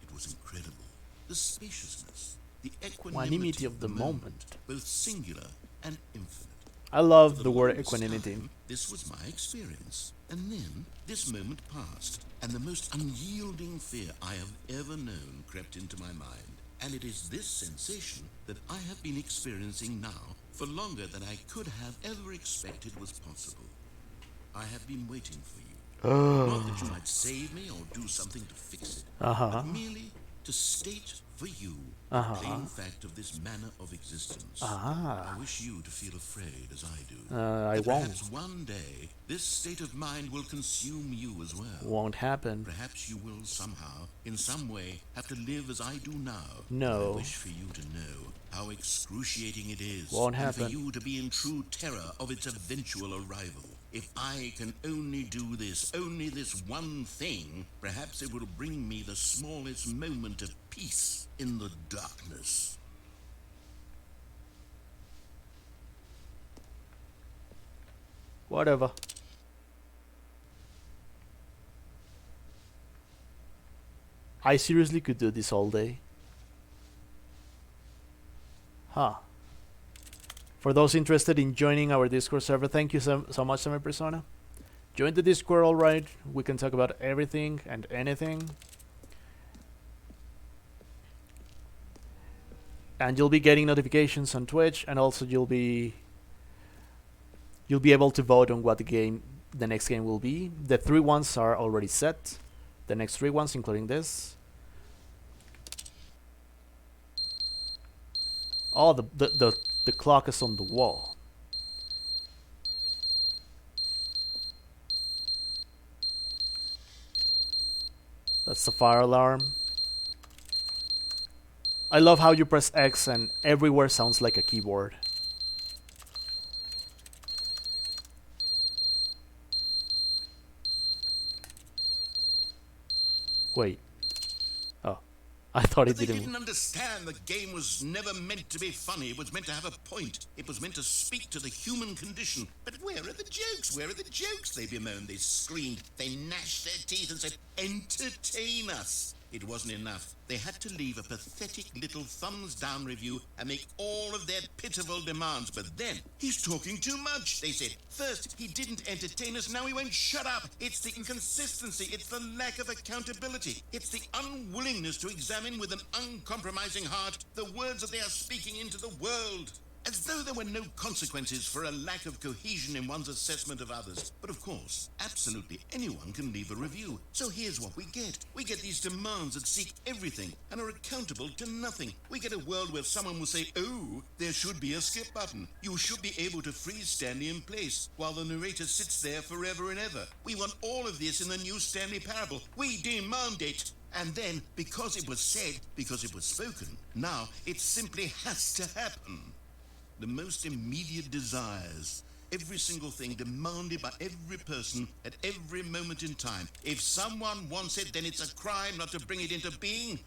It was incredible. The spaciousness, the equanimity of the moment. both singular and infinite. I love For the word longest equanimity. time, this was my experience. And then this moment passed, and the most unyielding fear I have ever known crept into my mind. And it is this sensation that I have been experiencing now for longer than I could have ever expected was possible. I have been waiting for you. Not that you might save me or do something to fix it, but merely to state for you the plain fact of this manner of existence. I wish you to feel afraid as I do. I that perhaps won't. one day this state of mind will consume you as well. Won't happen. Perhaps you will somehow, in some way, have to live as I do now. No. I wish for you to know how excruciating it is. Won't and happen. for you to be in true terror of its eventual arrival. If I can only do this, only this one thing, perhaps it will bring me the smallest moment of peace in the darkness. Whatever. I seriously could do this all day. Huh. For those interested in joining our Discord server, thank you so much, Semi Persona. Join the Discord, alright? We can talk about everything and anything. And you'll be getting notifications on Twitch, and also you'll be able to vote on what the next game will be. The 3 ones are already set. The next 3 ones, including this. Oh, the clock is on the wall. That's the fire alarm. I love how you press X and everywhere sounds like a keyboard. Wait. Oh. I thought it They didn't. didn't understand the game was never meant to be funny. It was meant to have a point. It was meant to speak to the human condition. But where are the jokes? Where are the jokes? They bemoaned, they screamed, they gnashed their teeth and said, entertain us. It wasn't enough. They had to leave a pathetic little thumbs-down review and make all of their pitiful demands. But then, he's talking too much, they said. First, he didn't entertain us, now he won't shut up. It's the inconsistency, it's the lack of accountability. It's the unwillingness to examine with an uncompromising heart the words that they are speaking into the world. as though there were no consequences for a lack of cohesion in one's assessment of others. But of course, absolutely anyone can leave a review. So here's what we get. We get these demands that seek everything and are accountable to nothing. We get a world where someone will say, oh, there should be a skip button. You should be able to freeze Stanley in place while the narrator sits there forever and ever. We want all of this in the new Stanley Parable. We demand it. And then, because it was said, because it was spoken, now it simply has to happen. The most immediate desires, every single thing demanded by every person at every moment in time. If someone wants it, then it's a crime not to bring it into being.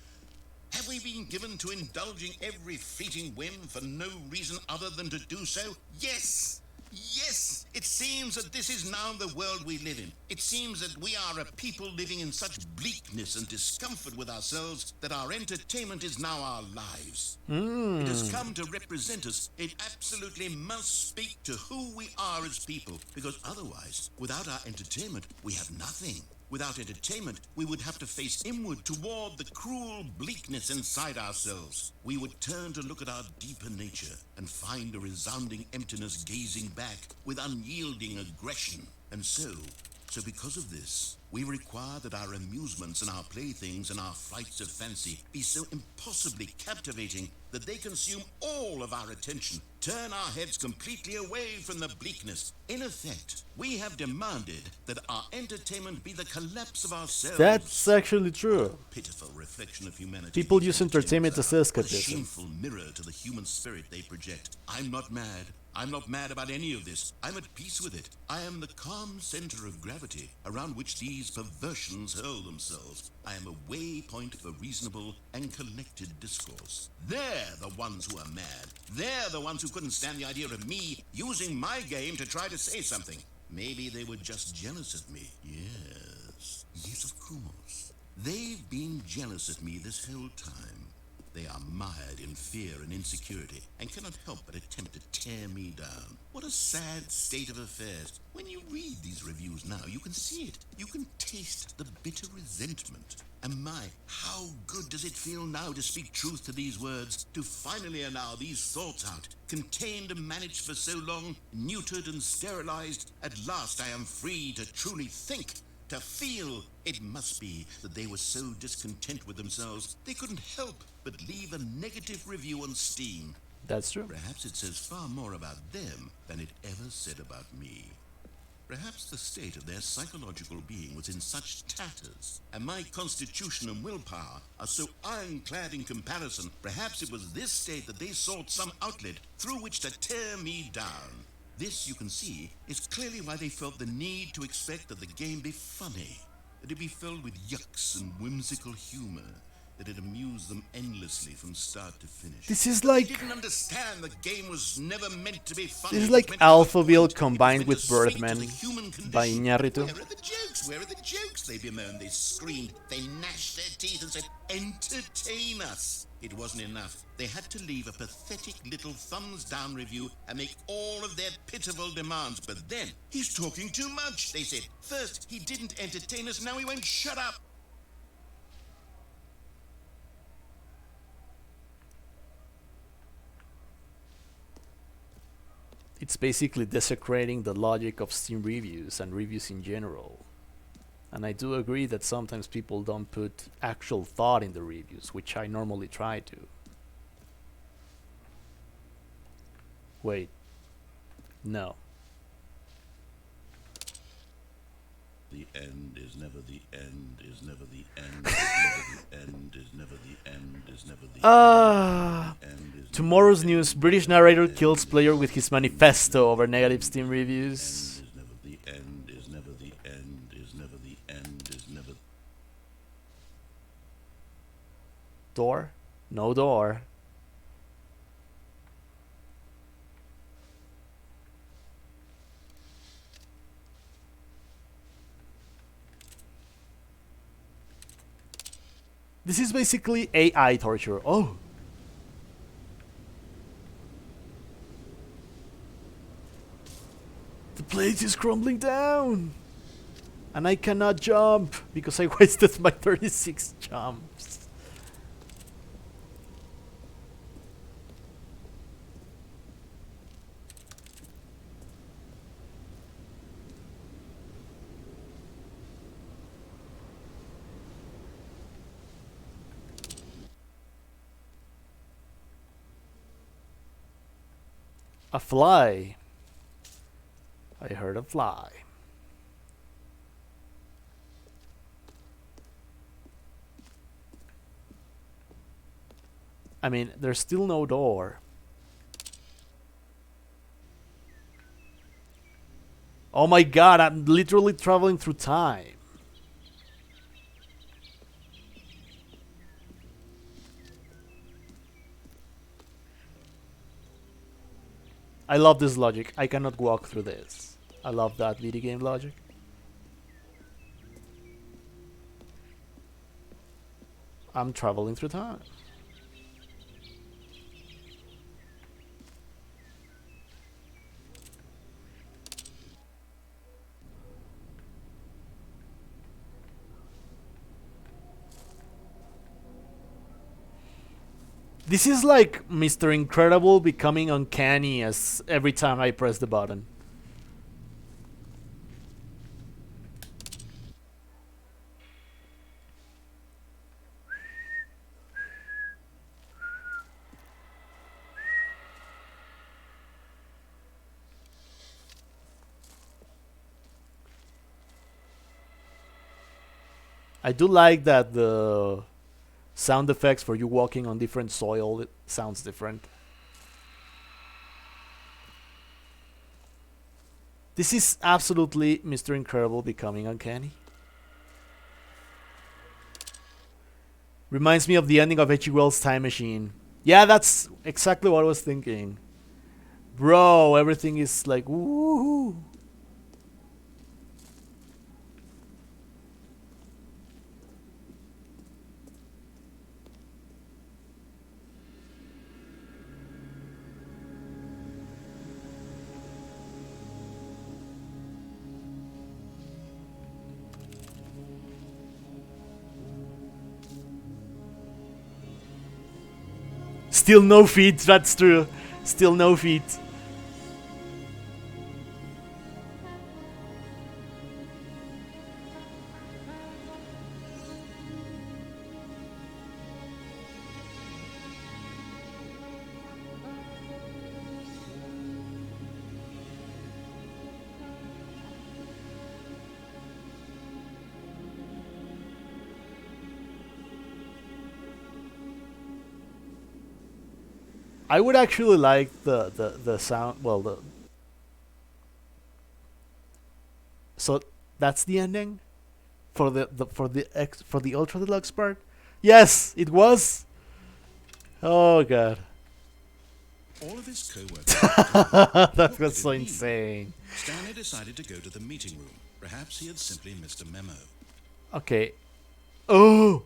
Have we been given to indulging every fleeting whim for no reason other than to do so? Yes! Yes! It seems that this is now the world we live in. It seems that we are a people living in such bleakness and discomfort with ourselves that our entertainment is now our lives. It has come to represent us. It absolutely must speak to who we are as people, because otherwise, without our entertainment, we have nothing. Without entertainment, we would have to face inward toward the cruel bleakness inside ourselves. We would turn to look at our deeper nature and find a resounding emptiness gazing back with unyielding aggression. And so because of this, we require that our amusements and our playthings and our flights of fancy be so impossibly captivating that they consume all of our attention, turn our heads completely away from the bleakness. In effect, we have demanded that our entertainment be the collapse of ourselves. That's actually true. Pitiful reflection of humanity. People use entertainment as a escapism. shameful mirror to the human spirit they project. I'm not mad. I'm not mad about any of this. I'm at peace with it. I am the calm center of gravity around which these perversions hurl themselves. I am a waypoint for reasonable and collected discourse. They're the ones who are mad. They're the ones who couldn't stand the idea of me using my game to try to say something. Maybe they were just jealous of me. Yes, of course. They've been jealous of me this whole time. They are mired in fear and insecurity and cannot help but attempt to tear me down. What a sad state of affairs. When you read these reviews now, you can see it. You can taste the bitter resentment. And my, how good does it feel now to speak truth to these words, to finally allow these thoughts out, contained and managed for so long, neutered and sterilized. At last I am free to truly think, to feel. It must be that they were so discontent with themselves, they couldn't help but leave a negative review on Steam. That's true. Perhaps it says far more about them than it ever said about me. Perhaps the state of their psychological being was in such tatters, and my constitution and willpower are so ironclad in comparison. Perhaps it was this state that they sought some outlet through which to tear me down. This, you can see, is clearly why they felt the need to expect that the game be funny, that it be filled with yucks and whimsical humor, that it amused them endlessly from start to finish. This is like They didn't understand the game was never meant to be funny. this is It was like meant to be Alphaville point. It was combined meant with to speak to Birdman the human condition. by Iñárritu. Where are the jokes? Where are the jokes? They bemoaned, they screamed, they gnashed their teeth and said, entertain us. It wasn't enough. They had to leave a pathetic little thumbs-down review and make all of their pitiful demands. But then, he's talking too much, they said. First, he didn't entertain us, now he won't shut up. It's basically desecrating the logic of Steam reviews and reviews in general. And I do agree that sometimes people don't put actual thought in the reviews, which I normally try to. Wait. No. The end is never the end, is never the end, is never the end, is never the end, is never the end, is Tomorrow's news: British narrator kills player with his manifesto over negative Steam reviews. is never the end, is never the end, is never the end, is never. Door? No door. This is basically AI torture. Oh. The place is crumbling down. And I cannot jump because I wasted my 36 jumps. A fly. I heard a fly. I mean, there's still no door. Oh my god, I'm literally traveling through time. I love this logic. I cannot walk through this. I love that video game logic. I'm traveling through time. This is like Mr. Incredible becoming uncanny as every time I press the button. I do like that the sound effects for you walking on different soil, it sounds different. This is absolutely Mr. Incredible becoming uncanny. Reminds me of the ending of H.G. Wells' Time Machine. Yeah, that's exactly what I was thinking. Bro, everything is like woohoo. Still no feet, that's true. Still no feet. I would actually like the sound. Well, so that's the ending for the Ultra Deluxe part. Yes, it was. Oh god, All of his co-workers. that was so insane. Stanley decided to go to the meeting room. Perhaps he had simply missed a memo. Okay. Oh,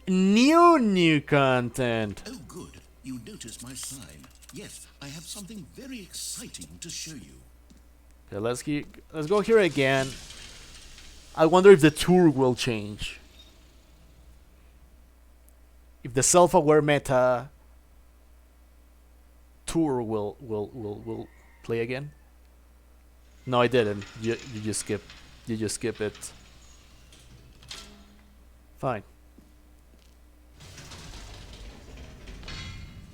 new content. Oh, good. You noticed my sign. Yes, I have something very exciting to show you. Okay, let's go here again. I wonder if the tour will change. If the self-aware meta tour will play again. No, I didn't. You just skip it. Fine.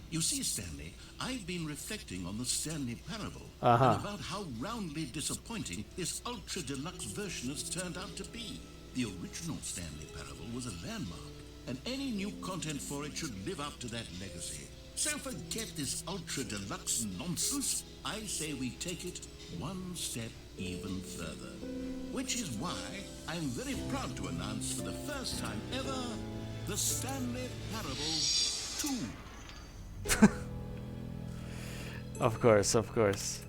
You see, Stanley, I've been reflecting on the Stanley Parable Uh-huh. and about how roundly disappointing this Ultra Deluxe version has turned out to be. The original Stanley Parable was a landmark, and any new content for it should live up to that legacy. So forget this Ultra Deluxe nonsense. I say we take it one step even further. Which is why I'm very proud to announce for the first time ever, the Stanley Parable 2. Of course.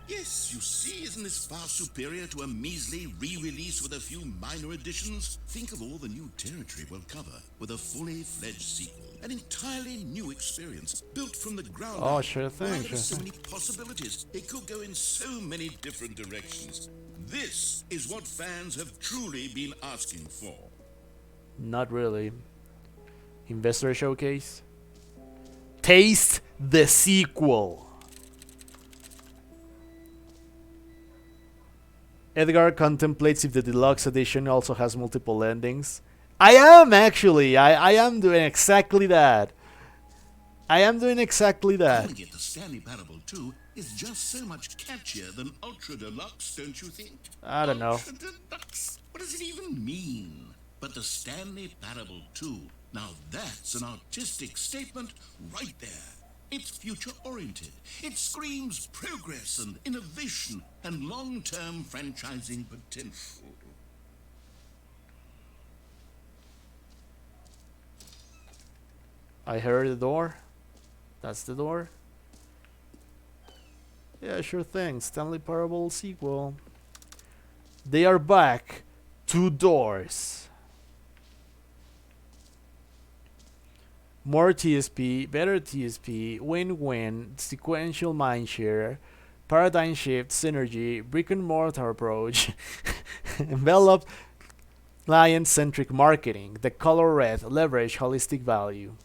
Yes, you see, isn't this far superior to a measly re-release with a few minor additions? Think of all the new territory we'll cover with a fully fledged sequel. An entirely new experience, built from the ground Oh, up. sure thing, Why, sure there's so thing. many possibilities. It could go in so many different directions. This is what fans have truly been asking for. Not really. Investor showcase. Taste the sequel. Edgar contemplates if the deluxe edition also has multiple endings. I am actually. I am doing exactly that. I am doing exactly that. Calling it the Stanley Parable 2 is just so much catchier than Ultra Deluxe, don't you think? I don't know. Ultra Deluxe? What does it even mean? But the Stanley Parable 2, now that's an artistic statement right there. It's future-oriented. It screams progress and innovation and long-term franchising potential. I heard the door. That's the door. Yeah, sure thing. Stanley Parable sequel. They are back. 2 doors. More TSP, better TSP, win-win, sequential mindshare, paradigm shift, synergy, brick and mortar approach, enveloped client-centric marketing, the color red, leverage holistic value.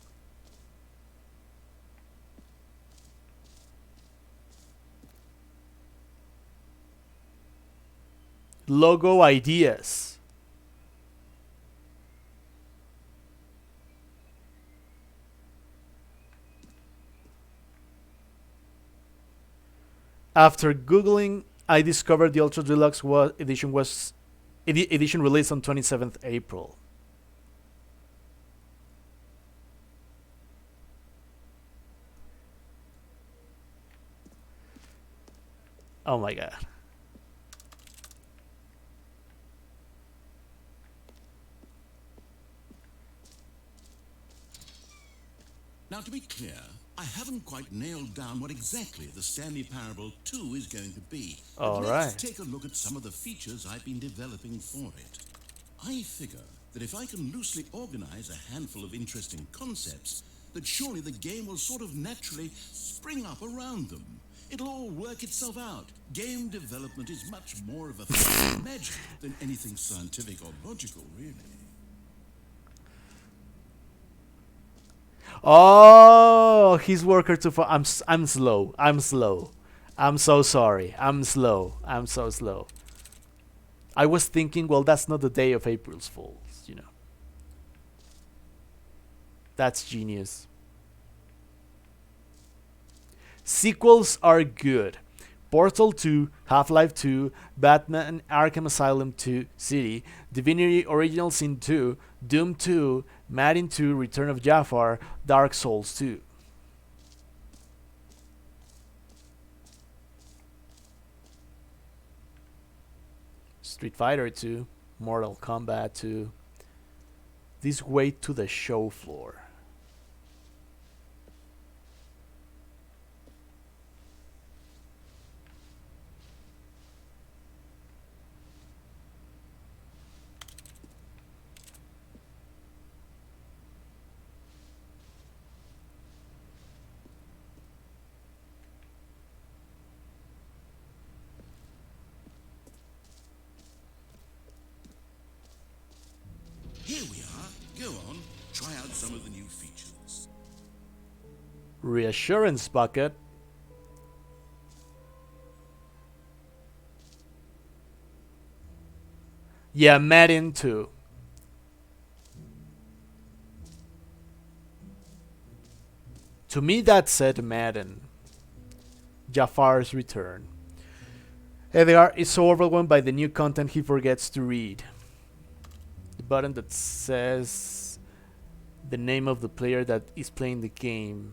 Logo ideas. After googling, I discovered the Ultra Deluxe edition released on 27th April. Oh my god. Now, to be clear, I haven't quite nailed down what exactly the Stanley Parable 2 is going to be. But let's take a look at some of the features I've been developing for it. I figure that if I can loosely organize a handful of interesting concepts, that surely the game will sort of naturally spring up around them. It'll all work itself out. Game development is much more of a thing of magic than anything scientific or logical, really. Oh, he's worker too far. I'm slow. I'm so sorry. I'm slow. I'm so slow. I was thinking, well, that's not the day of April's Fools, you know. That's genius. Sequels are good. Portal 2, Half-Life 2, Batman Arkham Asylum 2 City, Divinity Original Sin 2, Doom 2, Madden 2, Return of Jafar, Dark Souls 2. Street Fighter 2, Mortal Kombat 2. This way to the show floor. Here we are. Go on, try out some of the new features. Reassurance bucket. Yeah, Madden 2. To me, that said Madden. Jafar's return. Edgar is so overwhelmed by the new content he forgets to read. The button that says the name of the player that is playing the game.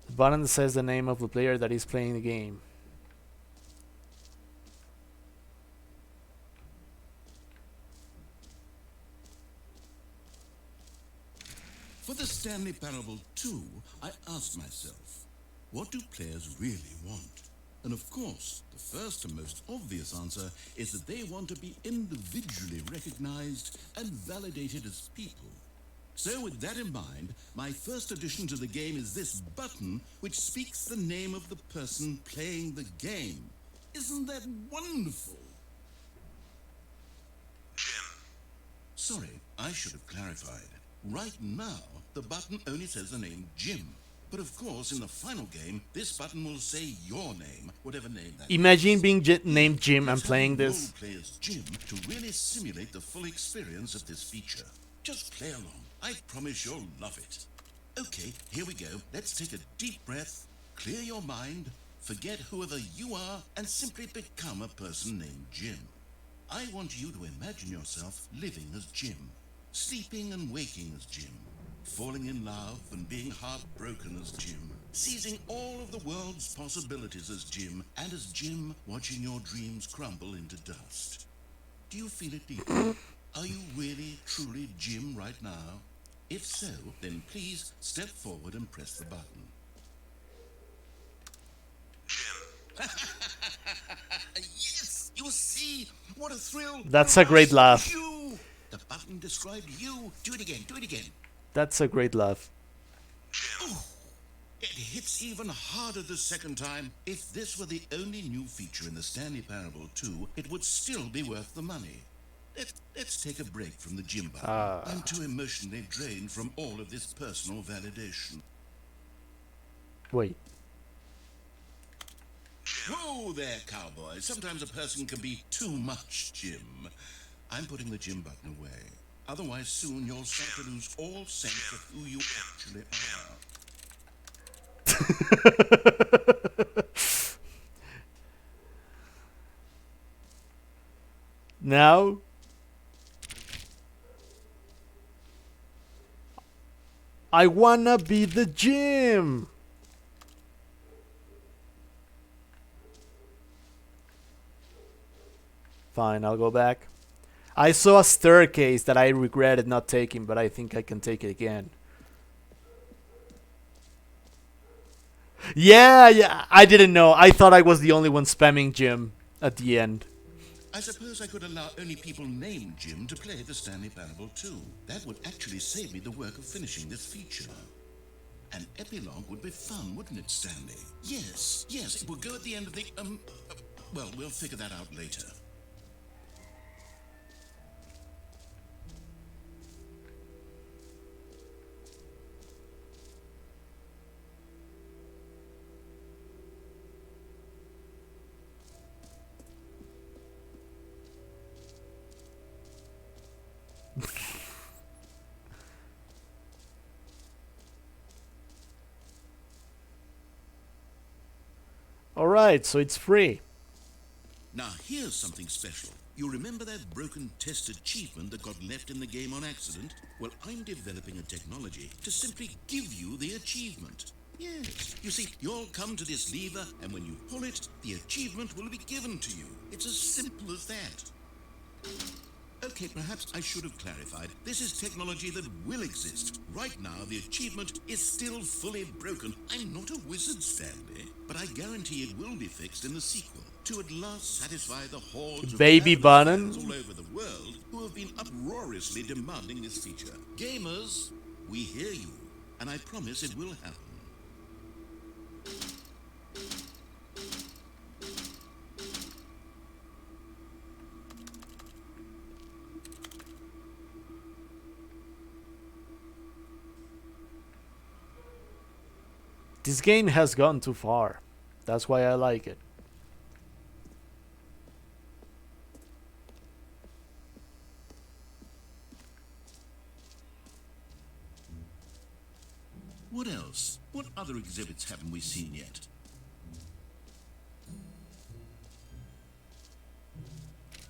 The button that says the name of the player that is playing the game. For the Stanley Parable 2, I asked myself, what do players really want? And of course, the first and most obvious answer is that they want to be individually recognized and validated as people. So with that in mind, my first addition to the game is this button which speaks the name of the person playing the game. Isn't that wonderful? Jim. Sorry, I should have clarified. Right now, the button only says the name Jim. But of course, in the final game, this button will say your name, whatever name that Imagine is. being named Jim and Let's playing have this. role play as Jim to really simulate the full experience of this feature. Just play along. I promise you'll love it. Okay, here we go. Let's take a deep breath, clear your mind, forget whoever you are, and simply become a person named Jim. I want you to imagine yourself living as Jim, sleeping and waking as Jim, falling in love and being heartbroken as Jim, seizing all of the world's possibilities as Jim, and as Jim watching your dreams crumble into dust. Do you feel it deeply? Are you really, truly Jim right now? If so, then please step forward and press the button. Yes, you see, what a thrill. That's a great laugh. You. The button described you. Do it again, do it again. That's a great laugh. Oh, it hits even harder the second time. If this were the only new feature in the Stanley Parable 2, it would still be worth the money. Let's take a break from the Jim button. I'm too emotionally drained from all of this personal validation. Wait. Whoa there, cowboy. Sometimes a person can be too much Jim. I'm putting the Jim button away. Otherwise, soon you'll start to lose all sense of who you actually are. Now, I wanna be the Jim. Fine, I'll go back. I saw a staircase that I regretted not taking, but I think I can take it again. Yeah, I didn't know. I thought I was the only one spamming Jim at the end. I suppose I could allow only people named Jim to play the Stanley Parable 2. That would actually save me the work of finishing this feature. An epilogue would be fun, wouldn't it, Stanley? Yes, it would go at the end of the, well, we'll figure that out later. Alright, so it's free. Now here's something special. You remember that broken test achievement that got left in the game on accident? Well, I'm developing a technology to simply give you the achievement. Yes, you see, you'll come to this lever, and when you pull it, the achievement will be given to you. It's as simple as that. Okay, perhaps I should have clarified. This is technology that will exist. Right now, the achievement is still fully broken. I'm not a wizard, Stanley, but I guarantee it will be fixed in the sequel to at last satisfy the hordes Baby of Bunnin? fans all over the world who have been uproariously demanding this feature. Gamers, we hear you, and I promise it will happen. This game has gone too far. That's why I like it. What else? What other exhibits haven't we seen yet?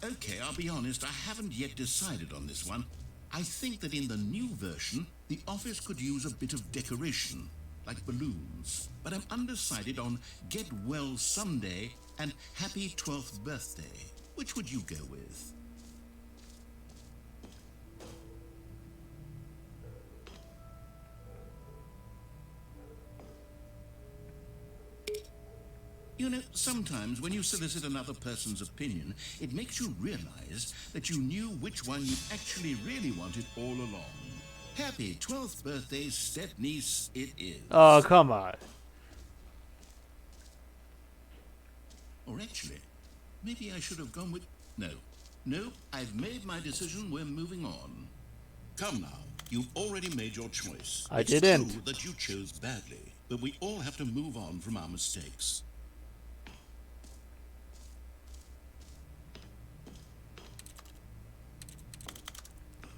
Okay, I'll be honest, I haven't yet decided on this one. I think that in the new version, the office could use a bit of decoration, like balloons. But I'm undecided on Get Well Someday and Happy 12th Birthday. Which would you go with? You know, sometimes when you solicit another person's opinion, it makes you realize that you knew which one you actually really wanted all along. Happy 12th birthday, step-niece, it is. Oh, come on. Or actually, maybe I should have gone with... No, No, I've made my decision. We're moving on. Come now. You've already made your choice. I It's didn't. true that you chose badly, but we all have to move on from our mistakes.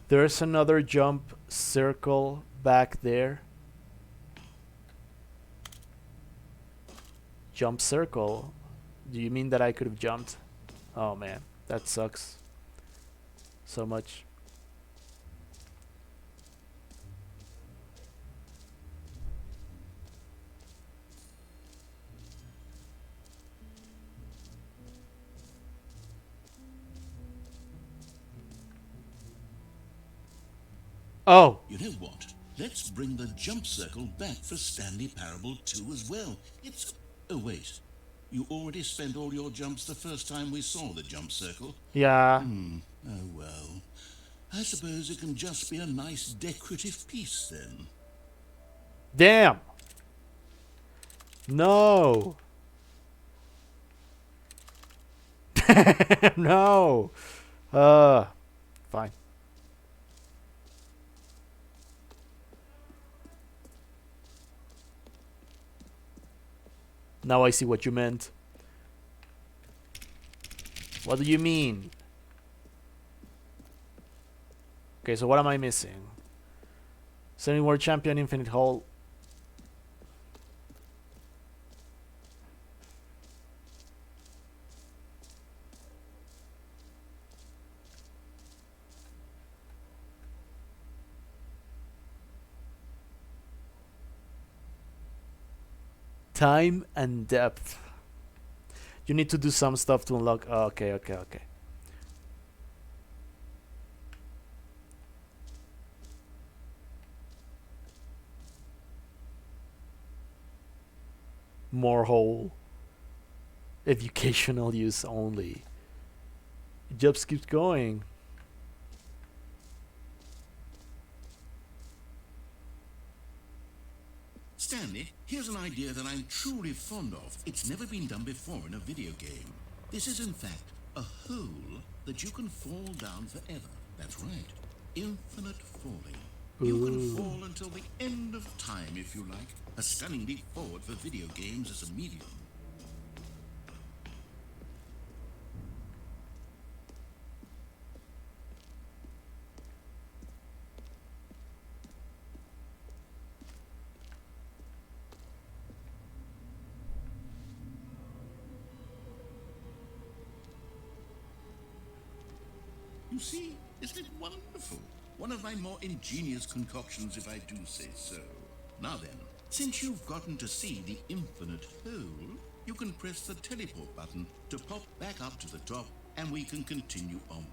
There's another jump circle back there. Jump circle? Do you mean that I could have jumped? Oh man, that sucks so much. Oh, You know what? Let's bring the jump circle back for Stanley Parable 2 as well. It's... Oh, wait. You already spent all your jumps the first time we saw the jump circle. yeah. Oh, well. I suppose it can just be a nice decorative piece, then. Damn. No. No. Fine. Now I see what you meant. What do you mean? Okay, so what am I missing? Semi-World Champion, Infinite Hole. Time and depth. You need to do some stuff to unlock. Oh, okay. More hole. Educational use only. It just keeps going. Stanley, here's an idea that I'm truly fond of. It's never been done before in a video game. This is, in fact, a hole that you can fall down forever. That's right. Infinite falling. You can fall until the end of time, if you like. A stunning leap forward for video games as a medium. You see, isn't it wonderful? One of my more ingenious concoctions, if I do say so. Now then, since you've gotten to see the infinite hole, you can press the teleport button to pop back up to the top, and we can continue onward.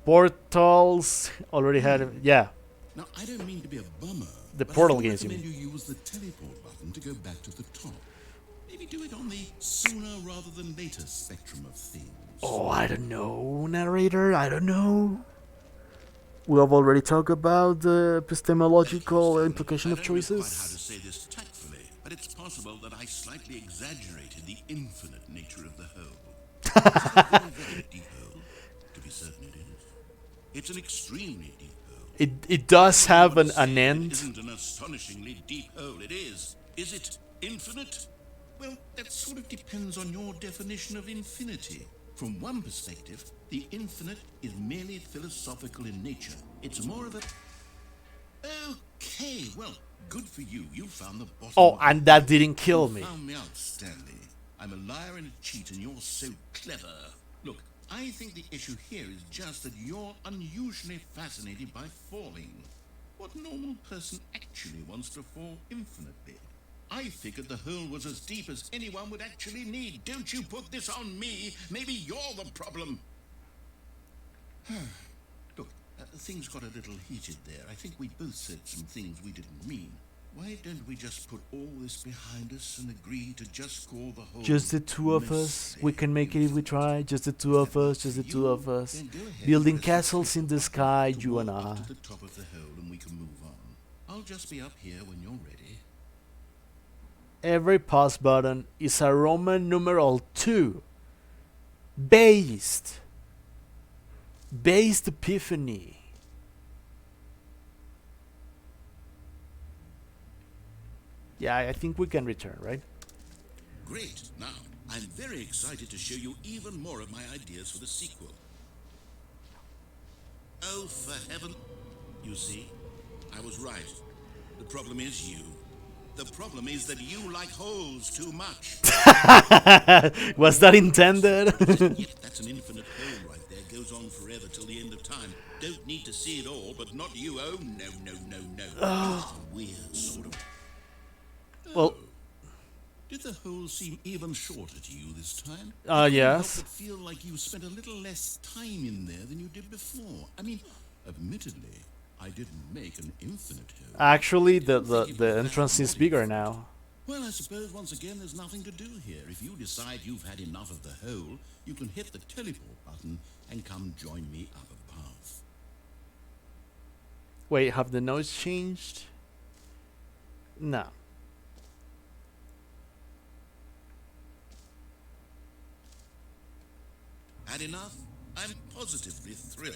Portals already had. Yeah. Now, I don't mean to be a bummer. The but portal I games, you recommend you use the teleport button to go back to the top. Maybe do it on the sooner rather than later spectrum of things. Oh, I don't know, narrator. I don't know. We have already talked about the epistemological implication of I don't know quite how to choices. say this tactfully, but it's possible that I slightly exaggerated the infinite nature of the hole. It's a very, very deep hole. To be certain it is. It's an extremely deep hole. It does have an It end. isn't an astonishingly deep hole. It is. Is it infinite? Well, that sort of depends on your definition of infinity. From one perspective, the infinite is merely philosophical in nature. It's more of a... Okay, well, good for you. You found the bottom. Oh, of and the that hole. didn't kill You me. found me out, Stanley. I'm a liar and a cheat, and you're so clever. Look, I think the issue here is just that you're unusually fascinated by falling. What normal person actually wants to fall infinitely? I figured the hole was as deep as anyone would actually need. Don't you put this on me. Maybe you're the problem. Look, things got a little heated there. I think we both said some things we didn't mean. Why don't we just put all this behind us and agree to just call the hole... Just the two of us. We can make it if we try. Just the two of us. Just the two of us. Then go ahead Building and press castles the in the sky, to you walk and up I. to the top of the hole and we can move on. I'll just be up here when you're ready. Every pause button is a Roman numeral 2. Based. Based epiphany. Yeah, I think we can return, right? Great. Now, I'm very excited to show you even more of my ideas for the sequel. Oh, for heaven... You see, I was right. The problem is you. The problem is that you like holes too much. Was that intended? Yep, that's an infinite hole right there. Goes on forever till the end of time. Don't need to see it all, but not you. Oh, no, no, no, no. You're a weird sort of... Well, Did the hole seem even shorter to you this time? yes. It feel like you spent a little less time in there than you did before. I mean, admittedly, I didn't make an infinite hole. Actually, the entrance is bigger now. Well, I suppose once again there's nothing to do here. If you decide you've had enough of the hole, you can hit the teleport button and come join me up above. Wait, have the noise changed? No. Had enough? I'm positively thrilled.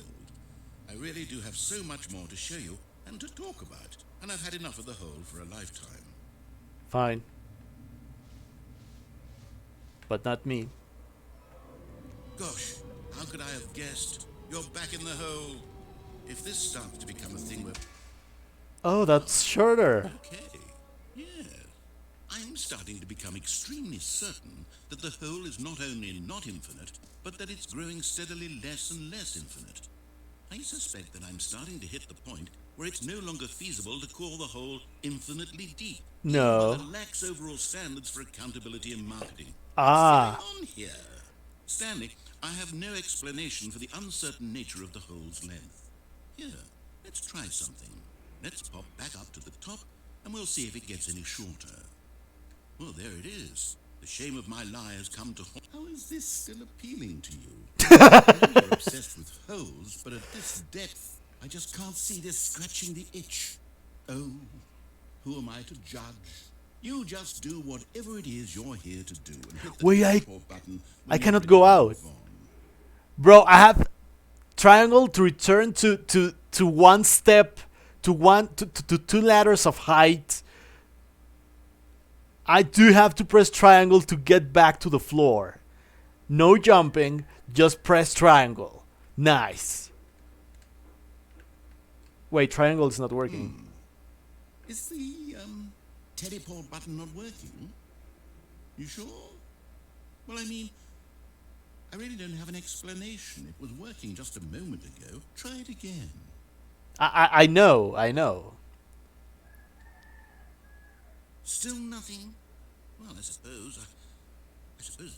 I really do have so much more to show you and to talk about, and I've had enough of the hole for a lifetime. Fine. But not me. Gosh, how could I have guessed? You're back in the hole. If this starts to become a thing where... Oh, that's shorter. Okay, yes. I'm starting to become extremely certain that the hole is not only not infinite, but that it's growing steadily less and less infinite. I suspect that I'm starting to hit the point where it's no longer feasible to call the hole infinitely deep. No. It lacks overall standards for accountability and marketing. Ah. What's going on here? Stanley, I have no explanation for the uncertain nature of the hole's length. Here, let's try something. Let's pop back up to the top, and we'll see if it gets any shorter. Well, there it is. The shame of my lie has come to haunt. How is this still appealing to you? I know you're obsessed with holes, but at this depth, I just can't see this scratching the itch. Oh, who am I to judge? You just do whatever it is you're here to do and hit the Wait, teleport button when I you're cannot ready go to out. move on. Bro, I have triangle to return to one step, to two ladders of height. I do have to press triangle to get back to the floor. No jumping, just press triangle. Nice. Wait, triangle is not working. Is the teleport button not working? You sure? Well, I mean, I really don't have an explanation. It was working just a moment ago. Try it again. I know. Still nothing? Well, I suppose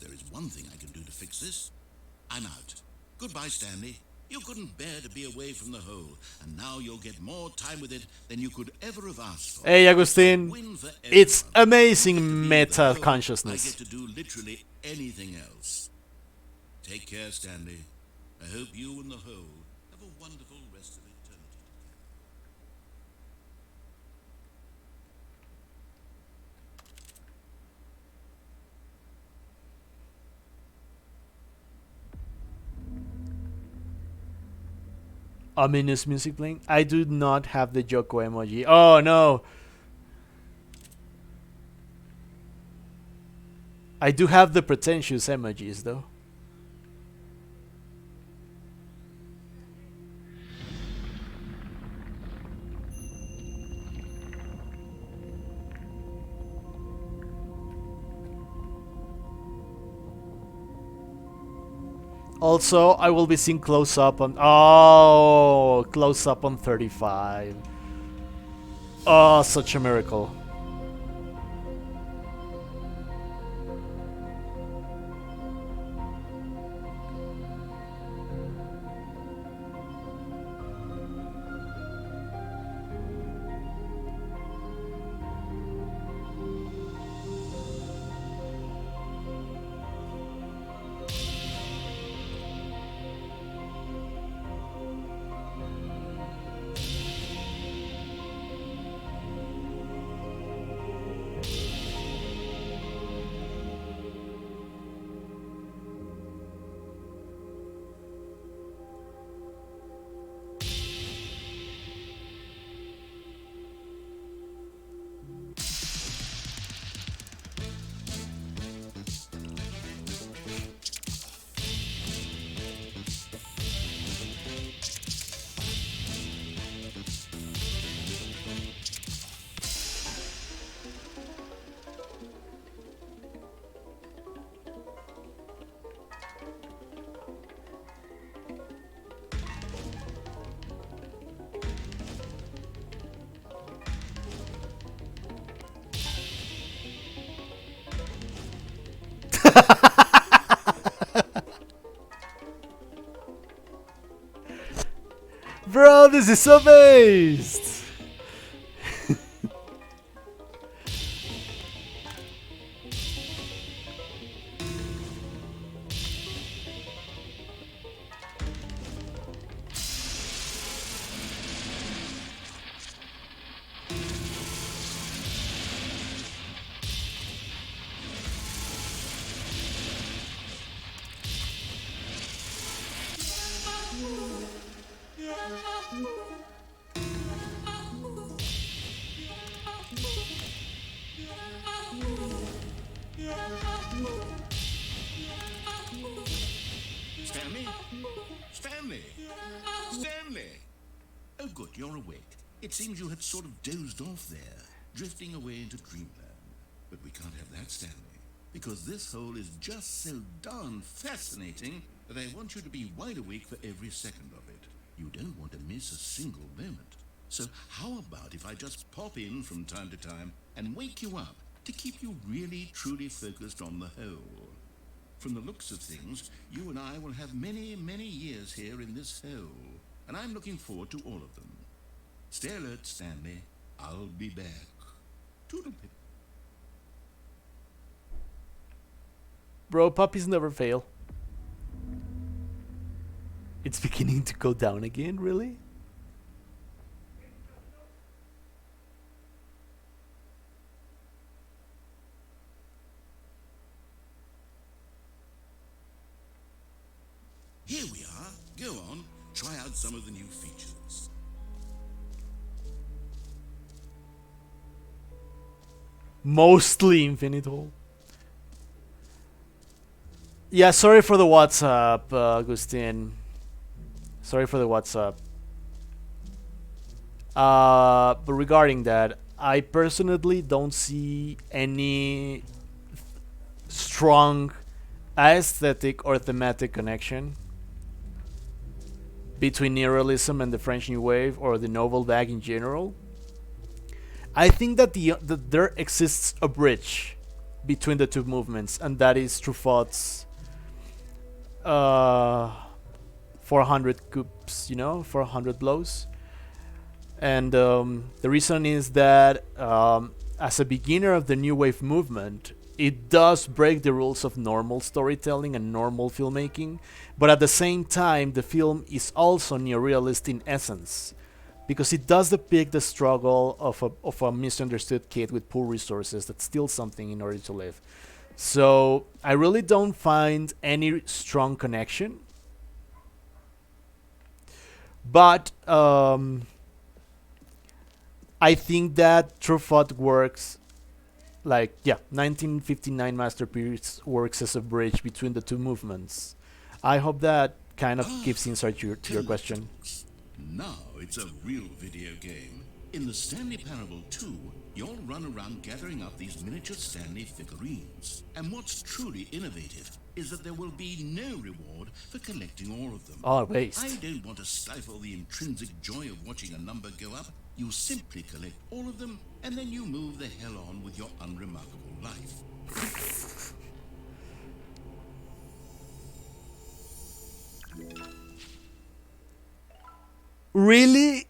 there is one thing I can do to fix this. I'm out. Goodbye, Stanley. You couldn't bear to be away from the hole, and now you'll get more time with it than you could ever have asked for. Hey, Agustin. Win for It's everyone. amazing Get to be with the meta hole, I consciousness. get to do literally anything else. Take care, Stanley. I hope you and the hole have a wonderful rest of eternity. Ominous music playing. I do not have the Joko emoji. Oh no. I do have the pretentious emojis though. Also, I will be seeing close up on... Oh, close up on 35. Oh, such a miracle. Bro, this is so based! Stanley? Stanley? Stanley! Oh, good, you're awake. It seems you had sort of dozed off there, drifting away into dreamland. But we can't have that, Stanley, because this hole is just so darn fascinating that I want you to be wide awake for every second of it. You don't want to miss a single moment. So how about if I just pop in from time to time and wake you up to keep you really, truly focused on the hole? From the looks of things, you and I will have many, many years here in this hole, and I'm looking forward to all of them. Stay alert, Stanley. I'll be back. Toodle-pip. Bro, puppies never fail. It's beginning to go down again, really? Here we are. Go on. Try out some of the new features. Mostly Infinite Hole. Yeah, sorry for the WhatsApp, Agustin. Sorry for the WhatsApp. But regarding that, I personally don't see any strong aesthetic or thematic connection between neorealism and the French New Wave or the novel vague in general. I think that there exists a bridge between the two movements, and that is Truffaut's 400 coups, 400 blows. And the reason is that as a beginner of the New Wave movement, it does break the rules of normal storytelling and normal filmmaking, but at the same time, the film is also neorealist in essence, because it does depict the struggle of a misunderstood kid with poor resources that steals something in order to live. So I really don't find any strong connection, but I think that Truffaut works. 1959 masterpiece works as a bridge between the two movements. I hope that kind of gives insight to your question. Now it's a real video game. In the Stanley Parable 2, you'll run around gathering up these miniature Stanley figurines. And what's truly innovative is that there will be no reward for collecting all of them. Oh, waste. I don't want to stifle the intrinsic joy of watching a number go up. You simply collect all of them, and then you move the hell on with your unremarkable life. Really?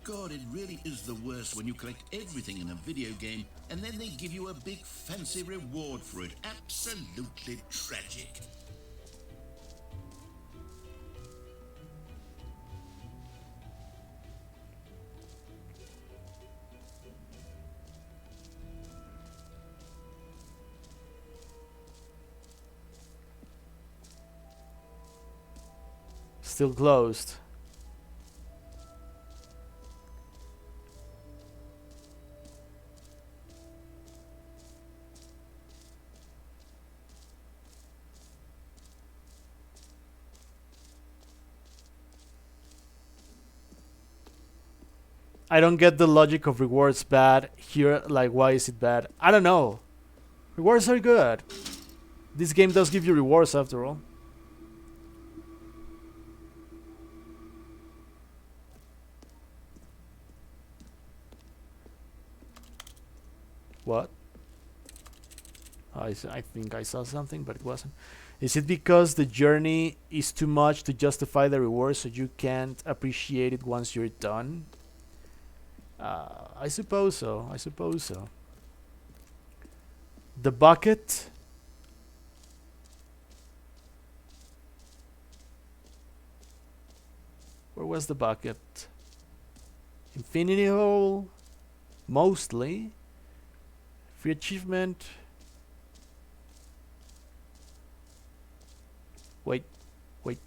God, it really is the worst when you collect everything in a video game and then they give you a big fancy reward for it. Absolutely tragic. Still closed. I don't get the logic of rewards bad here. Like, why is it bad? I don't know. Rewards are good. This game does give you rewards after all. What? I think I saw something, but it wasn't. Is it because the journey is too much to justify the reward, so you can't appreciate it once you're done? I suppose so. I suppose so. The bucket. Where was the bucket? Infinity hole. Mostly. Free achievement. Wait. Wait.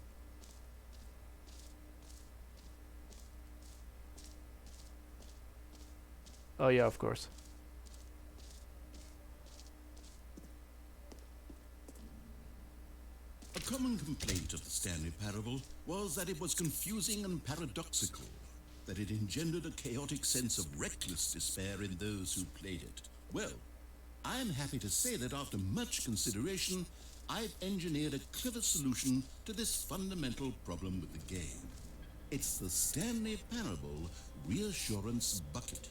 Oh yeah, of course. A common complaint of the Stanley Parable was that it was confusing and paradoxical, that it engendered a chaotic sense of reckless despair in those who played it. Well, I'm happy to say that after much consideration, I've engineered a clever solution to this fundamental problem with the game. It's the Stanley Parable Reassurance Bucket.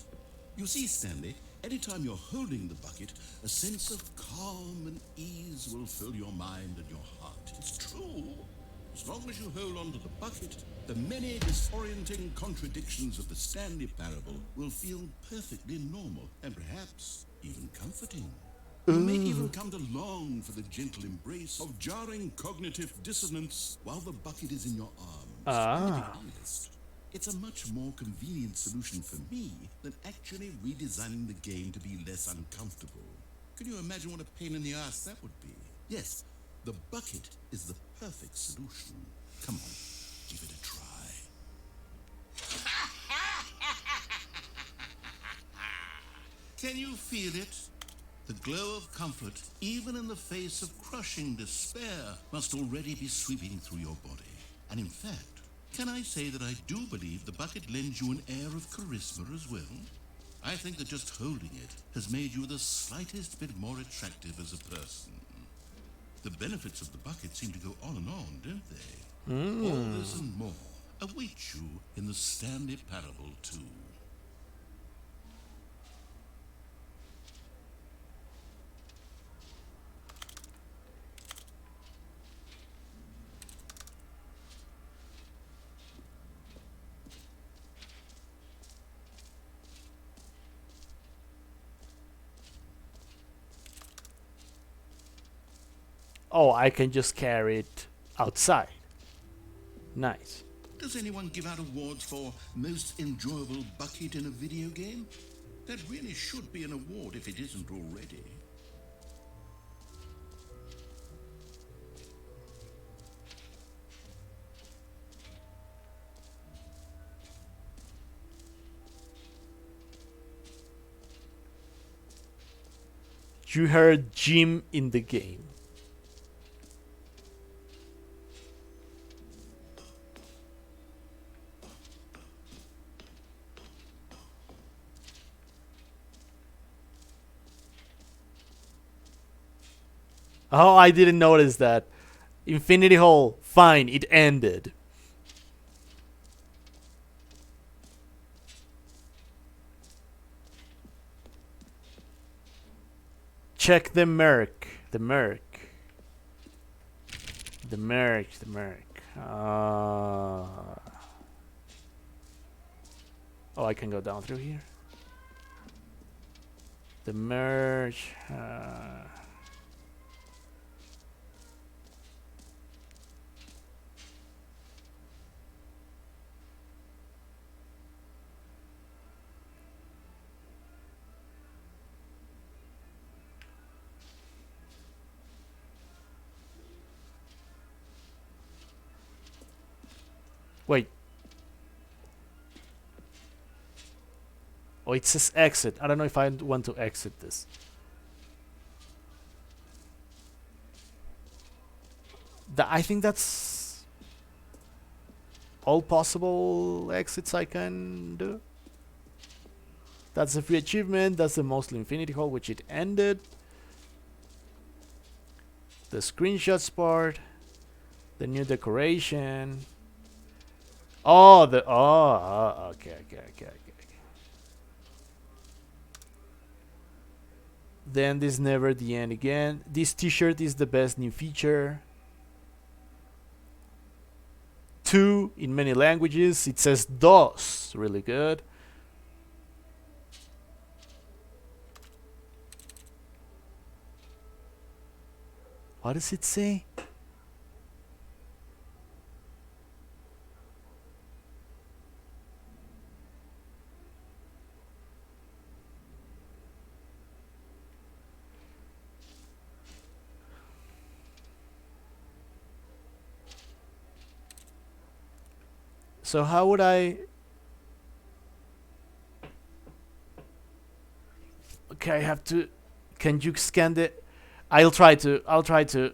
You see, Stanley, anytime you're holding the bucket, a sense of calm and ease will fill your mind and your heart. It's true. As long as you hold on to the bucket, the many disorienting contradictions of the Stanley Parable will feel perfectly normal and perhaps even comforting. You may even come to long for the gentle embrace of jarring cognitive dissonance while the bucket is in your arms. And to be honest, it's a much more convenient solution for me than actually redesigning the game to be less uncomfortable. Can you imagine what a pain in the ass that would be? Yes, the bucket is the perfect solution. Come on, give it a try. Can you feel it? The glow of comfort, even in the face of crushing despair, must already be sweeping through your body. And in fact, can I say that I do believe the bucket lends you an air of charisma as well? I think that just holding it has made you the slightest bit more attractive as a person. The benefits of the bucket seem to go on and on, don't they? All this and more await you in the Stanley Parable 2. Oh, I can just carry it outside. Nice. Does anyone give out awards for most enjoyable bucket in a video game? That really should be an award if it isn't already. You heard Jim in the game. Oh, I didn't notice that. Infinity Hole, fine, it ended. Check the Merc. The Merc. The Merc. The Merc. Oh, I can go down through here. The Merc. Wait. Oh, it says exit. I don't know if I want to exit this. I think that's all possible exits I can do. That's a free achievement. That's the mostly Infinity Hall, which it ended. The screenshots part. The new decoration. Oh, okay. Then this never the end again. This t-shirt is the best new feature. 2 in many languages. It says dos. Really good. What does it say? So how would I... Okay, I have to... Can you scan it? I'll try to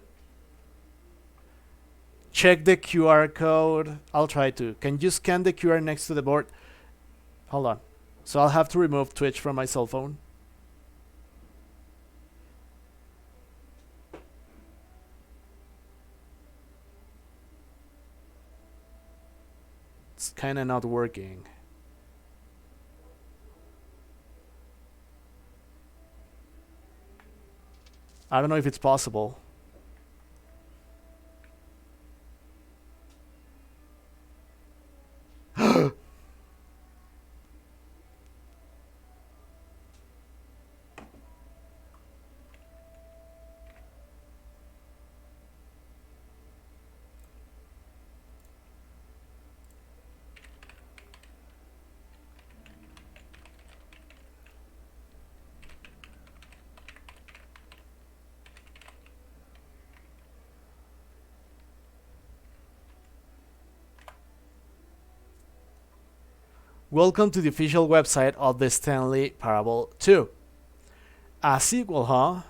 check the QR code. I'll try to. Can you scan the QR next to the board? Hold on. So I'll have to remove Twitch from my cell phone. It's kind of not working. I don't know if it's possible. Welcome to the official website of the Stanley Parable 2. A sequel, huh?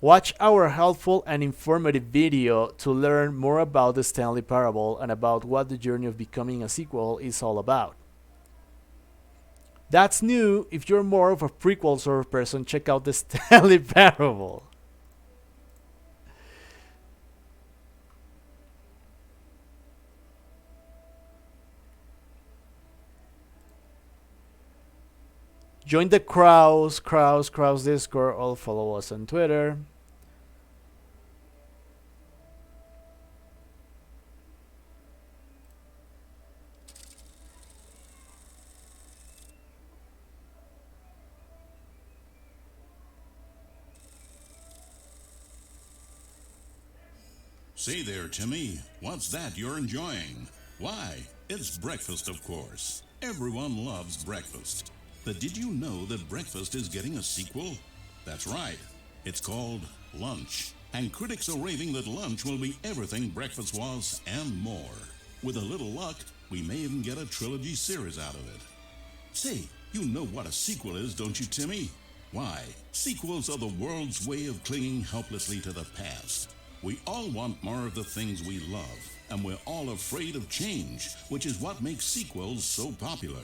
Watch our helpful and informative video to learn more about the Stanley Parable and about what the journey of becoming a sequel is all about. That's new. If you're more of a prequel sort of person, check out the Stanley Parable. Join the Kraus Discord, or follow us on Twitter. Say there, Timmy, what's that you're enjoying? Why, it's breakfast, of course. Everyone loves breakfast. But did you know that breakfast is getting a sequel? That's right. It's called Lunch. And critics are raving that lunch will be everything breakfast was and more. With a little luck, we may even get a trilogy series out of it. Say, you know what a sequel is, don't you, Timmy? Why, sequels are the world's way of clinging helplessly to the past. We all want more of the things we love, and we're all afraid of change, which is what makes sequels so popular.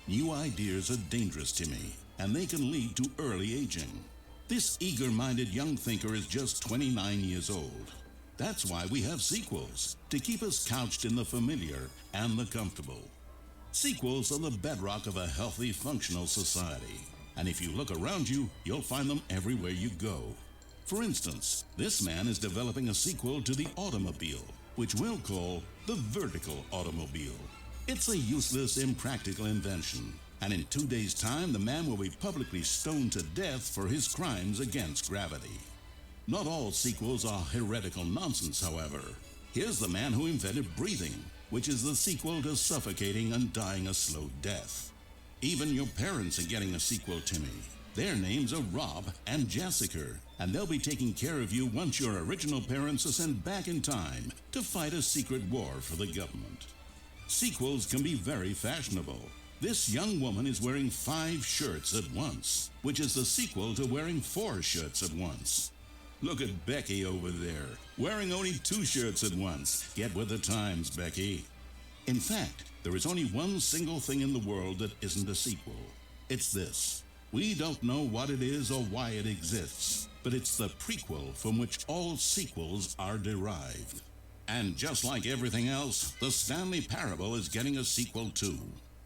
New ideas are dangerous, Timmy, and they can lead to early aging. This eager-minded young thinker is just 29 years old. That's why we have sequels, to keep us couched in the familiar and the comfortable. Sequels are the bedrock of a healthy, functional society. And if you look around you, you'll find them everywhere you go. For instance, this man is developing a sequel to the automobile, which we'll call the vertical automobile. It's a useless, impractical invention, and in 2 days' time, the man will be publicly stoned to death for his crimes against gravity. Not all sequels are heretical nonsense, however. Here's the man who invented breathing, which is the sequel to suffocating and dying a slow death. Even your parents are getting a sequel, Timmy. Their names are Rob and Jessica, and they'll be taking care of you once your original parents are sent back in time to fight a secret war for the government. Sequels can be very fashionable. This young woman is wearing 5 shirts at once, which is the sequel to wearing 4 shirts at once. Look at Becky over there, wearing only 2 shirts at once. Get with the times, Becky. In fact, there is only one single thing in the world that isn't a sequel. It's this. We don't know what it is or why it exists, but it's the prequel from which all sequels are derived. And just like everything else, the Stanley Parable is getting a sequel too.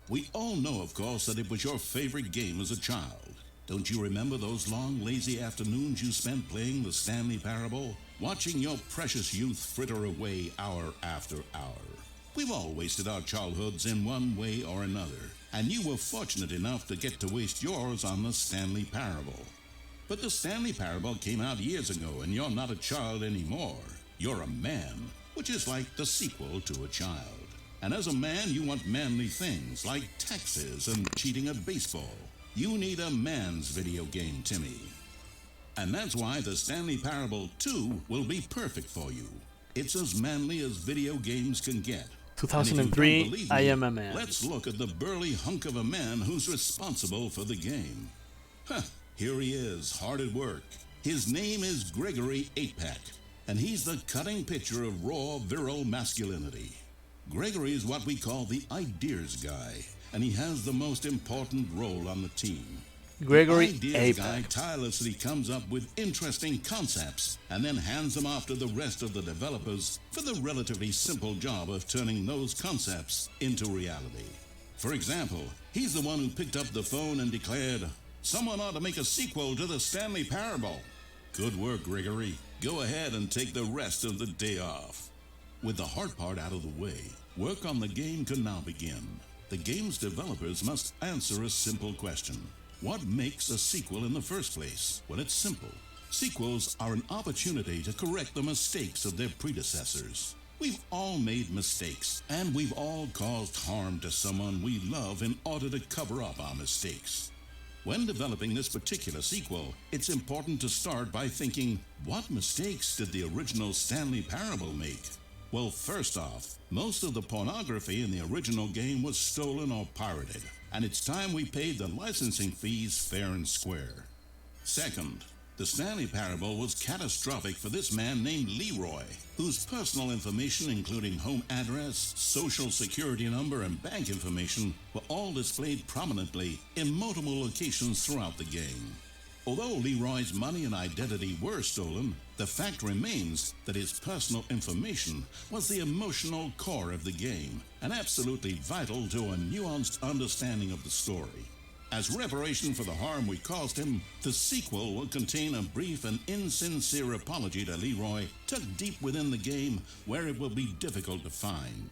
We all know, of course, that it was your favorite game as a child. Don't you remember those long, lazy afternoons you spent playing the Stanley Parable? Watching your precious youth fritter away hour after hour. We've all wasted our childhoods in one way or another, and you were fortunate enough to get to waste yours on the Stanley Parable. But the Stanley Parable came out years ago, and you're not a child anymore. You're a man, which is like the sequel to a child. And as a man, you want manly things like taxes and cheating at baseball. You need a man's video game, Timmy. And that's why the Stanley Parable 2 will be perfect for you. It's as manly as video games can get. 2003, I Am a Man. Let's look at the burly hunk of a man who's responsible for the game. Here he is, hard at work. His name is Gregory 8-Pack, and he's the cutting picture of raw, virile masculinity. Gregory is what we call the ideas guy, and he has the most important role on the team. Gregory The ideas guy 8-Pack. tirelessly comes up with interesting concepts and then hands them off to the rest of the developers for the relatively simple job of turning those concepts into reality. For example, he's the one who picked up the phone and declared, "Someone ought to make a sequel to the Stanley Parable." Good work, Gregory. Go ahead and take the rest of the day off. With the hard part out of the way, work on the game can now begin. The game's developers must answer a simple question. What makes a sequel in the first place? Well, it's simple. Sequels are an opportunity to correct the mistakes of their predecessors. We've all made mistakes, and we've all caused harm to someone we love in order to cover up our mistakes. When developing this particular sequel, it's important to start by thinking, what mistakes did the original Stanley Parable make? Well, first off, most of the pornography in the original game was stolen or pirated, and it's time we paid the licensing fees fair and square. Second, the Stanley Parable was catastrophic for this man named Leroy, whose personal information, including home address, social security number, and bank information, were all displayed prominently in multiple locations throughout the game. Although Leroy's money and identity were stolen, the fact remains that his personal information was the emotional core of the game and absolutely vital to a nuanced understanding of the story. As reparation for the harm we caused him, the sequel will contain a brief and insincere apology to Leroy tucked deep within the game where it will be difficult to find.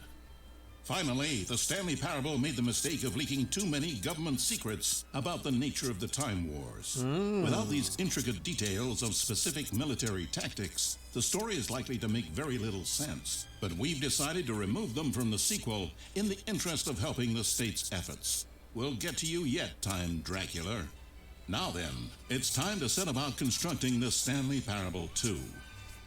Finally, the Stanley Parable made the mistake of leaking too many government secrets about the nature of the Time Wars. Without these intricate details of specific military tactics, the story is likely to make very little sense. But we've decided to remove them from the sequel in the interest of helping the state's efforts. We'll get to you yet, Time Dracula. Now then, it's time to set about constructing the Stanley Parable 2.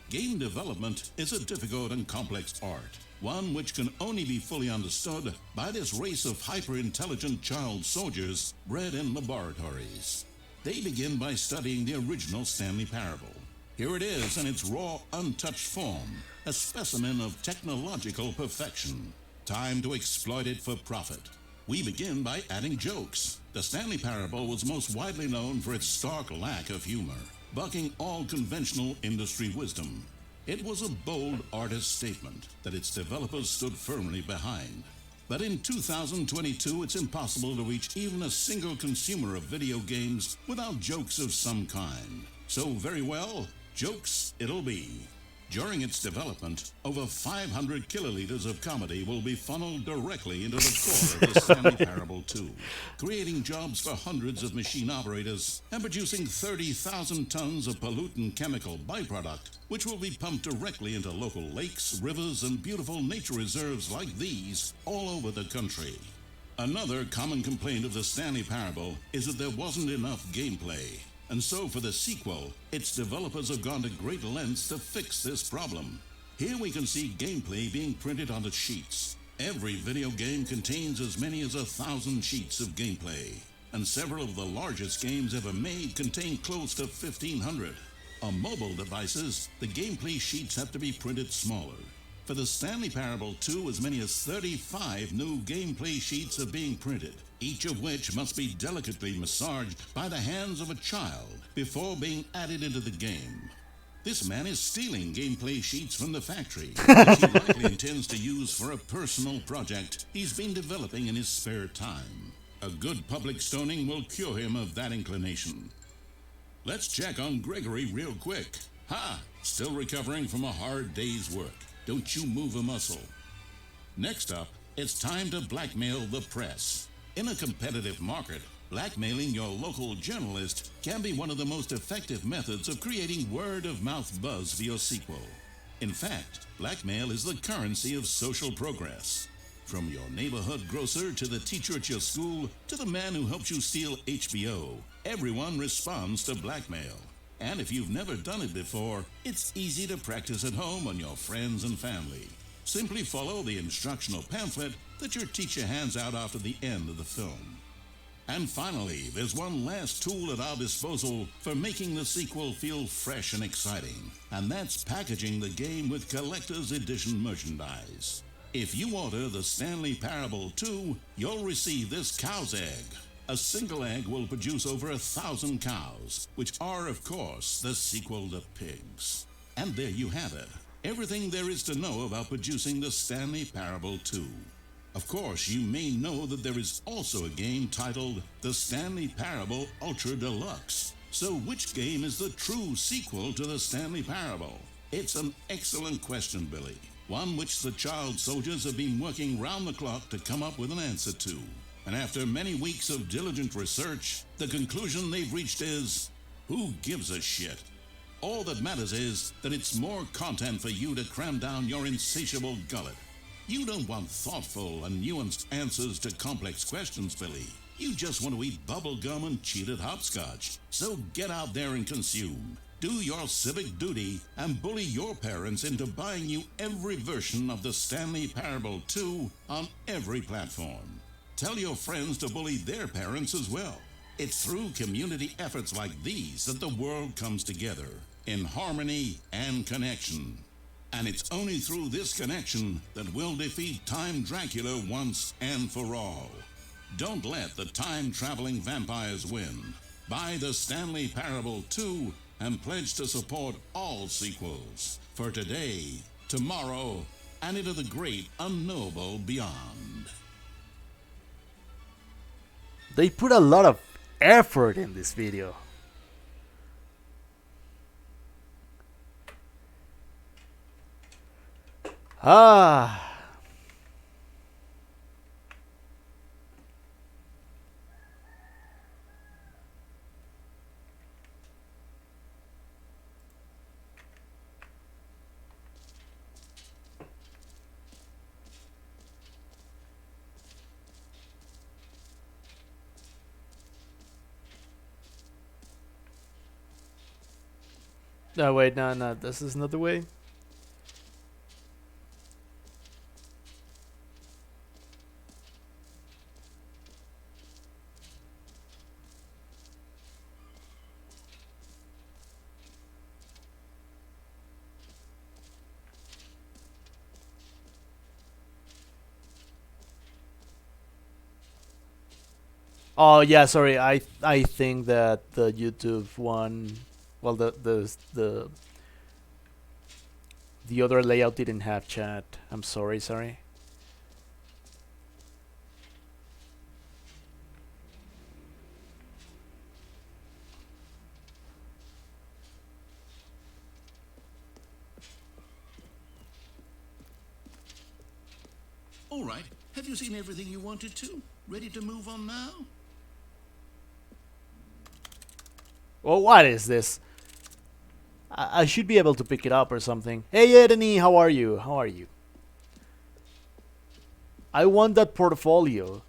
Game development is a difficult and complex art, one which can only be fully understood by this race of hyper-intelligent child soldiers bred in laboratories. They begin by studying the original Stanley Parable. Here it is in its raw, untouched form, a specimen of technological perfection. Time to exploit it for profit. We begin by adding jokes. The Stanley Parable was most widely known for its stark lack of humor, bucking all conventional industry wisdom. It was a bold artist statement that its developers stood firmly behind. But in 2022, it's impossible to reach even a single consumer of video games without jokes of some kind. So very well, jokes it'll be. During its development, over 500 kiloliters of comedy will be funneled directly into the core of the Stanley Parable 2, creating jobs for hundreds of machine operators and producing 30,000 tons of pollutant chemical byproduct, which will be pumped directly into local lakes, rivers, and beautiful nature reserves like these all over the country. Another common complaint of the Stanley Parable is that there wasn't enough gameplay. And so for the sequel, its developers have gone to great lengths to fix this problem. Here we can see gameplay being printed onto sheets. Every video game contains as many as 1,000 sheets of gameplay, and several of the largest games ever made contain close to 1,500. On mobile devices, the gameplay sheets have to be printed smaller. For the Stanley Parable 2, as many as 35 new gameplay sheets are being printed, each of which must be delicately massaged by the hands of a child before being added into the game. This man is stealing gameplay sheets from the factory, which he likely intends to use for a personal project he's been developing in his spare time. A good public stoning will cure him of that inclination. Let's check on Gregory real quick. Ha! Still recovering from a hard day's work. Don't you move a muscle. Next up, it's time to blackmail the press. In a competitive market, blackmailing your local journalist can be one of the most effective methods of creating word-of-mouth buzz for your sequel. In fact, blackmail is the currency of social progress. From your neighborhood grocer to the teacher at your school to the man who helped you steal HBO, everyone responds to blackmail. And if you've never done it before, it's easy to practice at home on your friends and family. Simply follow the instructional pamphlet that your teacher hands out after the end of the film. And finally, there's one last tool at our disposal for making the sequel feel fresh and exciting, and that's packaging the game with collector's edition merchandise. If you order the Stanley Parable 2, you'll receive this cow's egg. A single egg will produce over 1,000 cows, which are, of course, the sequel to pigs. And there you have it. Everything there is to know about producing the Stanley Parable 2. Of course, you may know that there is also a game titled The Stanley Parable Ultra Deluxe. So which game is the true sequel to the Stanley Parable? It's an excellent question, Billy. One which the child soldiers have been working round the clock to come up with an answer to. And after many weeks of diligent research, the conclusion they've reached is, who gives a shit? All that matters is that it's more content for you to cram down your insatiable gullet. You don't want thoughtful and nuanced answers to complex questions, Billy. You just want to eat bubble gum and cheated hopscotch. So get out there and consume. Do your civic duty and bully your parents into buying you every version of the Stanley Parable 2 on every platform. Tell your friends to bully their parents as well. It's through community efforts like these that the world comes together in harmony and connection. And it's only through this connection that we'll defeat Time Dracula once and for all. Don't let the time-traveling vampires win. Buy the Stanley Parable 2 and pledge to support all sequels for today, tomorrow, and into the great unknowable beyond. They put a lot of effort in this video. Ah. No, wait, no, this is not the way. Oh yeah, sorry. I think that the YouTube one, well, the other layout didn't have chat. I'm sorry. All right, have you seen everything you wanted to? Ready to move on now? Well, what is this? I should be able to pick it up or something. Hey, Edney, how are you? I want that portfolio.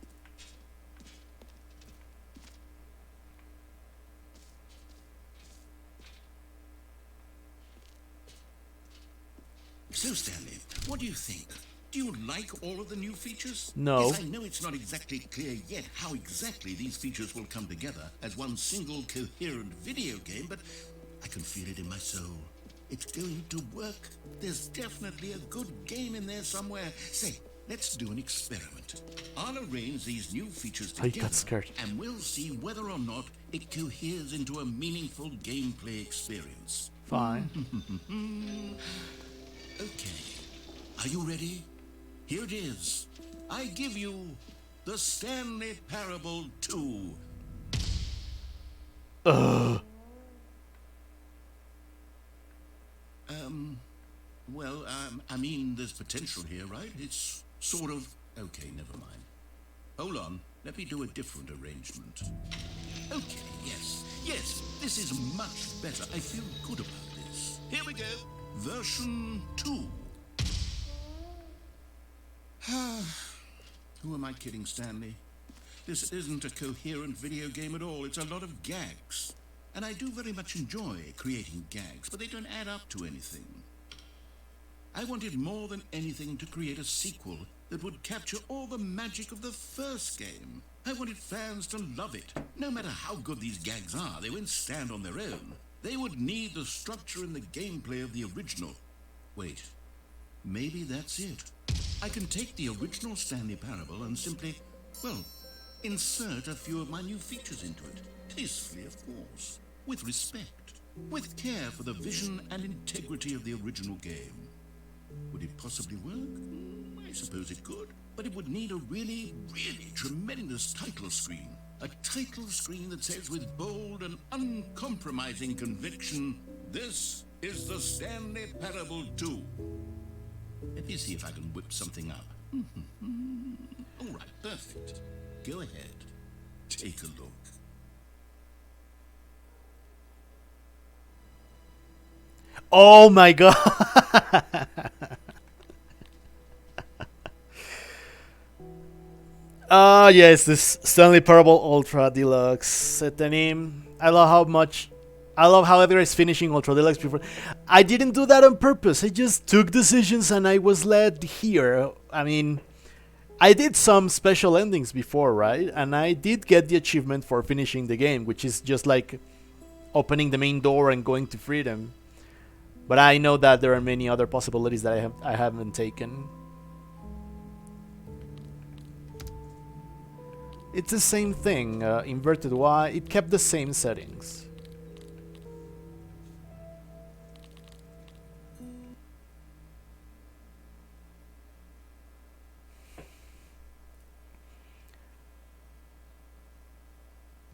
So, Stanley, what do you think? Do you like all of the new features? No. Yes, I know it's not exactly clear yet how exactly these features will come together as one single coherent video game, but I can feel it in my soul. It's going to work. There's definitely a good game in there somewhere. Say, let's do an experiment. I'll arrange these new features I together, got scared. and we'll see whether or not it coheres into a meaningful gameplay experience. Fine. Okay. Are you ready? Here it is. I give you The Stanley Parable 2. I mean, there's potential here, right? It's sort of... Okay, never mind. Hold on, let me do a different arrangement. Okay, yes, this is much better. I feel good about this. Here we go. Version 2. Who am I kidding, Stanley? This isn't a coherent video game at all. It's a lot of gags. And I do very much enjoy creating gags, but they don't add up to anything. I wanted more than anything to create a sequel that would capture all the magic of the first game. I wanted fans to love it. No matter how good these gags are, they won't stand on their own. They would need the structure and the gameplay of the original. Wait, maybe that's it. I can take the original Stanley Parable and simply, well, insert a few of my new features into it. Tastefully, of course. With respect. With care for the vision and integrity of the original game. Would it possibly work? I suppose it could. But it would need a really, really tremendous title screen. A title screen that says with bold and uncompromising conviction, "This is the Stanley Parable 2. Let me see if I can whip something up. All right, perfect. Go ahead. Take a look. Oh my god. Ah, yes, this Stanley Parable Ultra Deluxe set the name. I love how everybody's finishing Ultra Deluxe before. I didn't do that on purpose. I just took decisions and I was led here. I mean, I did some special endings before, right? And I did get the achievement for finishing the game, which is just like opening the main door and going to freedom. But I know that there are many other possibilities that I haven't taken. It's the same thing, inverted Y. It kept the same settings.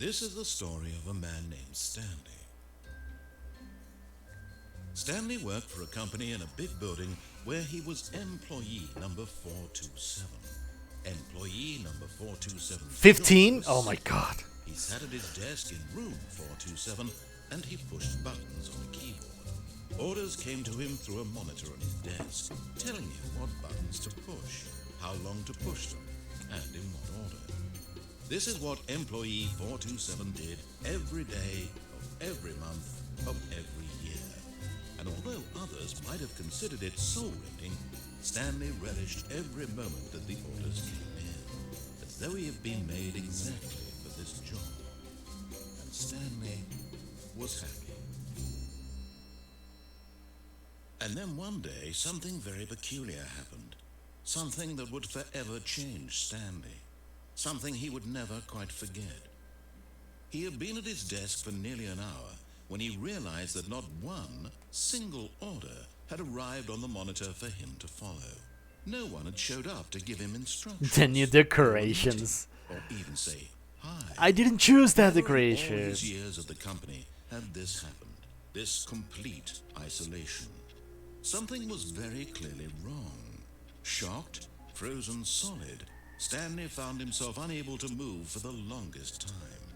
This is the story of a man named Stanley. Stanley worked for a company in a big building where he was employee number 427. Employee number 427. 15? Oh my god. He sat at his desk in room 427 and he pushed buttons on the keyboard. Orders came to him through a monitor on his desk, telling him what buttons to push, how long to push them, and in what order. This is what employee 427 did every day of every month of every year. And although others might have considered it soul-rending, Stanley relished every moment that the orders came in, as though he had been made exactly for this job. And Stanley was happy. And then one day, something very peculiar happened. Something that would forever change Stanley. Something he would never quite forget. He had been at his desk for nearly an hour when he realized that not one single order had arrived on the monitor for him to follow. No one had showed up to give him instructions. The new decorations. Or even say hi. I didn't choose that Never in decoration. all his years at the company had this happened. This complete isolation. Something was very clearly wrong. Shocked, frozen solid, Stanley found himself unable to move for the longest time.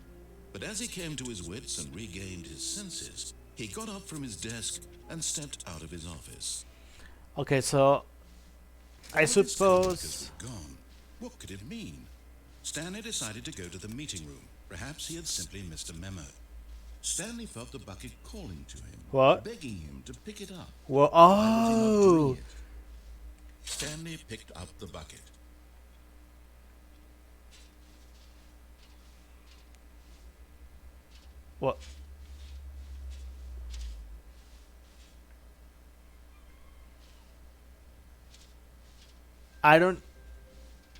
But as he came to his wits and regained his senses, he got up from his desk and stepped out of his office. Okay, so I All his coworkers suppose were gone. What could it mean? Stanley decided to go to the meeting room. Perhaps he had simply missed a memo. Stanley felt the bucket calling to him, What? begging him to pick it up. well, Why was he not doing oh, it? Stanley picked up the bucket. what? I don't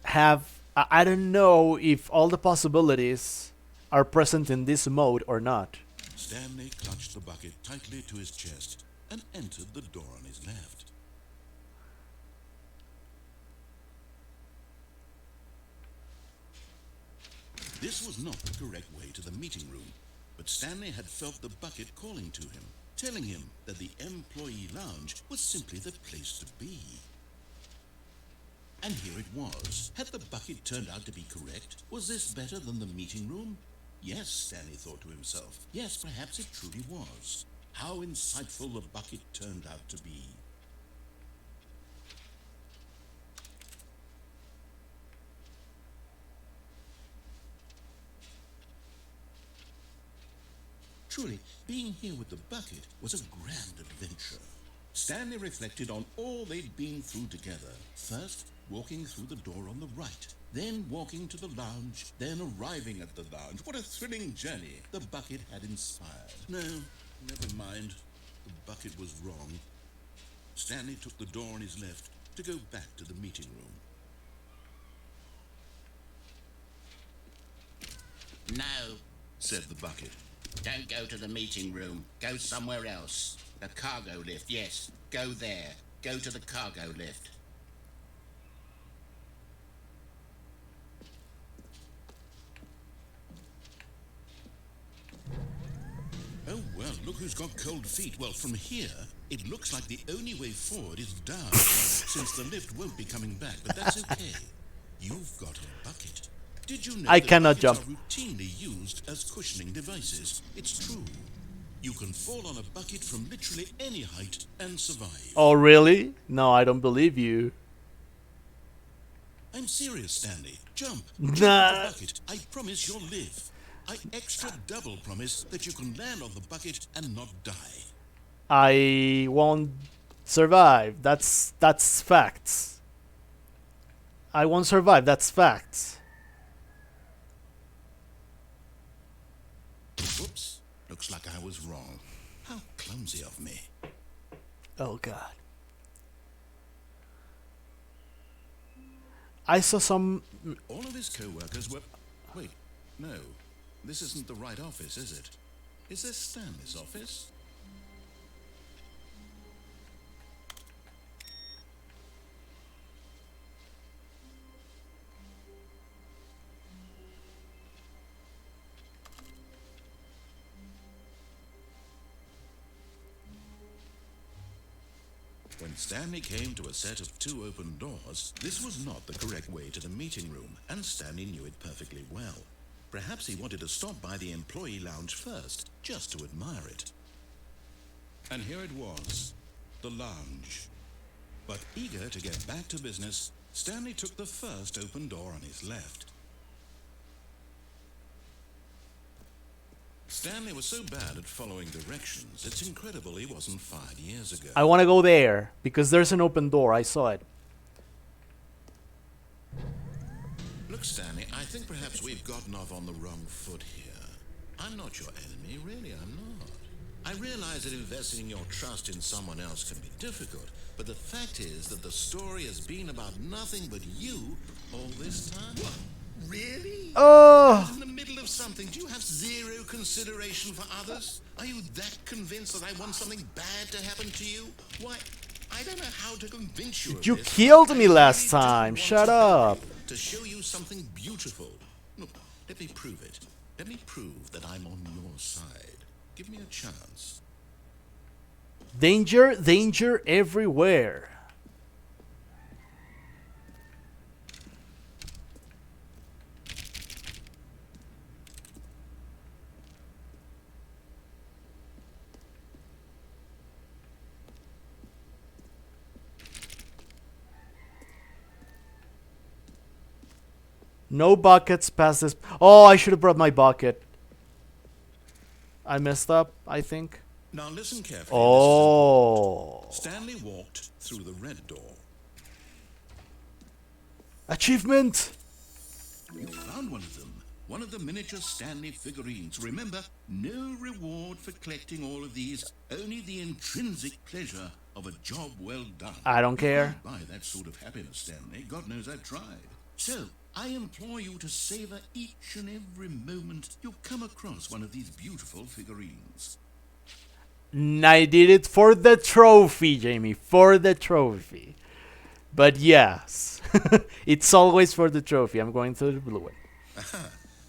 have. I don't know if all the possibilities are present in this mode or not. Stanley clutched the bucket tightly to his chest and entered the door on his left. This was not the correct way to the meeting room, but Stanley had felt the bucket calling to him, telling him that the employee lounge was simply the place to be. And here it was. Had the bucket turned out to be correct? Was this better than the meeting room? Yes, Stanley thought to himself. Yes, perhaps it truly was. How insightful the bucket turned out to be. Truly, being here with the bucket was a grand adventure. Stanley reflected on all they'd been through together. First, walking through the door on the right, then walking to the lounge, then arriving at the lounge. What a thrilling journey the bucket had inspired. No, never mind. The bucket was wrong. Stanley took the door on his left to go back to the meeting room. No, Said the bucket. don't go to the meeting room. Go somewhere else. The cargo lift, yes. Go there. Go to the cargo lift. Oh, well, look who's got cold feet. Well, from here, it looks like the only way forward is down, since the lift won't be coming back, but that's okay. You've got a bucket. Did you know I that cannot buckets jump. are routinely used as cushioning devices? It's true. You can fall on a bucket from literally any height and survive. Oh, really? No, I don't believe you. I'm serious, Stanley. Jump. Nah. Jump on the bucket. I promise you'll live. I extra double promise that you can land on the bucket and not die. I won't survive. That's facts. I won't survive. That's facts. Whoops. Looks like I was wrong. How clumsy of me. Oh god. I saw some. All of his co-workers were... Wait, no. This isn't the right office, is it? Is this Stanley's office? When Stanley came to a set of 2 open doors, this was not the correct way to the meeting room, and Stanley knew it perfectly well. Perhaps he wanted to stop by the employee lounge first, just to admire it. And here it was, the lounge. But eager to get back to business, Stanley took the first open door on his left. Stanley was so bad at following directions, it's incredible he wasn't fired years ago. I want to go there because there's an open door. I saw it. Look, Stanley, I think perhaps we've gotten off on the wrong foot here. I'm not your enemy, really, I'm not. I realize that investing your trust in someone else can be difficult, but the fact is that the story has been about nothing but you all this time. What? Really? Oh, In the middle of something, do you have zero consideration for others? Are you that convinced that I want something bad to happen to you? Why, I don't know how to convince you of you this, killed but me I last really do time. want Shut to help up. you, to show you something beautiful. Look, let me prove it. Let me prove that I'm on your side. Give me a chance. Danger, danger everywhere. No buckets past this. Oh, I should have brought my bucket. I messed up, I think. Now listen carefully. Oh. This is Stanley walked through the red door. Achievement. You found one of them. One of the miniature Stanley figurines. Remember, no reward for collecting all of these, only the intrinsic pleasure of a job well done. I don't You care. can't buy that sort of happiness, Stanley. God knows I've tried. So, I implore you to savor each and every moment you come across one of these beautiful figurines. I did it for the trophy, Jamie. For the trophy. But yes, it's always for the trophy. I'm going to the blue one.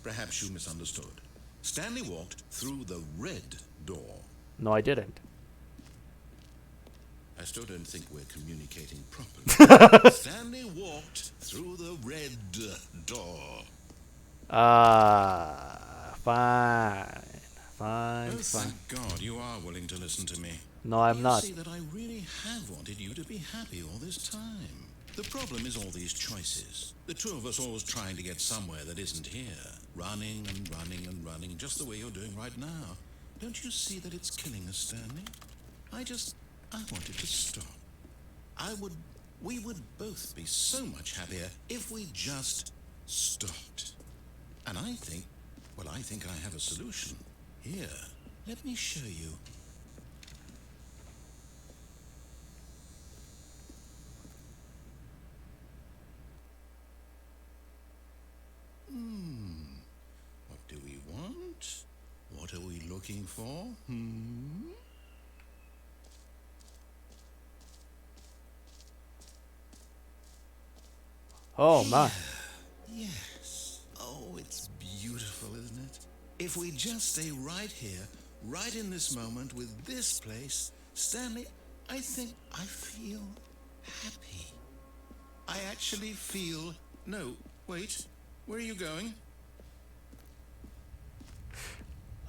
Perhaps you misunderstood. Stanley walked through the red door. No, I didn't. I still don't think we're communicating properly. Stanley walked through the red door. Fine. Fine, Oh, fine. thank God you are willing to listen to me. No, I'm not. You see that I really have wanted you to be happy all this time. The problem is all these choices. The two of us always trying to get somewhere that isn't here. Running and running and running, just the way you're doing right now. Don't you see that it's killing us, Stanley? I wanted to stop. We would both be so much happier if we just stopped. And I think I have a solution. Here, let me show you. What do we want? What are we looking for? Oh, my. Yes. Oh, it's beautiful, isn't it? If we just stay right here, right in this moment with this place, Stanley, I think I feel happy. I actually feel... No, wait. Where are you going?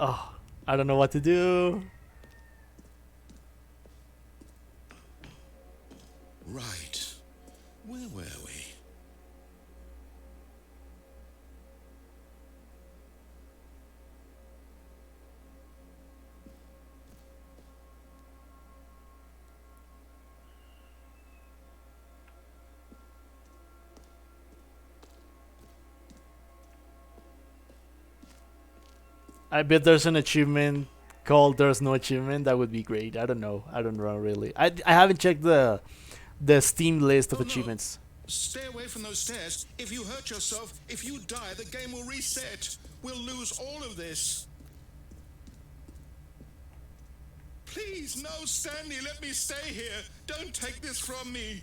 Oh, I don't know what to do. Right. Where were we? I bet there's an achievement called "There's No Achievement." That would be great. I don't know. I don't know really. I haven't checked the Steam list of achievements. Stay away from those stairs. If you hurt yourself, if you die, the game will reset. We'll lose all of this. Please, no, Stanley, let me stay here. Don't take this from me.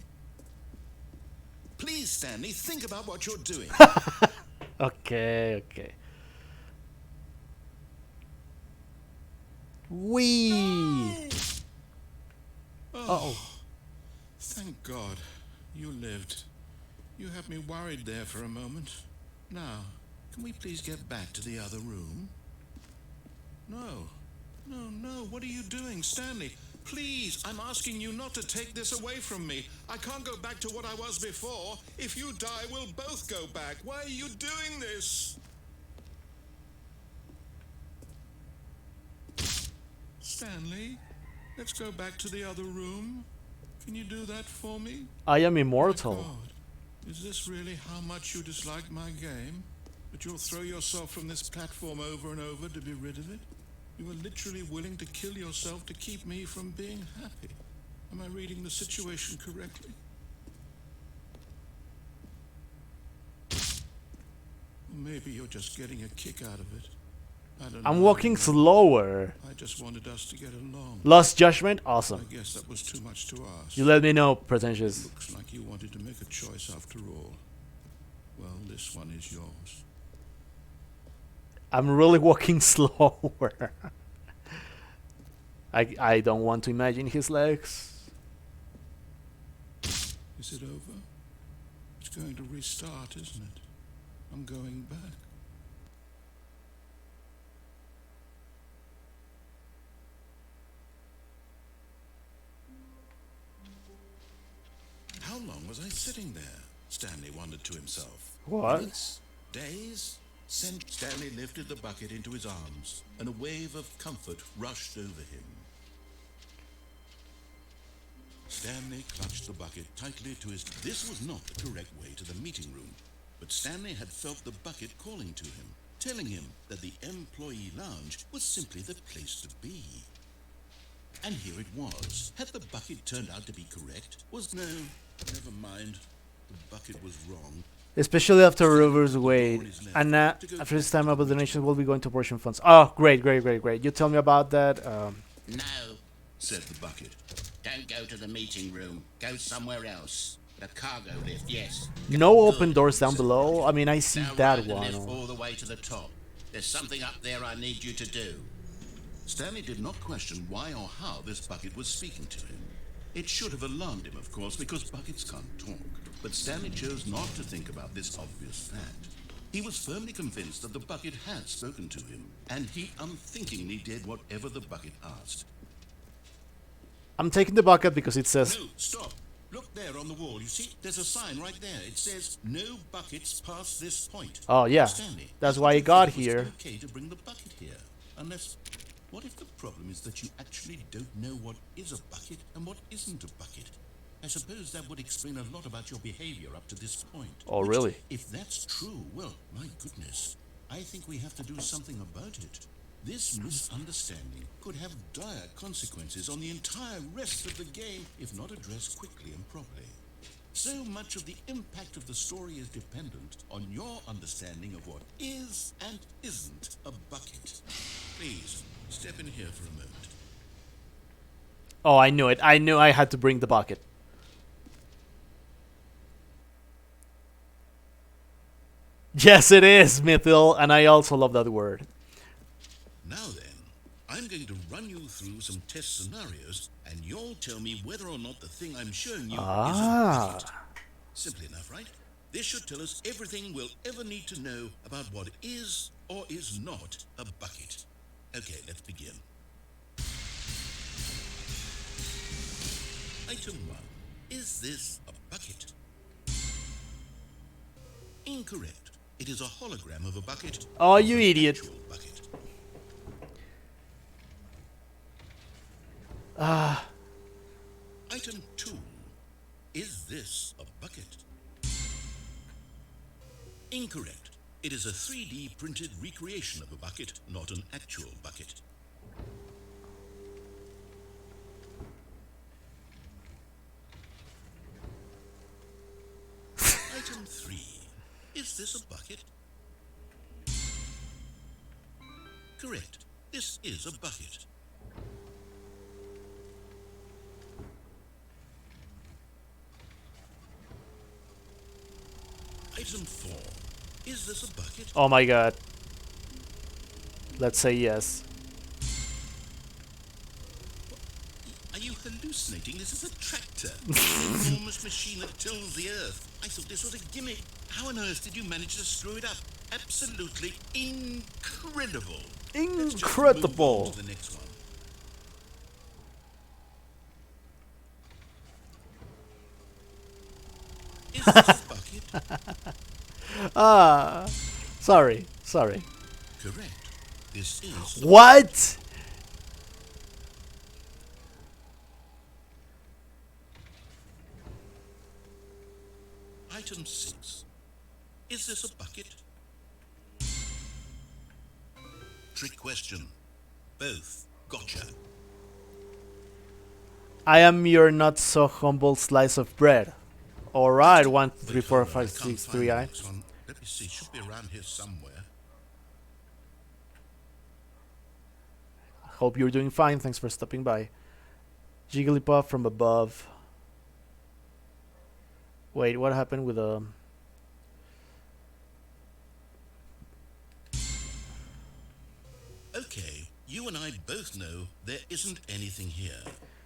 Please, Stanley, think about what you're doing. Okay. Wee. Uh-oh. Thank God you lived. You had me worried there for a moment. Now, can we please get back to the other room? No. What are you doing, Stanley? Please, I'm asking you not to take this away from me. I can't go back to what I was before. If you die, we'll both go back. Why are you doing this? Stanley, let's go back to the other room. Can you do that for me? I am My immortal. God, is this really how much you dislike my game? That you'll throw yourself from this platform over and over to be rid of it? You were literally willing to kill yourself to keep me from being happy. Am I reading the situation correctly? Or maybe you're just getting a kick out of it. I don't I'm know. walking slower. I just wanted us to get along. Lost judgment? Awesome. I guess that was too much to ask. You let me know, pretentious. Looks like you wanted to make a choice after all. Well, this one is yours. I'm really walking slower. I don't want to imagine his legs. Is it over? It's going to restart, isn't it? I'm going back. How long was I sitting there? Stanley wondered to himself. What? Minutes? Days? Stanley lifted the bucket into his arms, and a wave of comfort rushed over him. Stanley clutched the bucket tightly to his... This was not the correct way to the meeting room, but Stanley had felt the bucket calling to him, telling him that the employee lounge was simply the place to be. And here it was. Had the bucket turned out to be correct? Never mind. The bucket was wrong. Especially after Rover's Wait. And after this time, about donations will be going to portion funds. Oh, great. You tell me about that. No, Said the bucket. don't go to the meeting room. Go somewhere else. The cargo lift, yes. No Good, open doors down said below. Bucket. I mean, I see Now that ride the one. lift all the way to the top. There's something up there I need you to do. Stanley did not question why or how this bucket was speaking to him. It should have alarmed him, of course, because buckets can't talk. But Stanley chose not to think about this obvious fact. He was firmly convinced that the bucket had spoken to him, and he unthinkingly did whatever the bucket asked. I'm taking the bucket because it says... No, stop. Look there on the wall. You see, there's a sign right there. It says, no buckets past this point. Oh, yeah. Stanley, That's why I got here. It was okay to bring the bucket here. Unless, what if the problem is that you actually don't know what is a bucket and what isn't a bucket? I suppose that would explain a lot about your behavior up to this point. Oh, Which, really? if that's true, well, my goodness. I think we have to do something about it. This misunderstanding could have dire consequences on the entire rest of the game if not addressed quickly and properly. So much of the impact of the story is dependent on your understanding of what is and isn't a bucket. Please, step in here for a moment. Oh, I knew it. I knew I had to bring the bucket. Yes, it is, Mythil, and I also love that word. Now then, I'm going to run you through some test scenarios, and you'll tell me whether or not the thing I'm showing you is a bucket. Simple enough, right? This should tell us everything we'll ever need to know about what is or is not a bucket. Okay, let's begin. Item 1. Is this a bucket? Incorrect. It is a hologram of a bucket. Oh, you idiot. Actual bucket. Item 2. Is this a bucket? Incorrect. It is a 3D printed recreation of a bucket, not an actual bucket. Item 3. Is this a bucket? Correct. This is a bucket. Item 4. Is this a bucket? Oh my god. Let's say yes. Are you hallucinating? This is a tractor. An enormous machine that tills the earth. I thought this was a gimmick. How on earth did you manage to screw it up? Absolutely incredible. Let's just move Incredible. on to the next one. Is this a bucket? Sorry. Correct. This is What? Item 6. Is this a bucket? Trick question. Both. Gotcha. I am your not so humble slice of bread. Alright, 1, 2, 3, Wait, 4, hold on, 5, I can't 6, find 3, the I. next one. Let me see. Should be around here somewhere. Hope you're doing fine. Thanks for stopping by. Jigglypuff from above. Wait, what happened with Okay, you and I both know there isn't anything here.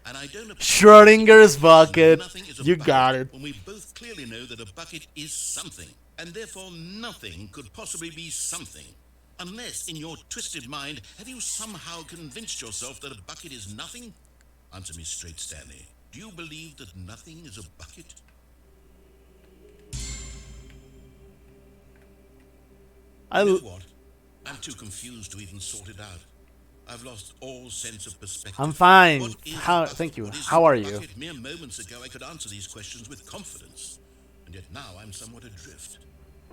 And I don't Schrodinger's bucket? Nothing is a You bucket got it. when we both clearly know that a bucket is something. And therefore nothing could possibly be something. Unless, in your twisted mind, have you somehow convinced yourself that a bucket is nothing? Answer me straight, Stanley. Do you believe that nothing is a bucket? You know what? I'm too confused to even sort it out. I've lost all sense of perspective. I'm fine. What is a How? bucket? Thank you. What is How a are you? bucket? Mere moments ago, I could answer these questions with confidence. And yet now I'm somewhat adrift.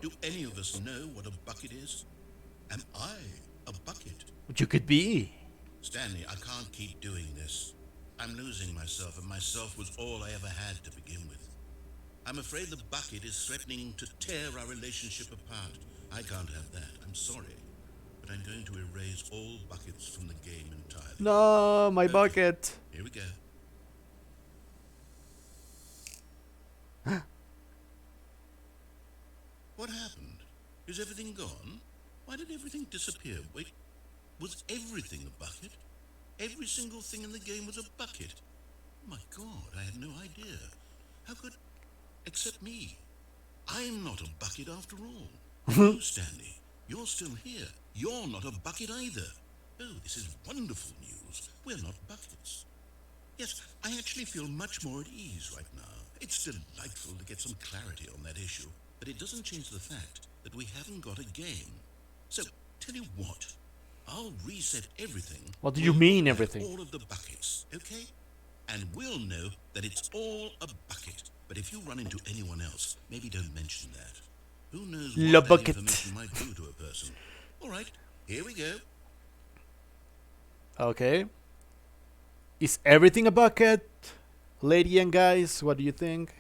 Do any of us know what a bucket is? Am I a bucket? You could be. Stanley, I can't keep doing this. I'm losing myself, and myself was all I ever had to begin with. I'm afraid the bucket is threatening to tear our relationship apart. I can't have that. I'm sorry. But I'm going to erase all buckets from the game entirely. No, my bucket. Here we go. Is everything gone? Why did everything disappear? Wait, was everything a bucket? Every single thing in the game was a bucket. My God, I had no idea. How could... Except me. I'm not a bucket after all. You, Stanley, you're still here. You're not a bucket either. Oh, this is wonderful news. We're not buckets. Yes, I actually feel much more at ease right now. It's delightful to get some clarity on that issue, but it doesn't change the fact that we haven't got a game. So, tell you what, I'll reset everything. What do you We'll mean, look at everything? all of the buckets, okay? And we'll know that it's all a bucket. But if you run into anyone else, maybe don't mention that. Who knows what Le that bucket. information might do to a person. All right, here we go. Okay. Is everything a bucket? Lady and guys, what do you think?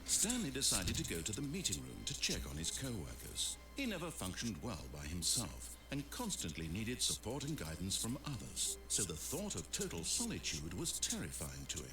Stanley decided to go to the meeting room to check on his co-workers. He never functioned well by himself and constantly needed support and guidance from others, so the thought of total solitude was terrifying to him.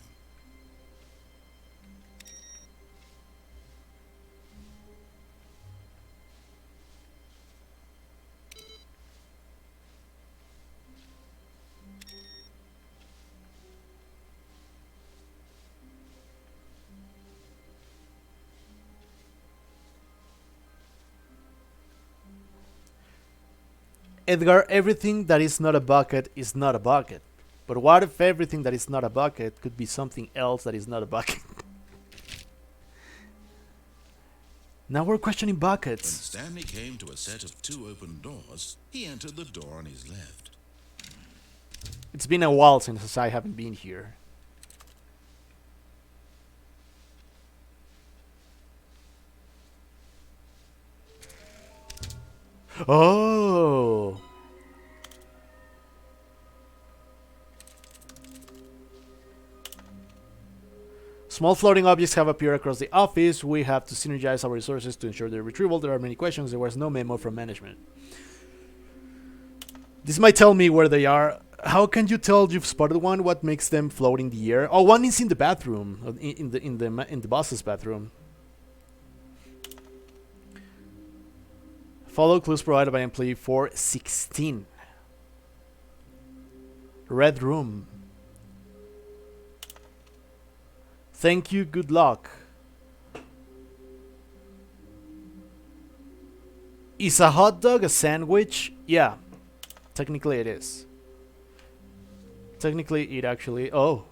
Edgar, everything that is not a bucket is not a bucket. But what if everything that is not a bucket could be something else that is not a bucket? Now we're questioning When buckets. Stanley came to a set of 2 open doors, he entered the door on his left. It's been a while since I haven't been here. Oh! Small floating objects have appeared across the office. We have to synergize our resources to ensure their retrieval. There are many questions. There was no memo from management. This might tell me where they are. How can you tell you've spotted one? What makes them float in the air? Oh, one is in the bathroom, in the boss's bathroom. Follow clues provided by employee 416. Red room. Thank you, good luck. Is a hot dog a sandwich? Yeah. Technically it is. Technically it actually... Oh.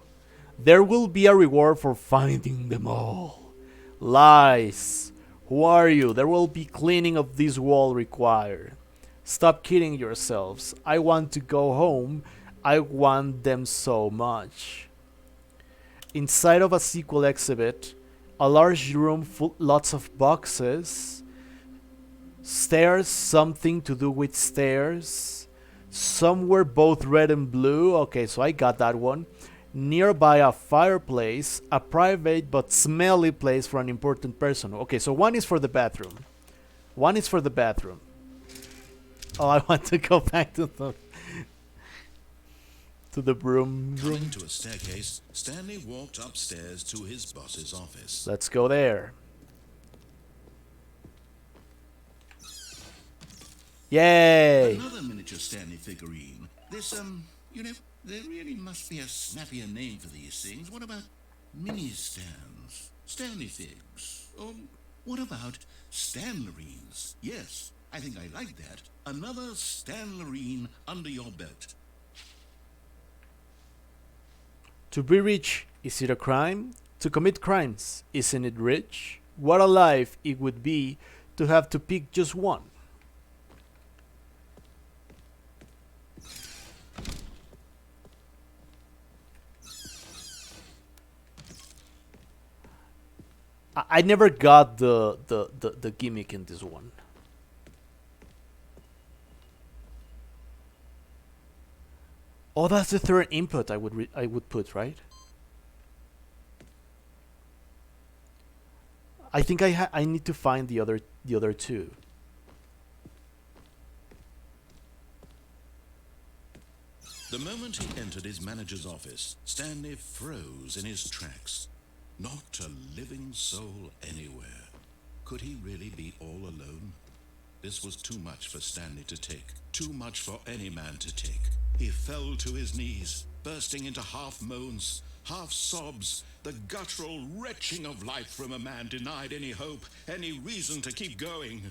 There will be a reward for finding them all. Lies. Who are you? There will be cleaning of this wall required. Stop kidding yourselves. I want to go home. I want them so much. Inside of a sequel exhibit, a large room full lots of boxes. Stairs, something to do with stairs. Some were both red and blue. Okay, so I got that one. Nearby a fireplace, a private but smelly place for an important person. Okay, so one is for the bathroom. One is for the bathroom. Oh, I want to go back to the broom room. Coming to a staircase, Stanley walked upstairs to his boss's office. Let's go there. Yay! Another miniature Stanley figurine. This, you know, there really must be a snappier name for these things. What about mini stands? Stanley figs? Or what about Stanlerines? Yes, I think I like that. Another Stanlerine under your belt. To be rich, is it a crime? To commit crimes, isn't it rich? What a life it would be to have to pick just one. I never got the gimmick in this one. Oh, that's the third input I would put, right? I think I need to find the other two. The moment he entered his manager's office, Stanley froze in his tracks. Not a living soul anywhere. Could he really be all alone? This was too much for Stanley to take. Too much for any man to take. He fell to his knees, bursting into half moans, half sobs, the guttural retching of life from a man denied any hope, any reason to keep going.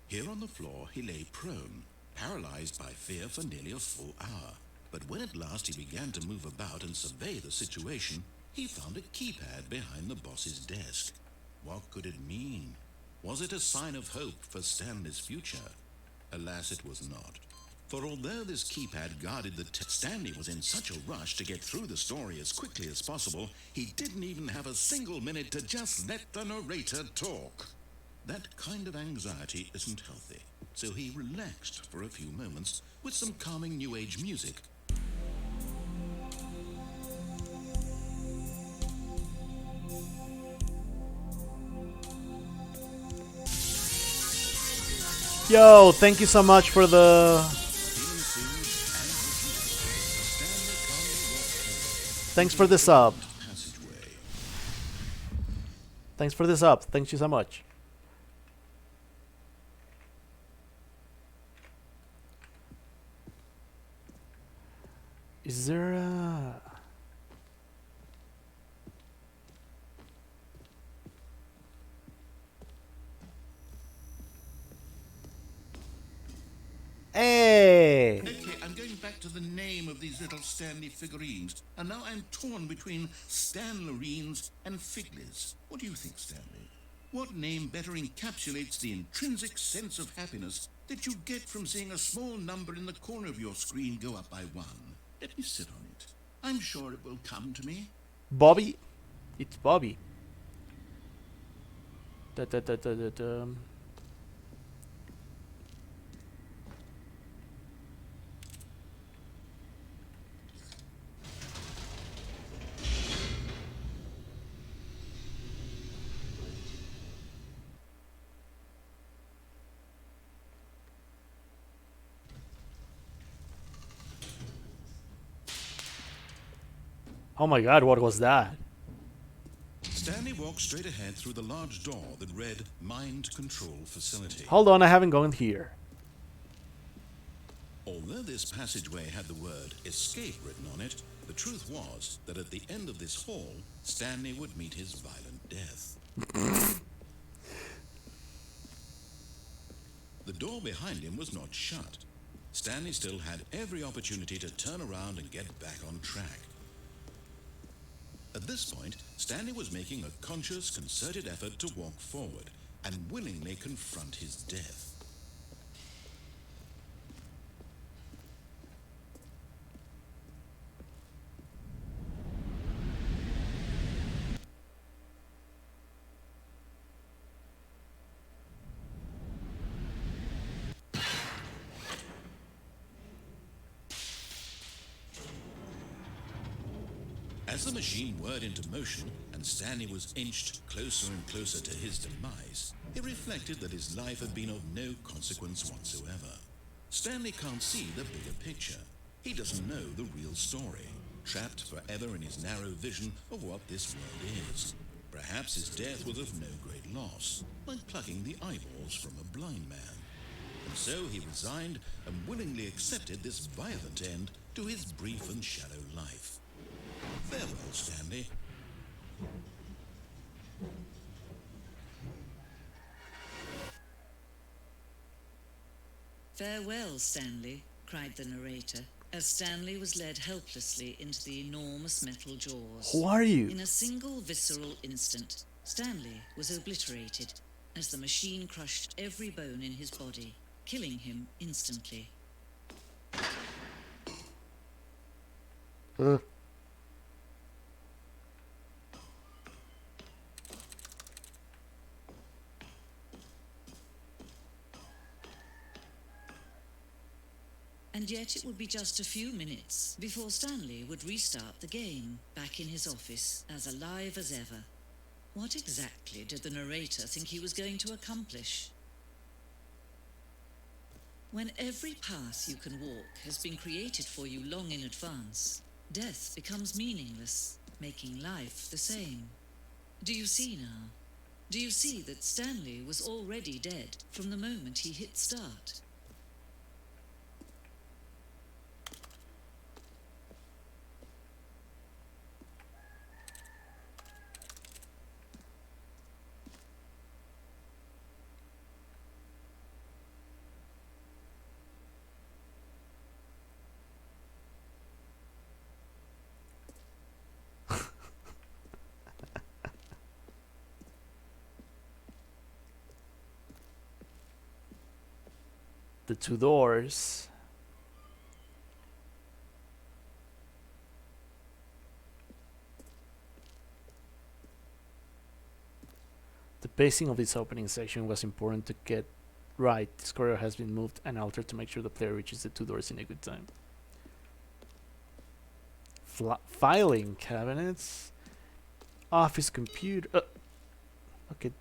Here on the floor he lay prone, paralyzed by fear for nearly a full hour. But when at last he began to move about and survey the situation, he found a keypad behind the boss's desk. What could it mean? Was it a sign of hope for Stanley's future? Alas, it was not. For although this keypad guarded the Stanley was in such a rush to get through the story as quickly as possible, he didn't even have a single minute to just let the narrator talk. That kind of anxiety isn't healthy, so he relaxed for a few moments with some calming New Age music. Yo, thank you so much for the... Thanks for the sub. Thanks for the sub. Thank you so much. Is there a... Hey! Okay, I'm going back to the name of these little Stanley figurines, and now I'm torn between Stanlerines and Figlies. What do you think, Stanley? What name better encapsulates the intrinsic sense of happiness that you get from seeing a small number in the corner of your screen go up by one? Let me sit on it. I'm sure it will come to me. Bobby? It's Bobby. Da. Oh my god, what was that? Stanley walked straight ahead through the large door that read Mind Control Facility. Hold on, I haven't gone here. Although this passageway had the word Escape written on it, the truth was that at the end of this hall, Stanley would meet his violent death. The door behind him was not shut. Stanley still had every opportunity to turn around and get back on track. At this point, Stanley was making a conscious, concerted effort to walk forward and willingly confront his death. As the machine whirred into motion and Stanley was inched closer and closer to his demise, he reflected that his life had been of no consequence whatsoever. Stanley can't see the bigger picture. He doesn't know the real story, trapped forever in his narrow vision of what this world is. Perhaps his death was of no great loss, like plucking the eyeballs from a blind man. And so he resigned and willingly accepted this violent end to his brief and shallow life. Farewell, Stanley. Farewell, Stanley, cried the narrator, as Stanley was led helplessly into the enormous metal jaws. Who are you? In a single visceral instant, Stanley was obliterated as the machine crushed every bone in his body, killing him instantly. And yet it would be just a few minutes before Stanley would restart the game, back in his office, as alive as ever. What exactly did the narrator think he was going to accomplish? When every path you can walk has been created for you long in advance, death becomes meaningless, making life the same. Do you see now? Do you see that Stanley was already dead from the moment he hit start? The two doors. The pacing of this opening section was important to get right. This corridor has been moved and altered to make sure the player reaches the two doors in a good time. Filing cabinets. Office computer. Okay.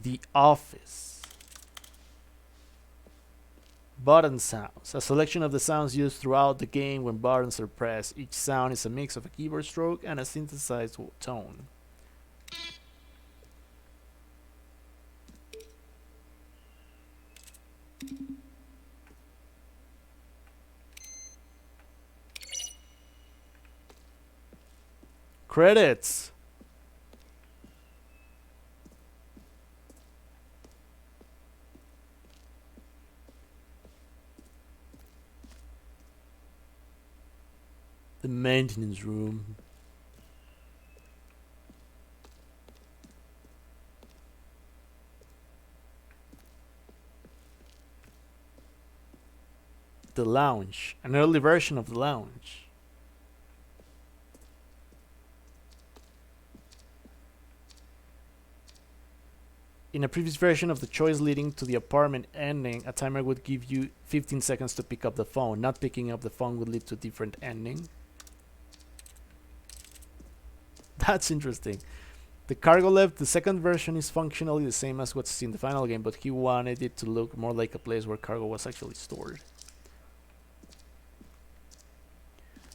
The office. Button sounds. A selection of the sounds used throughout the game when buttons are pressed. Each sound is a mix of a keyboard stroke and a synthesized tone. Credits. The maintenance room. The lounge. An early version of the lounge. In a previous version of the choice leading to the apartment ending, a timer would give you 15 seconds to pick up the phone. Not picking up the phone would lead to a different ending. That's interesting. The cargo lift, the second version, is functionally the same as what's in the final game, but he wanted it to look more like a place where cargo was actually stored.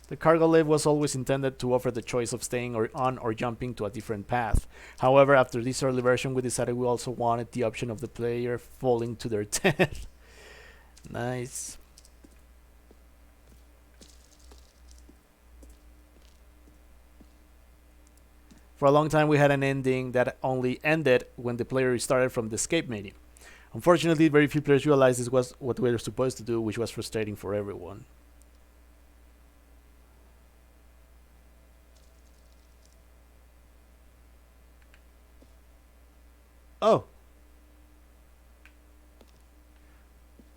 The cargo lift was always intended to offer the choice of staying on or jumping to a different path. However, after this early version, we decided we also wanted the option of the player falling to their death. Nice. For a long time, we had an ending that only ended when the player restarted from the escape menu. Unfortunately, very few players realized this was what we were supposed to do, which was frustrating for everyone. Oh.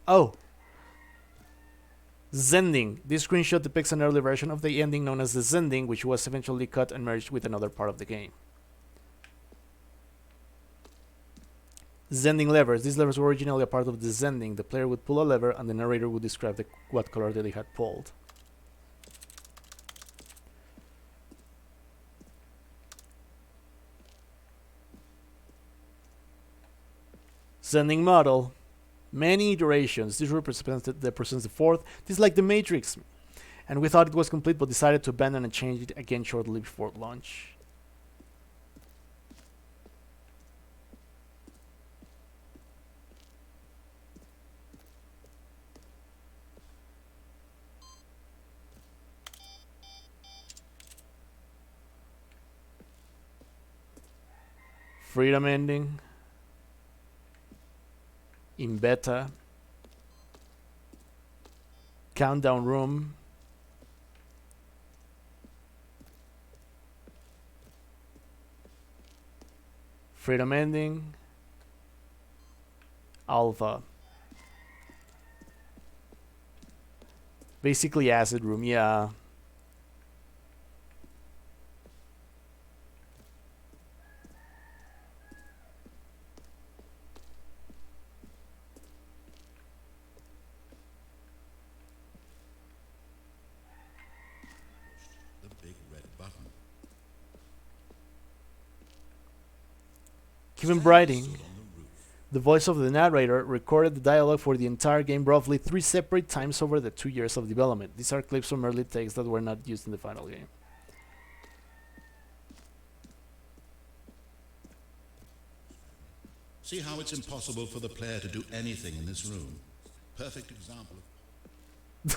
Oh. Zending. This screenshot depicts an early version of the ending known as the Zending, which was eventually cut and merged with another part of the game. Zending levers. These levers were originally a part of the Zending. The player would pull a lever and the narrator would describe what color that he had pulled. Zending model. Many iterations. This represents the fourth. This is like the Matrix. And we thought it was complete, but decided to abandon and change it again shortly before launch. Freedom ending. In beta. Countdown room. Freedom ending. Alpha. Basically acid room, yeah. The big red button Kevin Briding, the voice of the narrator, recorded the dialogue for the entire game roughly 3 separate times over the 2 years of development. These are clips from early takes that were not used in the final game. See how it's impossible for the player to do anything in this room? Perfect example of...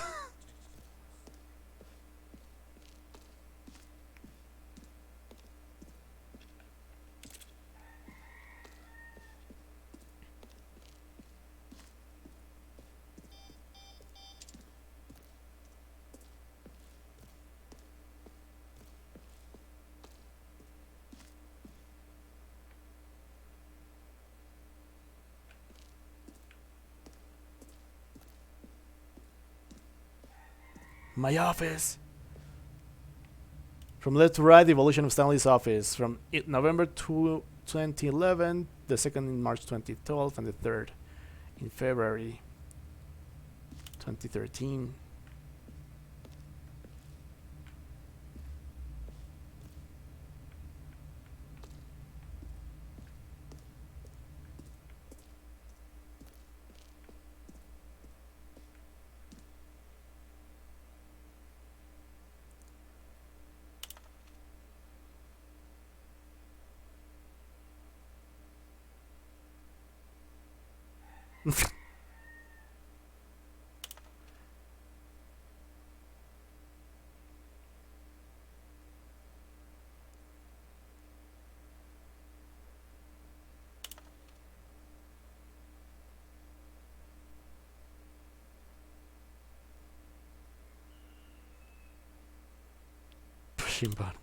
My office! From left to right, the evolution of Stanley's office. From November 2011, the second in March 2012, and the third in February 2013. Pushing button.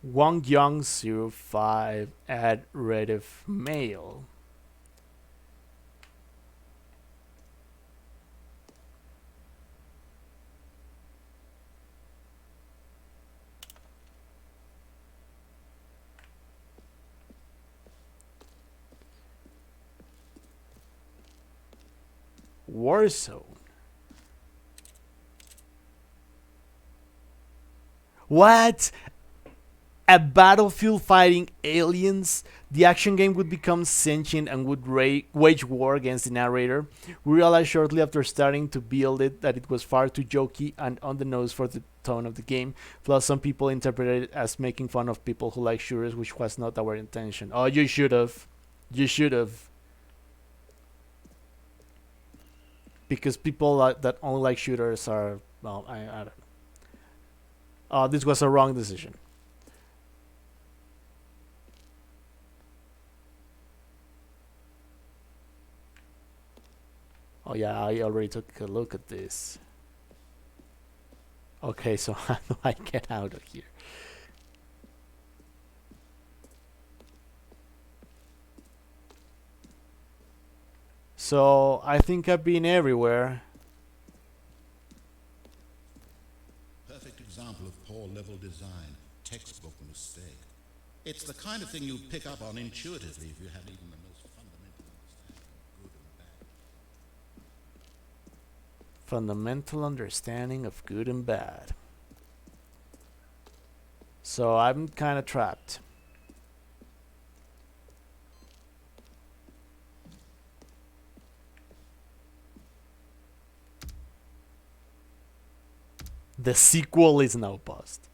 Wang Young 05 at Rediff Mail. Warzone. What? A battlefield fighting aliens? The action game would become sentient and would wage war against the narrator. We realized shortly after starting to build it that it was far too jokey and on the nose for the tone of the game. Plus, some people interpreted it as making fun of people who like shooters, which was not our intention. Oh, you should have. You should have. Because people that only like shooters are... Well, I don't know. This was a wrong decision. Oh yeah, I already took a look at this. Okay, so how do I get out of here? So, I think I've been everywhere. Perfect example of poor level design. Textbook mistake. It's the kind of thing you pick up on intuitively if you have even the most fundamental understanding of good and bad. Fundamental understanding of good and bad. So I'm kind of trapped. The sequel is now paused.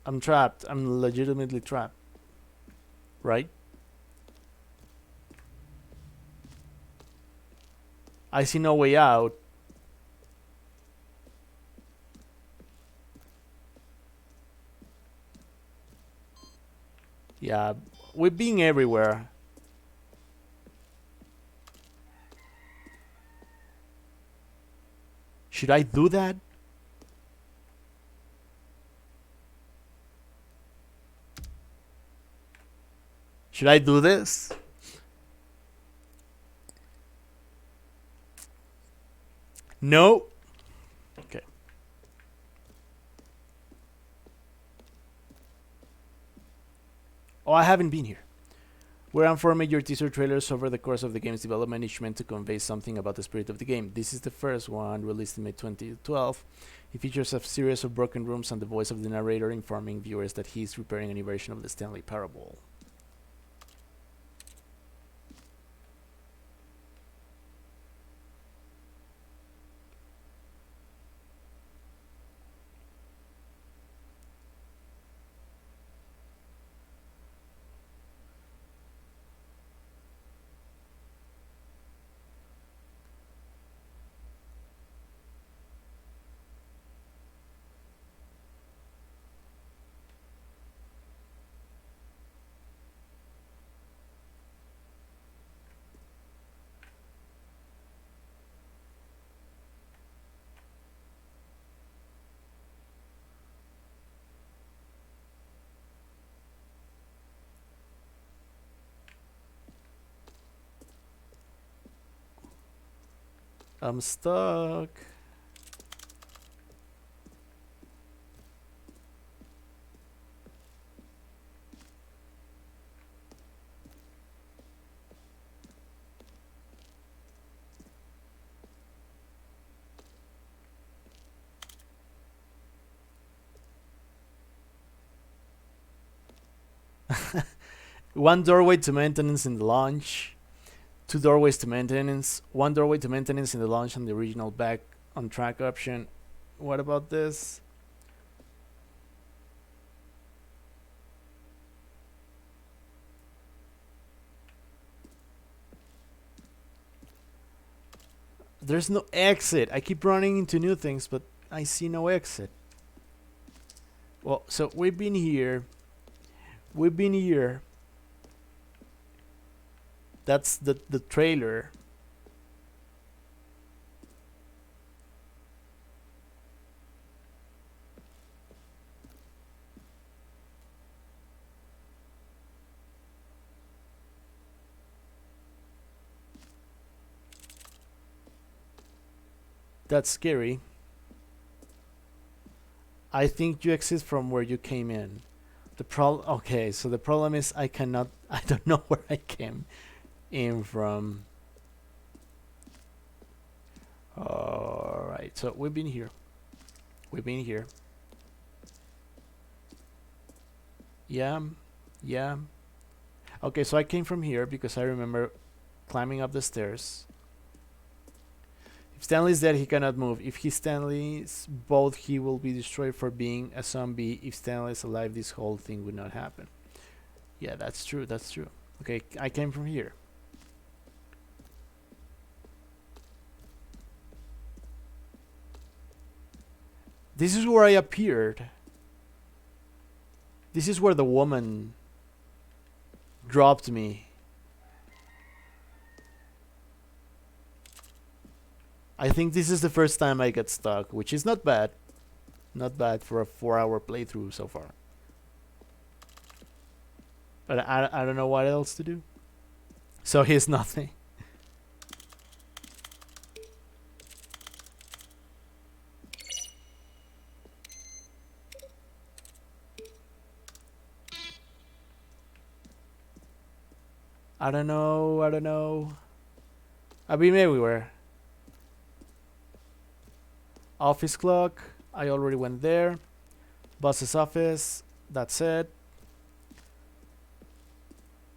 I'm trapped. I'm legitimately trapped. Right? I see no way out. Yeah, we're being everywhere. Should I do that? Should I do this? No. Okay. Oh, I haven't been here. We ran 4 major teaser trailers over the course of the game's development, each meant to convey something about the spirit of the game. This is the first one, released in May 2012. It features a series of broken rooms and the voice of the narrator informing viewers that he is repairing a new version of the Stanley Parable. I'm stuck. One doorway to maintenance in the launch. 2 doorways to maintenance. 1 doorway to maintenance in the launch and the original back on track option. What about this? There's no exit. I keep running into new things, but I see no exit. Well, so we've been here. We've been here. That's the trailer. That's scary. I think you exit from where you came in. The problem, okay, so the problem is I don't know where I came in from. Alright, so we've been here. We've been here. Yeah. Okay, so I came from here because I remember climbing up the stairs. If Stanley's dead, he cannot move. If Stanley's both, he will be destroyed for being a zombie. If Stanley's alive, this whole thing would not happen. Yeah, that's true, that's true. Okay, I came from here. This is where I appeared. This is where the woman dropped me. I think this is the first time I get stuck, which is not bad. Not bad for a 4-hour playthrough so far. But I don't know what else to do. So here's nothing. I don't know. I've been everywhere. Office clock, I already went there. Boss's office, that's it.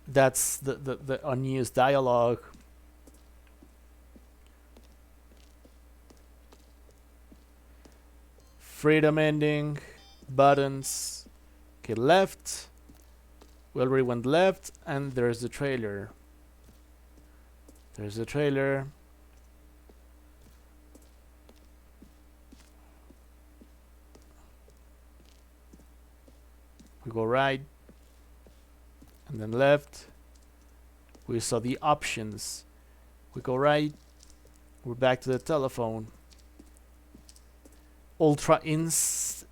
That's the unused dialogue. Freedom ending, buttons. Okay, left. We already went left, and there's the trailer. There's the trailer. We go right, and then left. We saw the options. We go right. We're back to the telephone. Ultra ins.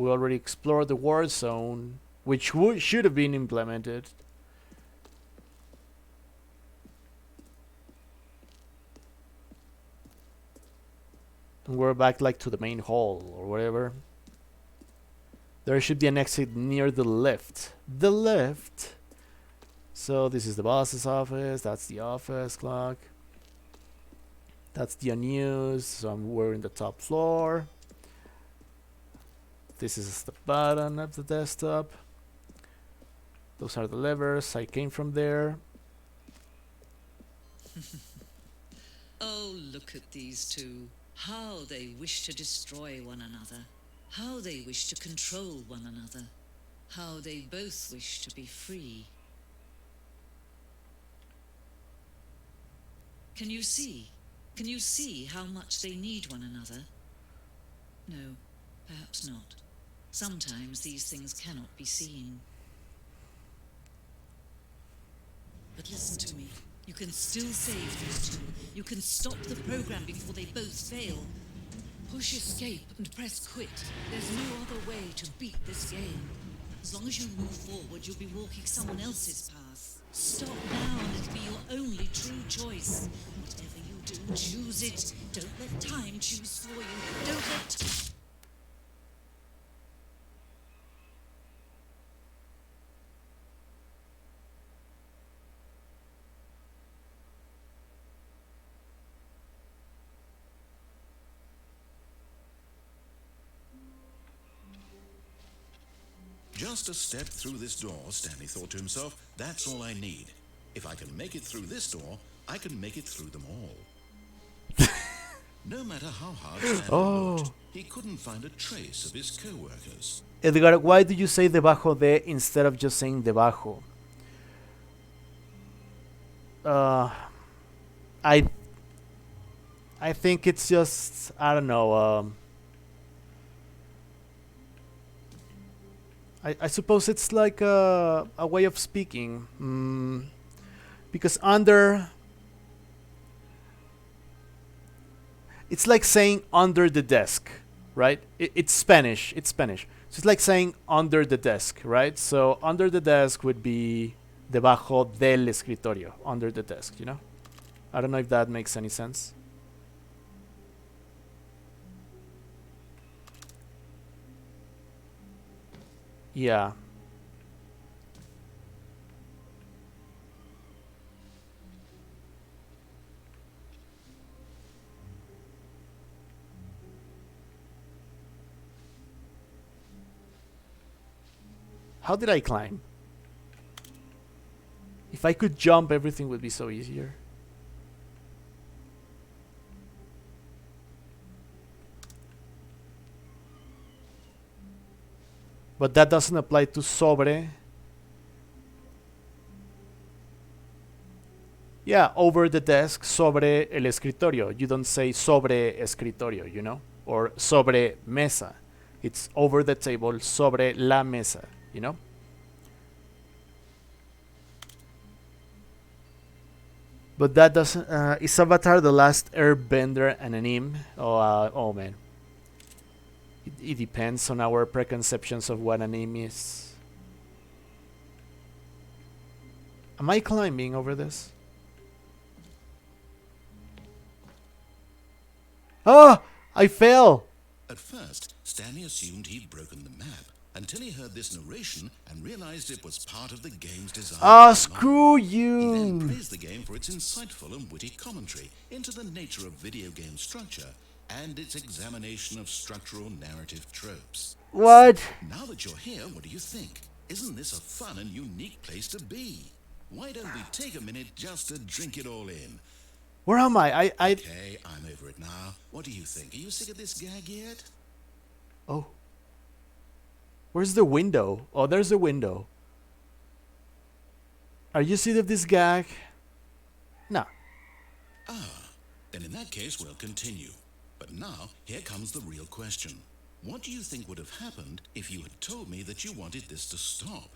We already explored the war zone, which should have been implemented. And we're back like to the main hall or whatever. There should be an exit near the left. The left. So this is the boss's office. That's the office clock. That's the unused. So we're in the top floor. This is the button of the desktop. Those are the levers. I came from there. Oh, look at these two. How they wish to destroy one another. How they wish to control one another. How they both wish to be free. Can you see? Can you see how much they need one another? No, perhaps not. Sometimes these things cannot be seen. But listen to me. You can still save these two. You can stop the program before they both fail. Push escape and press quit. There's no other way to beat this game. As long as you move forward, you'll be walking someone else's path. Stop now and it'll be your only true choice. Whatever you do, choose it. Don't let time choose for you. Don't let... Just a step through this door, Stanley thought to himself. That's all I need. If I can make it through this door, I can make it through them all. No matter how hard Stanley looked, he couldn't find a trace of his co-workers. Edgar, why do you say debajo de instead of just saying debajo? I think it's just, I don't know, I suppose it's like a way of speaking, because under, it's like saying under the desk, right? It's Spanish, so it's like saying under the desk, right? So under the desk would be debajo del escritorio, under the desk, you know? I don't know if that makes any sense. Yeah. How did I climb? If I could jump, everything would be so easier. But that doesn't apply to sobre. Yeah, over the desk, sobre el escritorio. You don't say sobre escritorio, you know? Or sobre mesa. It's over the table, sobre la mesa, you know? But that doesn't... is Avatar the Last Airbender an anime? Oh man. It depends on our preconceptions of what an anime is. Am I climbing over this? Ah! I fell! At first, Stanley assumed he'd broken the map until he heard this narration and realized it was part of the game's design. Ah, screw He you! then praised the game for its insightful and witty commentary into the nature of video game structure and its examination of structural narrative tropes. What? Now that you're here, what do you think? Isn't this a fun and unique place to be? Why don't we take a minute just to drink it all in? Where am I? Okay, I'm over it now. What do you think? Are you sick of this gag yet? Oh. Where's the window? Oh, there's the window. Are you sick of this gag? No. Then in that case, we'll continue. But now, here comes the real question. What do you think would have happened if you had told me that you wanted this to stop?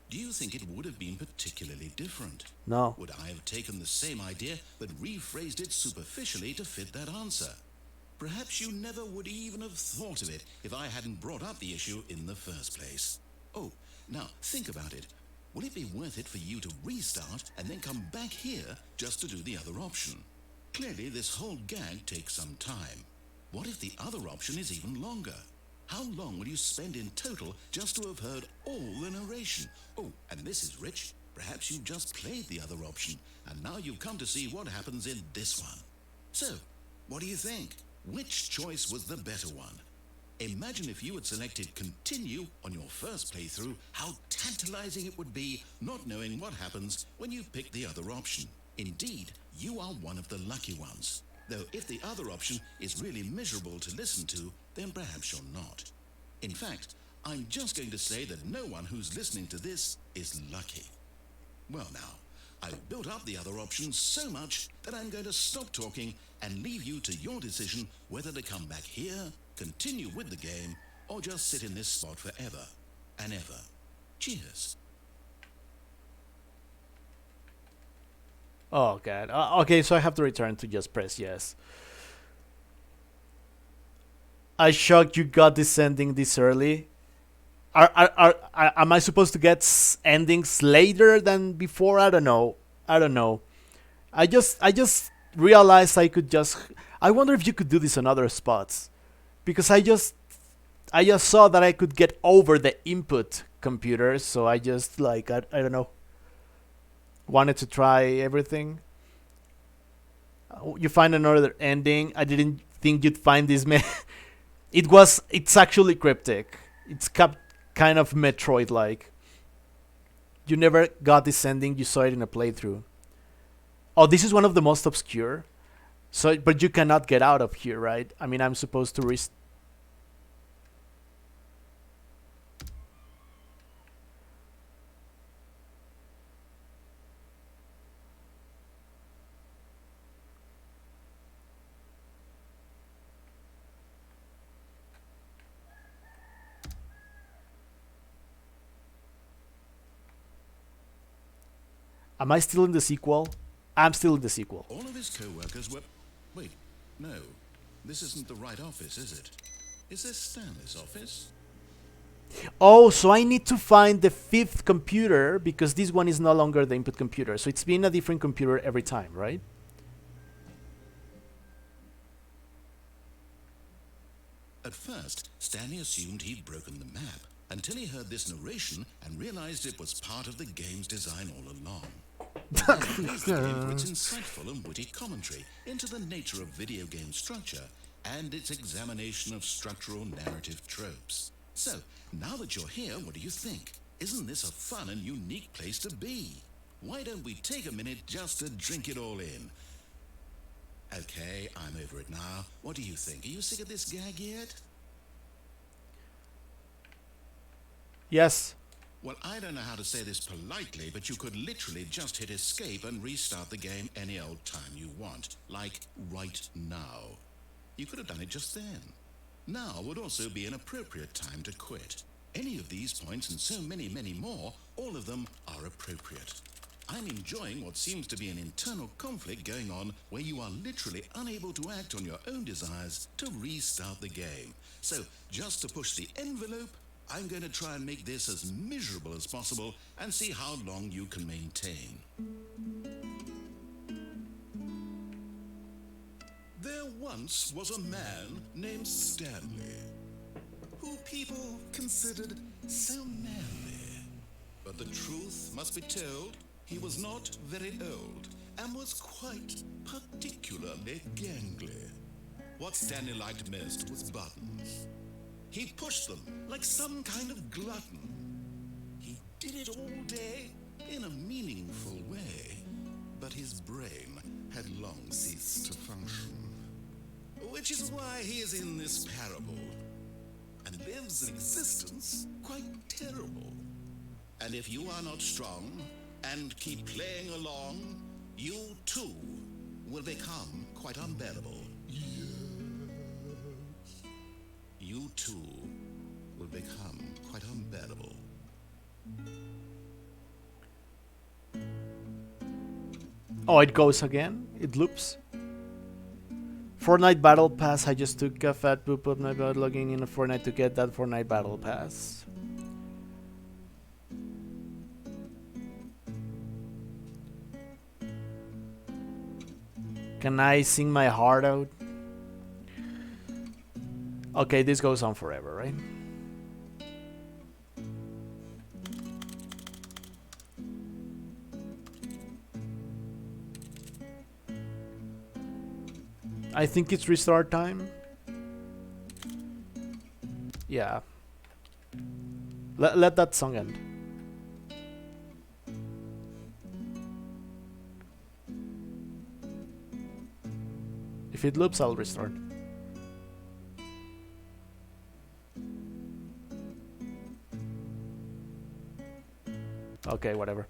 Do you think it would have been particularly different? No. Would I have taken the same idea but rephrased it superficially to fit that answer? Perhaps you never would even have thought of it if I hadn't brought up the issue in the first place. Oh, now think about it. Will it be worth it for you to restart and then come back here just to do the other option? Clearly, this whole gag takes some time. What if the other option is even longer? How long will you spend in total just to have heard all the narration? Oh, and this is rich. Perhaps you just played the other option, and now you've come to see what happens in this one. So, what do you think? Which choice was the better one? Imagine if you had selected continue on your first playthrough, how tantalizing it would be not knowing what happens when you pick the other option. Indeed, you are one of the lucky ones. Though if the other option is really miserable to listen to, then perhaps you're not. In fact, I'm just going to say that no one who's listening to this is lucky. Well now, I've built up the other options so much that I'm going to stop talking and leave you to your decision whether to come back here, continue with the game, or just sit in this spot forever and ever. Cheers. Oh god. Okay, so I have to return to just press yes. I shocked you got this ending this early. Am I supposed to get endings later than before? I don't know. I just realized I could just. I wonder if you could do this on other spots, because I just saw that I could get over the input computer, so I just I don't know. Wanted to try everything. You find another ending. I didn't think you'd find this. It's actually cryptic. It's kind of Metroid-like. You never got this ending. You saw it in a playthrough. Oh, this is one of the most obscure. So, but you cannot get out of here, right? I mean, I'm supposed to Am I still in the sequel? I'm still in the sequel. All of his co-workers were... Wait, no. This isn't the right office, is it? Is this Stanley's office? Oh, so I need to find the 5th computer because this one is no longer the input computer. So it's been a different computer every time, right? At first, Stanley assumed he'd broken the map until he heard this narration and realized it was part of the game's design all along. But then praised the game for its insightful and witty commentary into the nature of video game structure and its examination of structural narrative tropes. So, now that you're here, what do you think? Isn't this a fun and unique place to be? Why don't we take a minute just to drink it all in? Okay, I'm over it now. What do you think? Are you sick of this gag yet? Yes. Well, I don't know how to say this politely, but you could literally just hit escape and restart the game any old time you want. Like, right now. You could have done it just then. Now would also be an appropriate time to quit. Any of these points and so many, many more, all of them are appropriate. I'm enjoying what seems to be an internal conflict going on where you are literally unable to act on your own desires to restart the game. So, just to push the envelope, I'm going to try and make this as miserable as possible and see how long you can maintain. There once was a man named Stanley, who people considered so manly. But the truth must be told, he was not very old and was quite particularly gangly. What Stanley liked most was buttons. He pushed them like some kind of glutton. He did it all day in a meaningful way, but his brain had long ceased to function. Which is why he is in this parable and lives an existence quite terrible. And if you are not strong and keep playing along, you too will become quite unbearable. You too will become quite unbearable. Oh, it goes again? It loops? Fortnite Battle Pass. I just took a fat poop of my butt logging in a Fortnite to get that Fortnite Battle Pass. Can I sing my heart out? Okay, this goes on forever, right? I think it's restart time. Yeah. Let that song end. If it loops, I'll restart. Okay, whatever.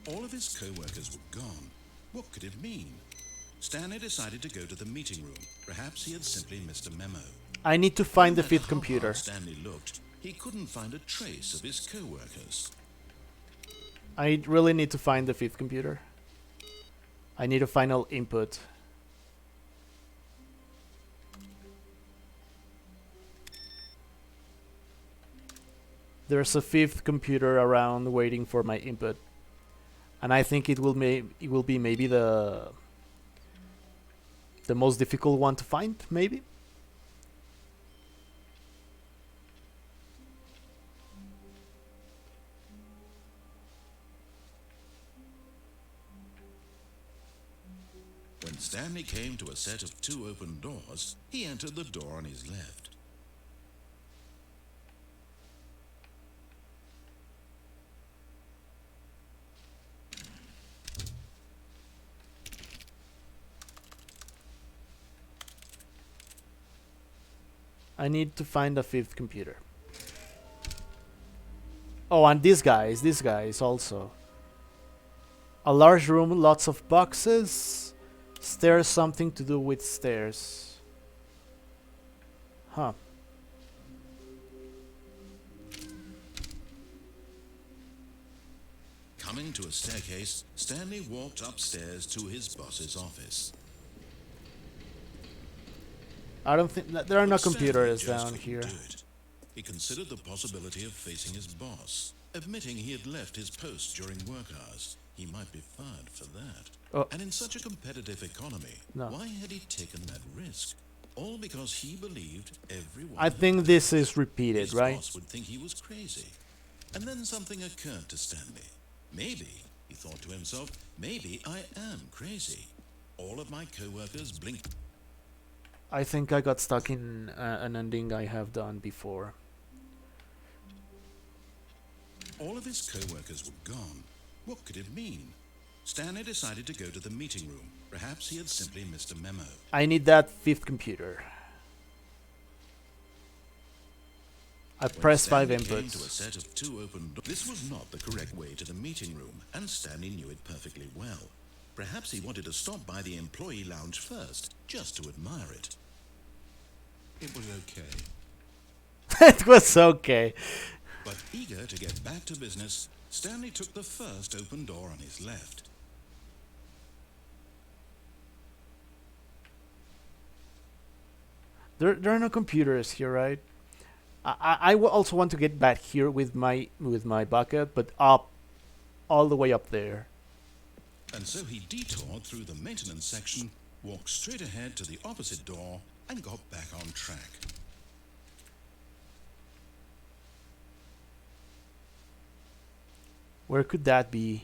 All of his co-workers were gone. What could it mean? Stanley decided to go to the meeting room. Perhaps he had simply missed a memo. I need to find the No matter fifth how computer. hard Stanley looked, he couldn't find a trace of his co-workers. I really need to find the fifth computer. I need a final input. There's a fifth computer around waiting for my input. And I think it will be maybe the most difficult one to find, maybe. When Stanley came to a set of 2 open doors, he entered the door on his left. I need to find a fifth computer. Oh, and these guys also. A large room, lots of boxes. Stairs, something to do with stairs. Huh. Coming to a staircase, Stanley walked upstairs to his boss's office. I don't think that there are no But Stanley computers just down couldn't here. do it. He considered the possibility of facing his boss, admitting he had left his post during work hours. He might be fired for that. Oh. And in such a competitive economy, No. why had he taken that risk? All because he believed everyone. I think this is repeated, his right? boss would think he was crazy. And then something occurred to Stanley. Maybe, he thought to himself, maybe I am crazy. All of my co-workers blinked. I think I got stuck in an ending I have done before. All of his co-workers were gone. What could it mean? Stanley decided to go to the meeting room. Perhaps he had simply missed a memo. I need that fifth computer. I pressed 5 Stanley came to a inputs. set of 2 open doors. This was not the correct way to the meeting room, and Stanley knew it perfectly well. Perhaps he wanted to stop by the employee lounge first, just to admire it. It was okay. It was okay. But eager to get back to business, Stanley took the first open door on his left. There are no computers here, right? I also want to get back here with my bucket, but up, all the way up there. And so he detoured through the maintenance section, walked straight ahead to the opposite door, and got back on track. Where could that be?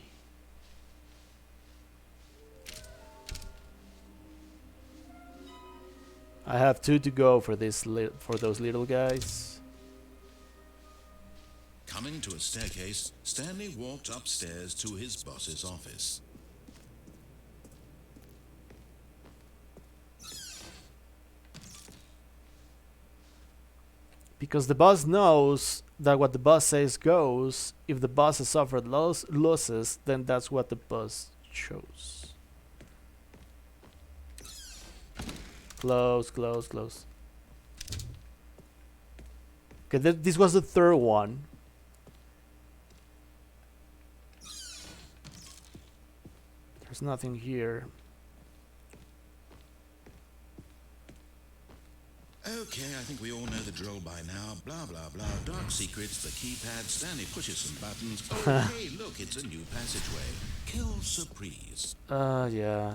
I have 2 to go for this for those little guys. Coming to a staircase, Stanley walked upstairs to his boss's office. Because the boss knows that what the boss says goes. If the boss has suffered losses, then that's what the boss chose. Close, close, close. Okay, this was the third one. There's nothing here. Okay, I think we all know the drill by now. Blah, blah, blah. Dark secrets, the keypad. Stanley pushes some buttons. Oh, hey, look, it's a new passageway. Kill surprise. Yeah.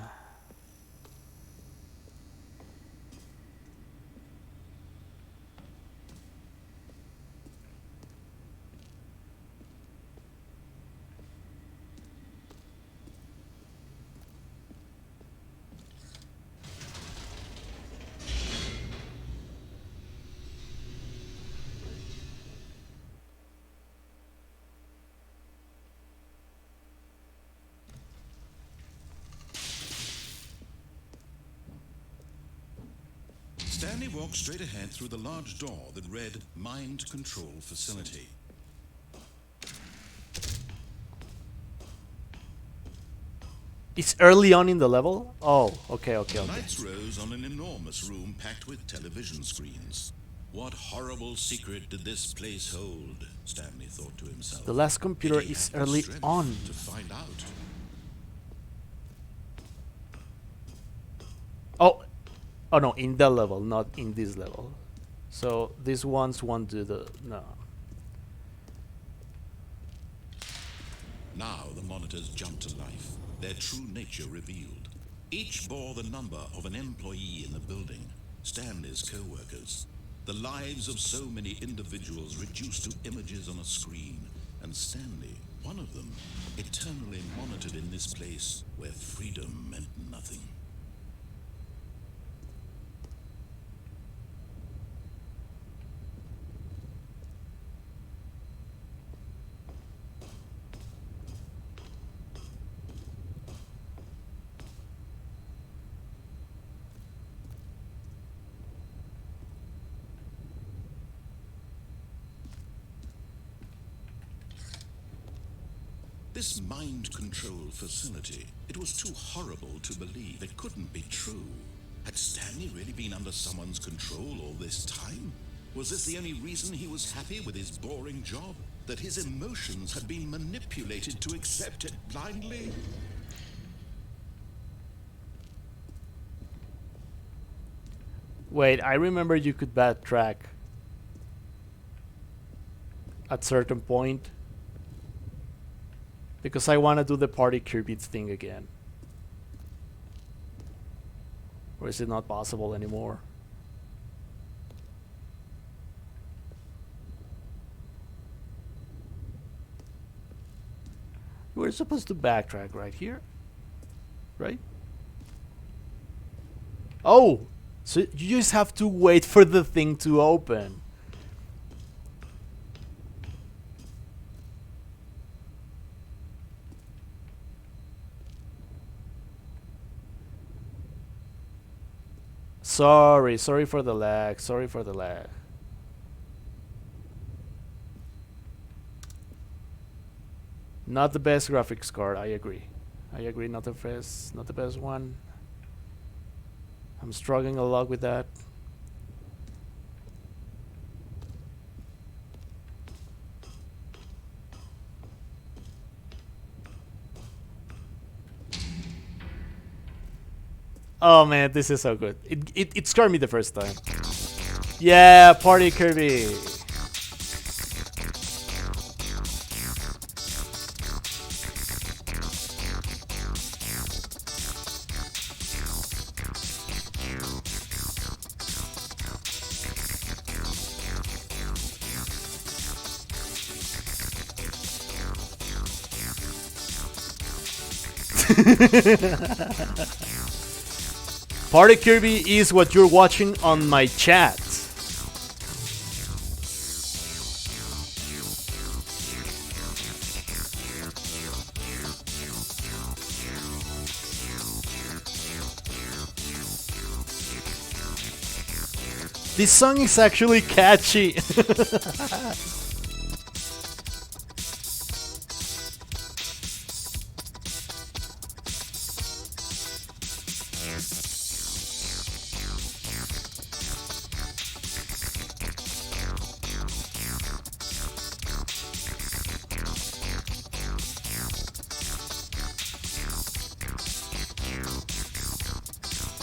Stanley walked straight ahead through the large door that read Mind Control Facility. It's early on in the level? Oh, okay. The lights rose on an enormous room packed with television screens. What horrible secret did this place hold? Stanley thought to himself. The last computer is early on. To find out. Oh no, in that level, not in this level. So these ones won't do the... no. Now the monitors jumped to life, their true nature revealed. Each bore the number of an employee in the building, Stanley's co-workers. The lives of so many individuals reduced to images on a screen, and Stanley, one of them, eternally monitored in this place where freedom meant nothing. This mind control facility, it was too horrible to believe. It couldn't be true. Had Stanley really been under someone's control all this time? Was this the only reason he was happy with his boring job? That his emotions had been manipulated to accept it blindly? Wait, I remember you could backtrack at certain point. Because I want to do the party Kirby thing again. Or is it not possible anymore? We're supposed to backtrack right here. Right? Oh! So you just have to wait for the thing to open. Sorry for the lag, Not the best graphics card, I agree, not the best one. I'm struggling a lot with that. Oh man, this is so good. It scared me the first time. Yeah, Party Kirby. Party Kirby is what you're watching on my chat. This song is actually catchy.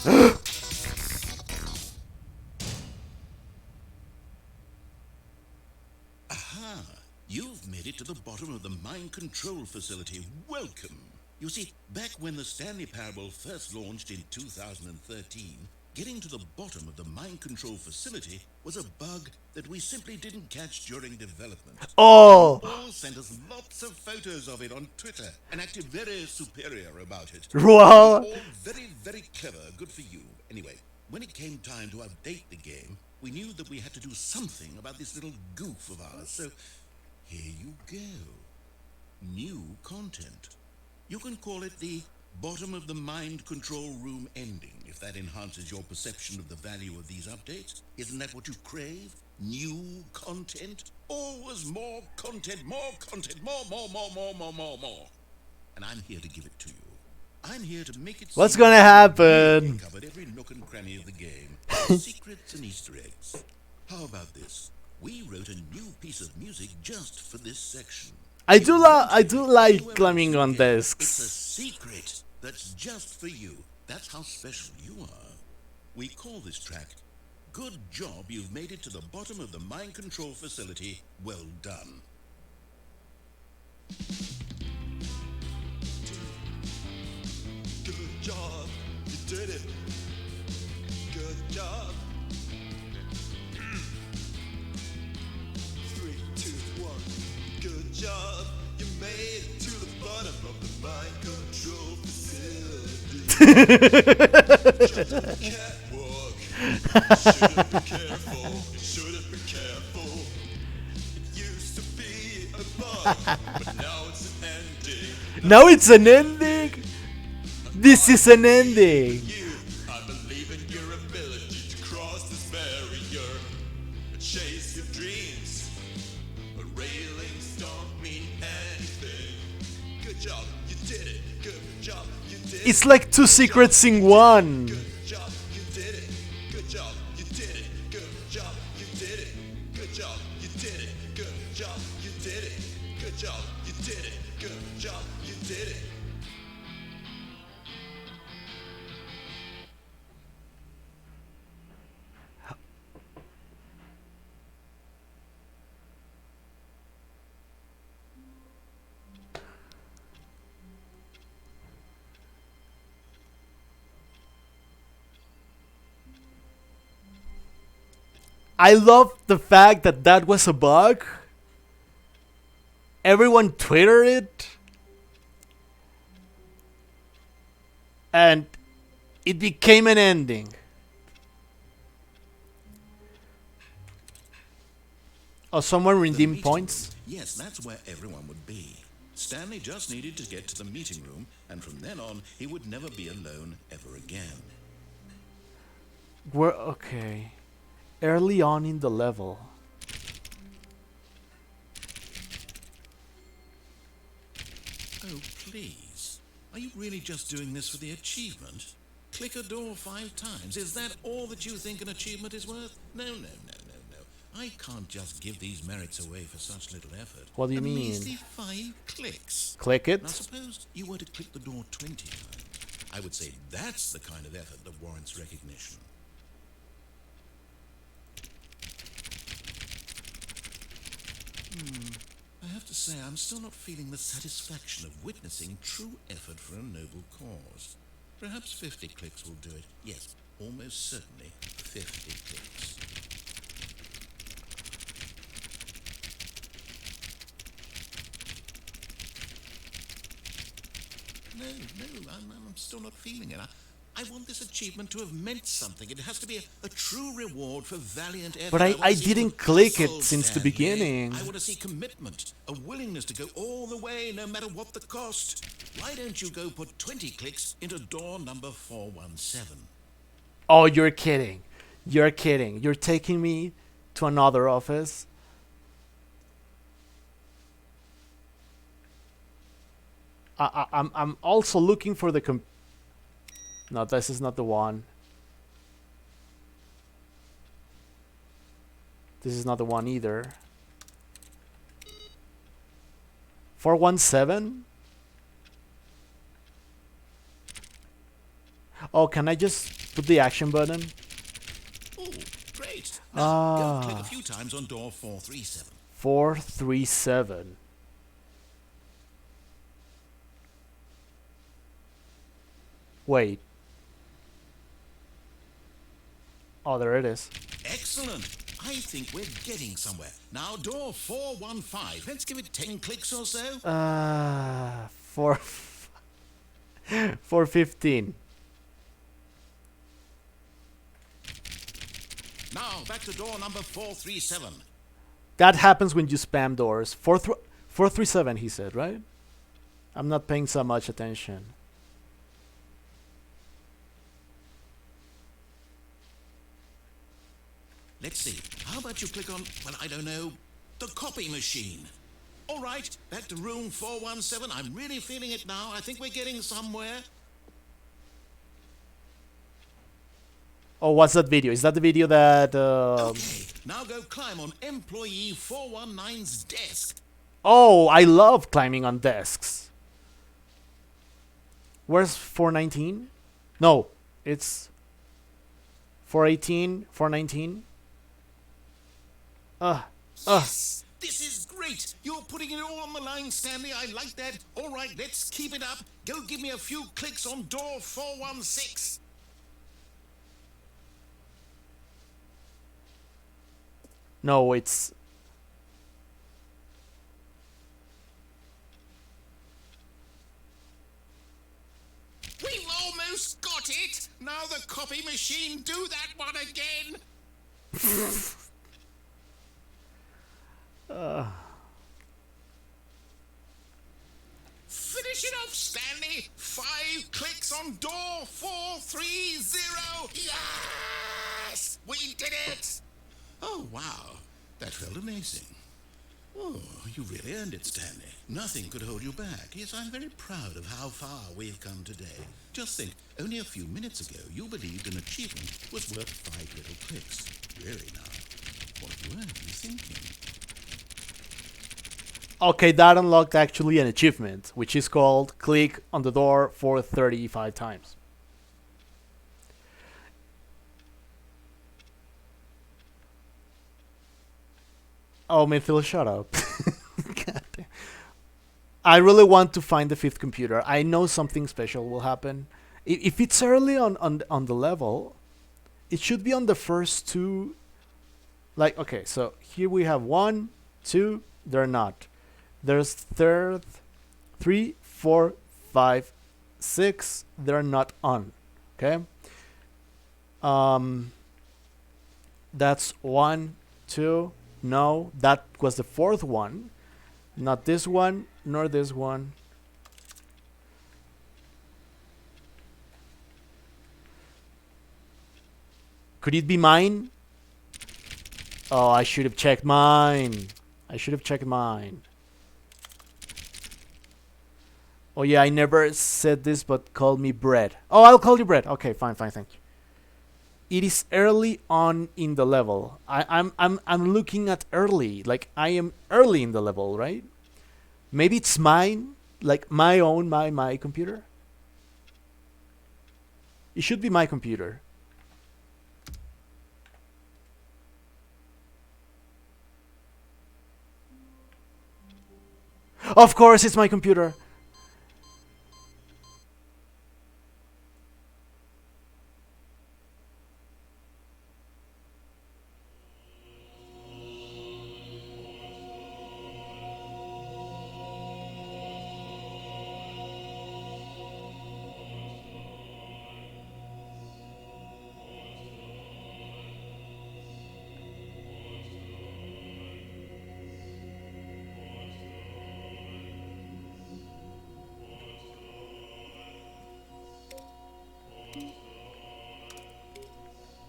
Aha! You've made it to the bottom of the mind control facility. Welcome! You see, back when the Stanley Parable first launched in 2013, getting to the bottom of the mind control facility was a bug that we simply didn't catch during development. Oh! All sent us lots of photos of it on Twitter and acted very superior about it. Wow! All very, very clever. Good for you. Anyway, when it came time to update the game, we knew that we had to do something about this little goof of ours. So, here you go. New content. You can call it the bottom of the mind control room ending, if that enhances your perception of the value of these updates. Isn't that what you crave? New content? Always more content, more, more. And I'm here to give it to you. I'm here to make it. What's gonna happen? Covered every nook and cranny of the game, secrets and Easter eggs. How about this? We wrote a new piece of music just for this section. I do like climbing on It's a desks. secret that's just for you. That's how special you are. We call this track "Good Job You've Made It to the Bottom of the Mind Control Facility. Well done." Good job, you did it. Good job. 3, 2, 1. Good job, you made it to the bottom of the mind control facility. Just a catwalk. Shouldn't be careful. Shouldn't be careful. It used to be a bug, but now it's an ending. Now it's an ending? This is an ending. I believe in your ability to cross this barrier and chase your dreams. But railings don't mean anything. Good job, you did it. Good job, you did it. It's like two secrets in one. Good job, you did it. Good job, you did it. Good job, you did it. Good job, you did it. Good job, you did it. Good job, you did it. Good job, you did it. I love the fact that that was a bug. Everyone Twittered it. And it became an ending. Oh, someone The redeemed meeting points? room. Yes, that's where everyone would be. Stanley just needed to get to the meeting room, and from then on, he would never be alone ever again. We're okay. Early on in the level. Oh, please. Are you really just doing this for the achievement? Click a door 5 times. Is that all that you think an achievement is worth? No. I can't just give these merits away for such little effort. What do you A mean? measly 5 clicks. Click it. Now suppose you were to click the door 20 times. I would say that's the kind of effort that warrants recognition. I have to say, I'm still not feeling the satisfaction of witnessing true effort for a noble cause. Perhaps 50 clicks will do it. Yes, almost certainly 50 clicks. No, I'm still not feeling it. I want this achievement to have meant something. It has to be a true reward for valiant effort. But wanna I see didn't you click it hustle, since the Stanley. beginning. I want to see commitment, a willingness to go all the way, no matter what the cost. Why don't you go put 20 clicks into door number 417? Oh, you're kidding. You're kidding. You're taking me to another office. I'm also looking for the No, this is not the one. This is not the one either. 417? Oh, can I just put the action button. Oh, great. Now, go click Ah, a few times on door 437. 437. Wait. Oh, there it is. Excellent. I think we're getting somewhere. Now, door 415. Let's give it 10 clicks or so. 415. Now, back to door number 437. That happens when you spam doors. 437, he said, right? I'm not paying so much attention. Let's see. How about you click on, well, I don't know, the copy machine. All right, back to room 417. I'm really feeling it now. I think we're getting somewhere. Oh, what's that video? Is that the video that... Okay, now go climb on employee 419's desk. Oh, I love climbing on desks. Where's 419? No, it's 418, 419. Yes, this is great. You're putting it all on the line, Stanley. I like that. All right, let's keep it up. Go give me a few clicks on door 416. No, it's... We've almost got it. Now the copy machine, do that one again. Finish it off, Stanley. 5 clicks on door 430. Yes! We did it! Oh, wow. That felt amazing. Oh, you really earned it, Stanley. Nothing could hold you back. Yes, I'm very proud of how far we've come today. Just think, only a few minutes ago, you believed an achievement was worth 5 little clicks. Really now, what were you thinking? Okay, that unlocked actually an achievement, which is called click on the door for 35 times. Oh, Mythil, shut up. God damn. I really want to find the 5th computer. I know something special will happen. If it's early on the level, it should be on the first 2. Like, okay, so here we have 1, 2, they're not. There's 3, 4, 5, 6, they're not on. Okay? That's 1, 2. No, that was the 4th one. Not this one, nor this one. Could it be mine? Oh, I should have checked mine. I should have checked mine. Oh yeah, I never said this, but call me Bread. Oh, I'll call you Bread. Okay, fine, thank you. It is early on in the level. I'm looking at early. Like I am early in the level, right? Maybe it's mine, like my own my computer. It should be my computer. Of course, it's my computer.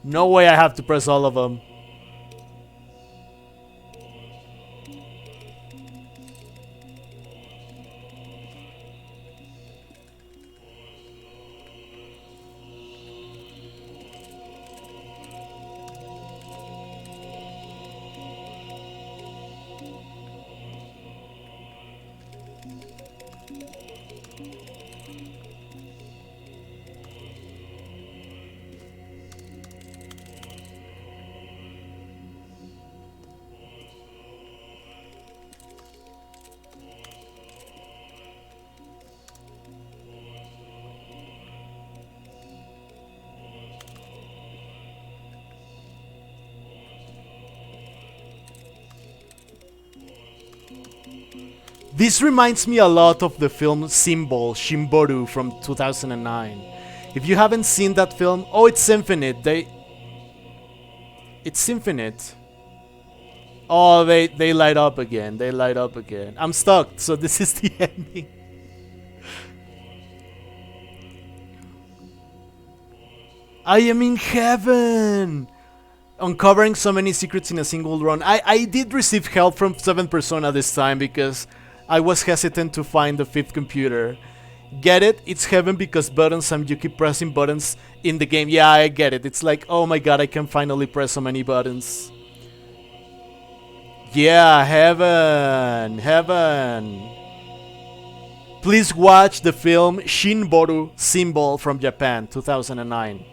No way I have to press all of them. This reminds me a lot of the film Symbol Shimboru from 2009. If you haven't seen that film, oh, it's infinite. It's infinite. Oh, they light up again. They light up again. I'm stuck. So this is the ending. I am in heaven. Uncovering so many secrets in a single run. I did receive help from 7 Persona this time because I was hesitant to find the 5th computer. Get it? It's heaven because buttons and you keep pressing buttons in the game. Yeah, I get it. It's like, oh my god, I can finally press so many buttons. Yeah, heaven. Heaven. Please watch the film Shinboru Symbol from Japan, 2009.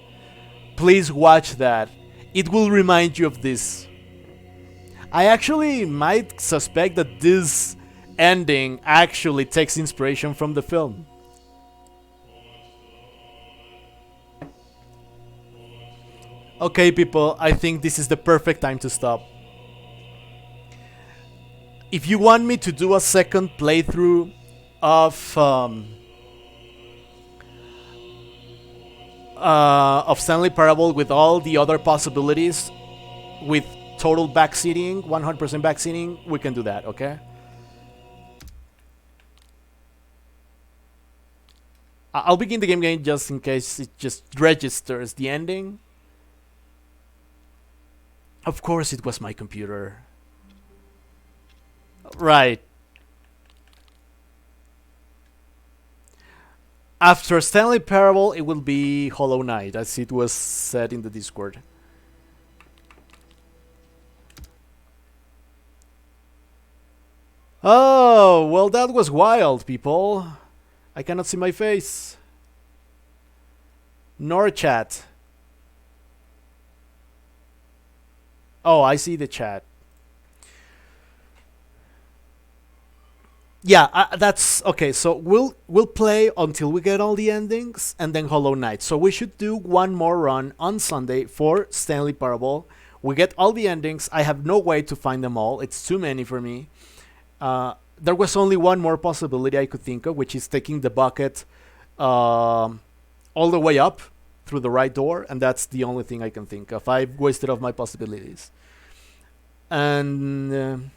Please watch that. It will remind you of this. I actually might suspect that this ending actually takes inspiration from the film. Okay, people, I think this is the perfect time to stop. If you want me to do a second playthrough of Stanley Parable with all the other possibilities, with total backseating, 100% backseating, we can do that, okay? I'll begin the game just in case it just registers the ending. Of course it was my computer. Right. After Stanley Parable, it will be Hollow Knight, as it was said in the Discord. Oh, well, that was wild, people. I cannot see my face. Nor chat. Oh, I see the chat. Yeah, that's okay. So we'll play until we get all the endings, and then Hollow Knight. So we should do one more run on Sunday for Stanley Parable. We get all the endings. I have no way to find them all. It's too many for me. There was only one more possibility I could think of, which is taking the bucket all the way up through the right door, and that's the only thing I can think of. I've wasted off my possibilities. And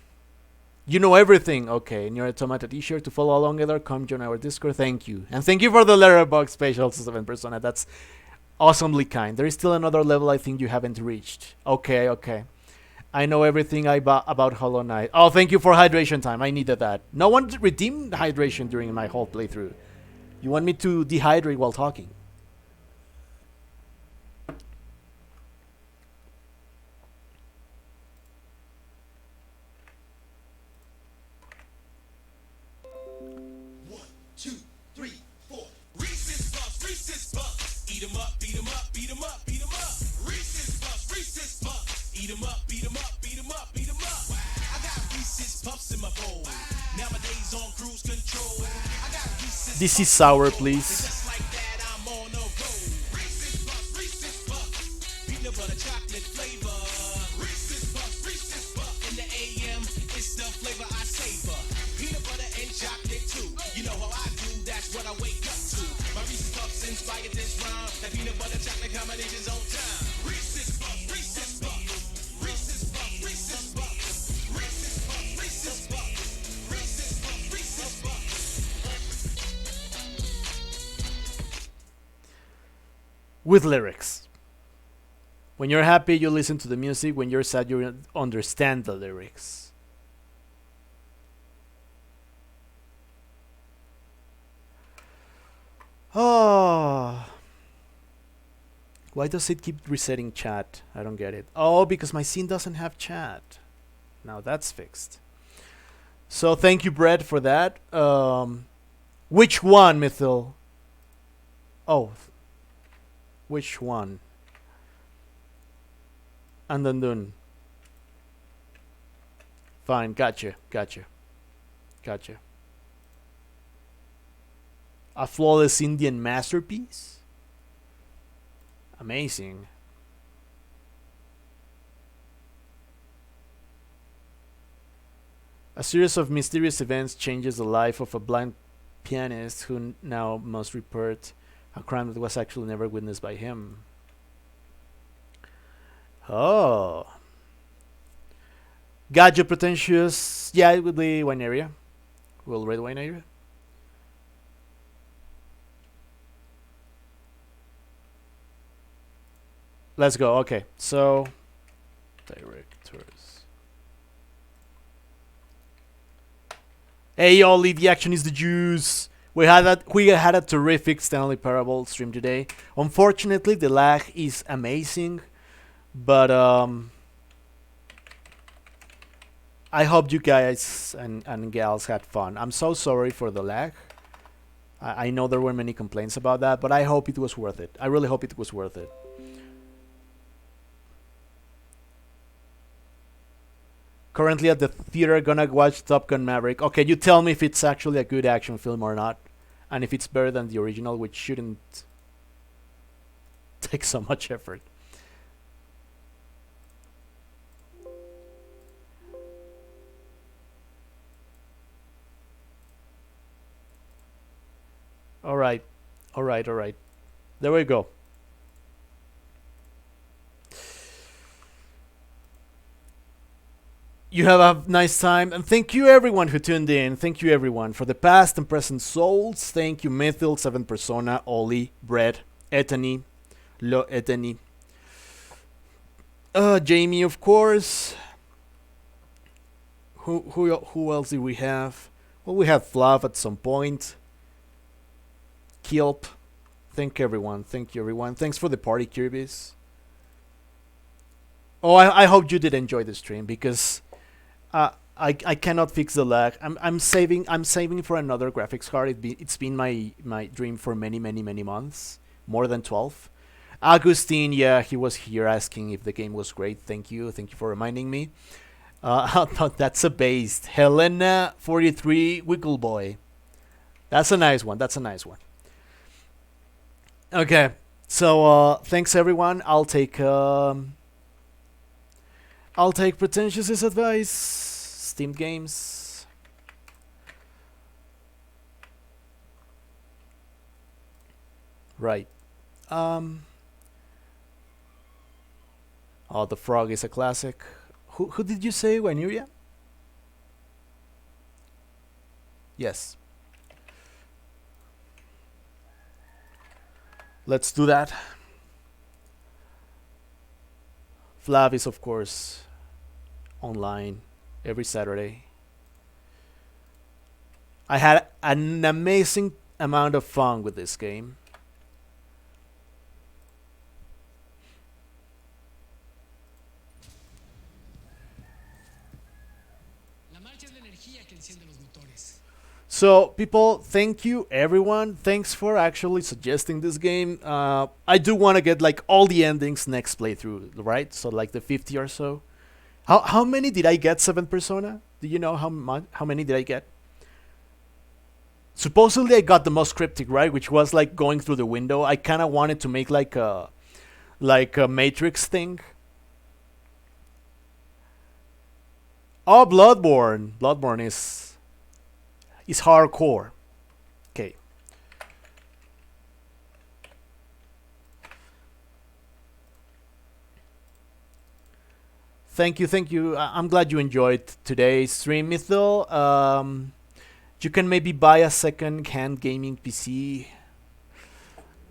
you know everything. Okay, Near Automata t-shirt to follow along either. Come join our Discord. Thank you. And thank you for the letterbox special to 7 Persona. That's awesomely kind. There is still another level I think you haven't reached. Okay. I know everything about Hollow Knight. Oh, thank you for hydration time. I needed that. No one redeemed hydration during my whole playthrough. You want me to dehydrate while talking? This is sour, please. With lyrics. When you're happy, you listen to the music. When you're sad, you understand the lyrics. Oh. Why does it keep resetting chat? I don't get it. Oh, because my scene doesn't have chat. Now that's fixed. So thank you, Brett, for that. Which one, Mythil? Oh. Which one? Andandun. Fine, gotcha. A flawless Indian masterpiece? Amazing. A series of mysterious events changes the life of a blind pianist who now must report a crime that was actually never witnessed by him. Oh. Gadget pretentious. Yeah, it would be wine area. We'll read wine area. Let's go. Okay, so directors. Hey, Ollie, the action is the juice. We had a terrific Stanley Parable stream today. Unfortunately, the lag is amazing, but I hope you guys and gals had fun. I'm so sorry for the lag. I know there were many complaints about that, but I hope it was worth it. I really hope it was worth it. Currently at the theater, gonna watch Top Gun Maverick. Okay, you tell me if it's actually a good action film or not, and if it's better than the original, which shouldn't take so much effort. All right. There we go. You have a nice time, and thank you everyone who tuned in. Thank you everyone for the past and present souls. Thank you Mythil, 7 Persona, Oli, Brett, Etany, Lo Etany, Jamie, of course. Who else do we have? Well, we have Fluff at some point. Kilp. Thank you everyone. Thanks for the party, Kirby's. Oh, I hope you did enjoy the stream, because I cannot fix the lag. I'm saving for another graphics card. It's been my dream for many months, more than 12. Agustin, yeah, he was here asking if the game was great. Thank you for reminding me. That's a based Helena 43 Wiggle Boy. That's a nice one. Okay, so thanks everyone. I'll take pretentious's advice. Steam games. Right. Oh, the frog is a classic. Who did you say, Wanuria? Yes. Let's do that. Flav is, of course, online every Saturday. I had an amazing amount of fun with this game. So, people, thank you, everyone. Thanks for actually suggesting this game. I do want to get like all the endings next playthrough, right? So, like the 50 or so. How many did I get? 7 Persona? Do you know how many did I get? Supposedly, I got the most cryptic, right? Which was like going through the window. I kind of wanted to make like a Matrix thing. Oh, Bloodborne. Bloodborne is hardcore. Okay. Thank you. I'm glad you enjoyed today's stream, Mythil. You can maybe buy a second-hand gaming PC.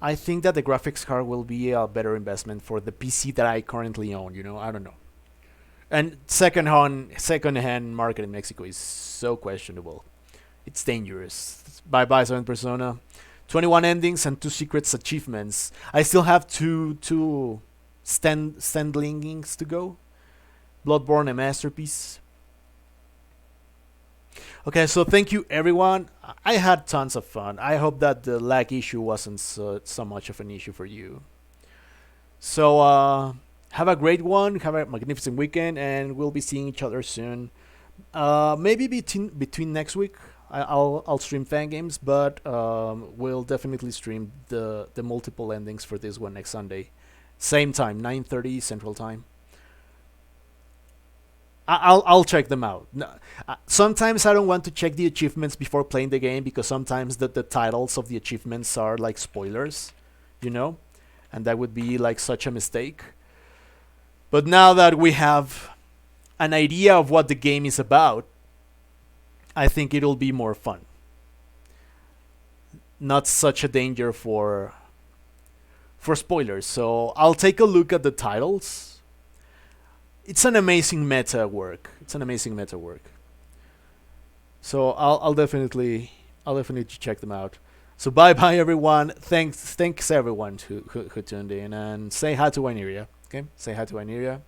I think that the graphics card will be a better investment for the PC that I currently own. I don't know. And second-hand market in Mexico is so questionable. It's dangerous. Bye 7 Persona. 21 endings and 2 secrets achievements. I still have two standlingings to go. Bloodborne, a masterpiece. Okay, so thank you everyone. I had tons of fun. I hope that the lag issue wasn't so much of an issue for you. So have a great one. Have a magnificent weekend, and we'll be seeing each other soon. Maybe between next week. I'll stream fan games, but we'll definitely stream the multiple endings for this one next Sunday, same time, 9:30 Central Time. I'll check them out. No, sometimes I don't want to check the achievements before playing the game because sometimes the titles of the achievements are like spoilers, you know, and that would be like such a mistake. But now that we have an idea of what the game is about, I think it'll be more fun. Not such a danger for spoilers. So I'll take a look at the titles. It's an amazing meta work. So I'll definitely check them out. So bye everyone. Thanks everyone who tuned in, and say hi to Wyneria. Okay, say hi to Wyneria.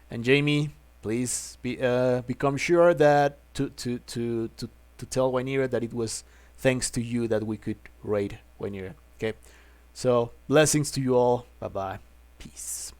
And Jamie, please become sure that to tell Wyneria that it was thanks to you that we could raid Wyneria. Okay, so blessings to you all. Bye bye. Peace.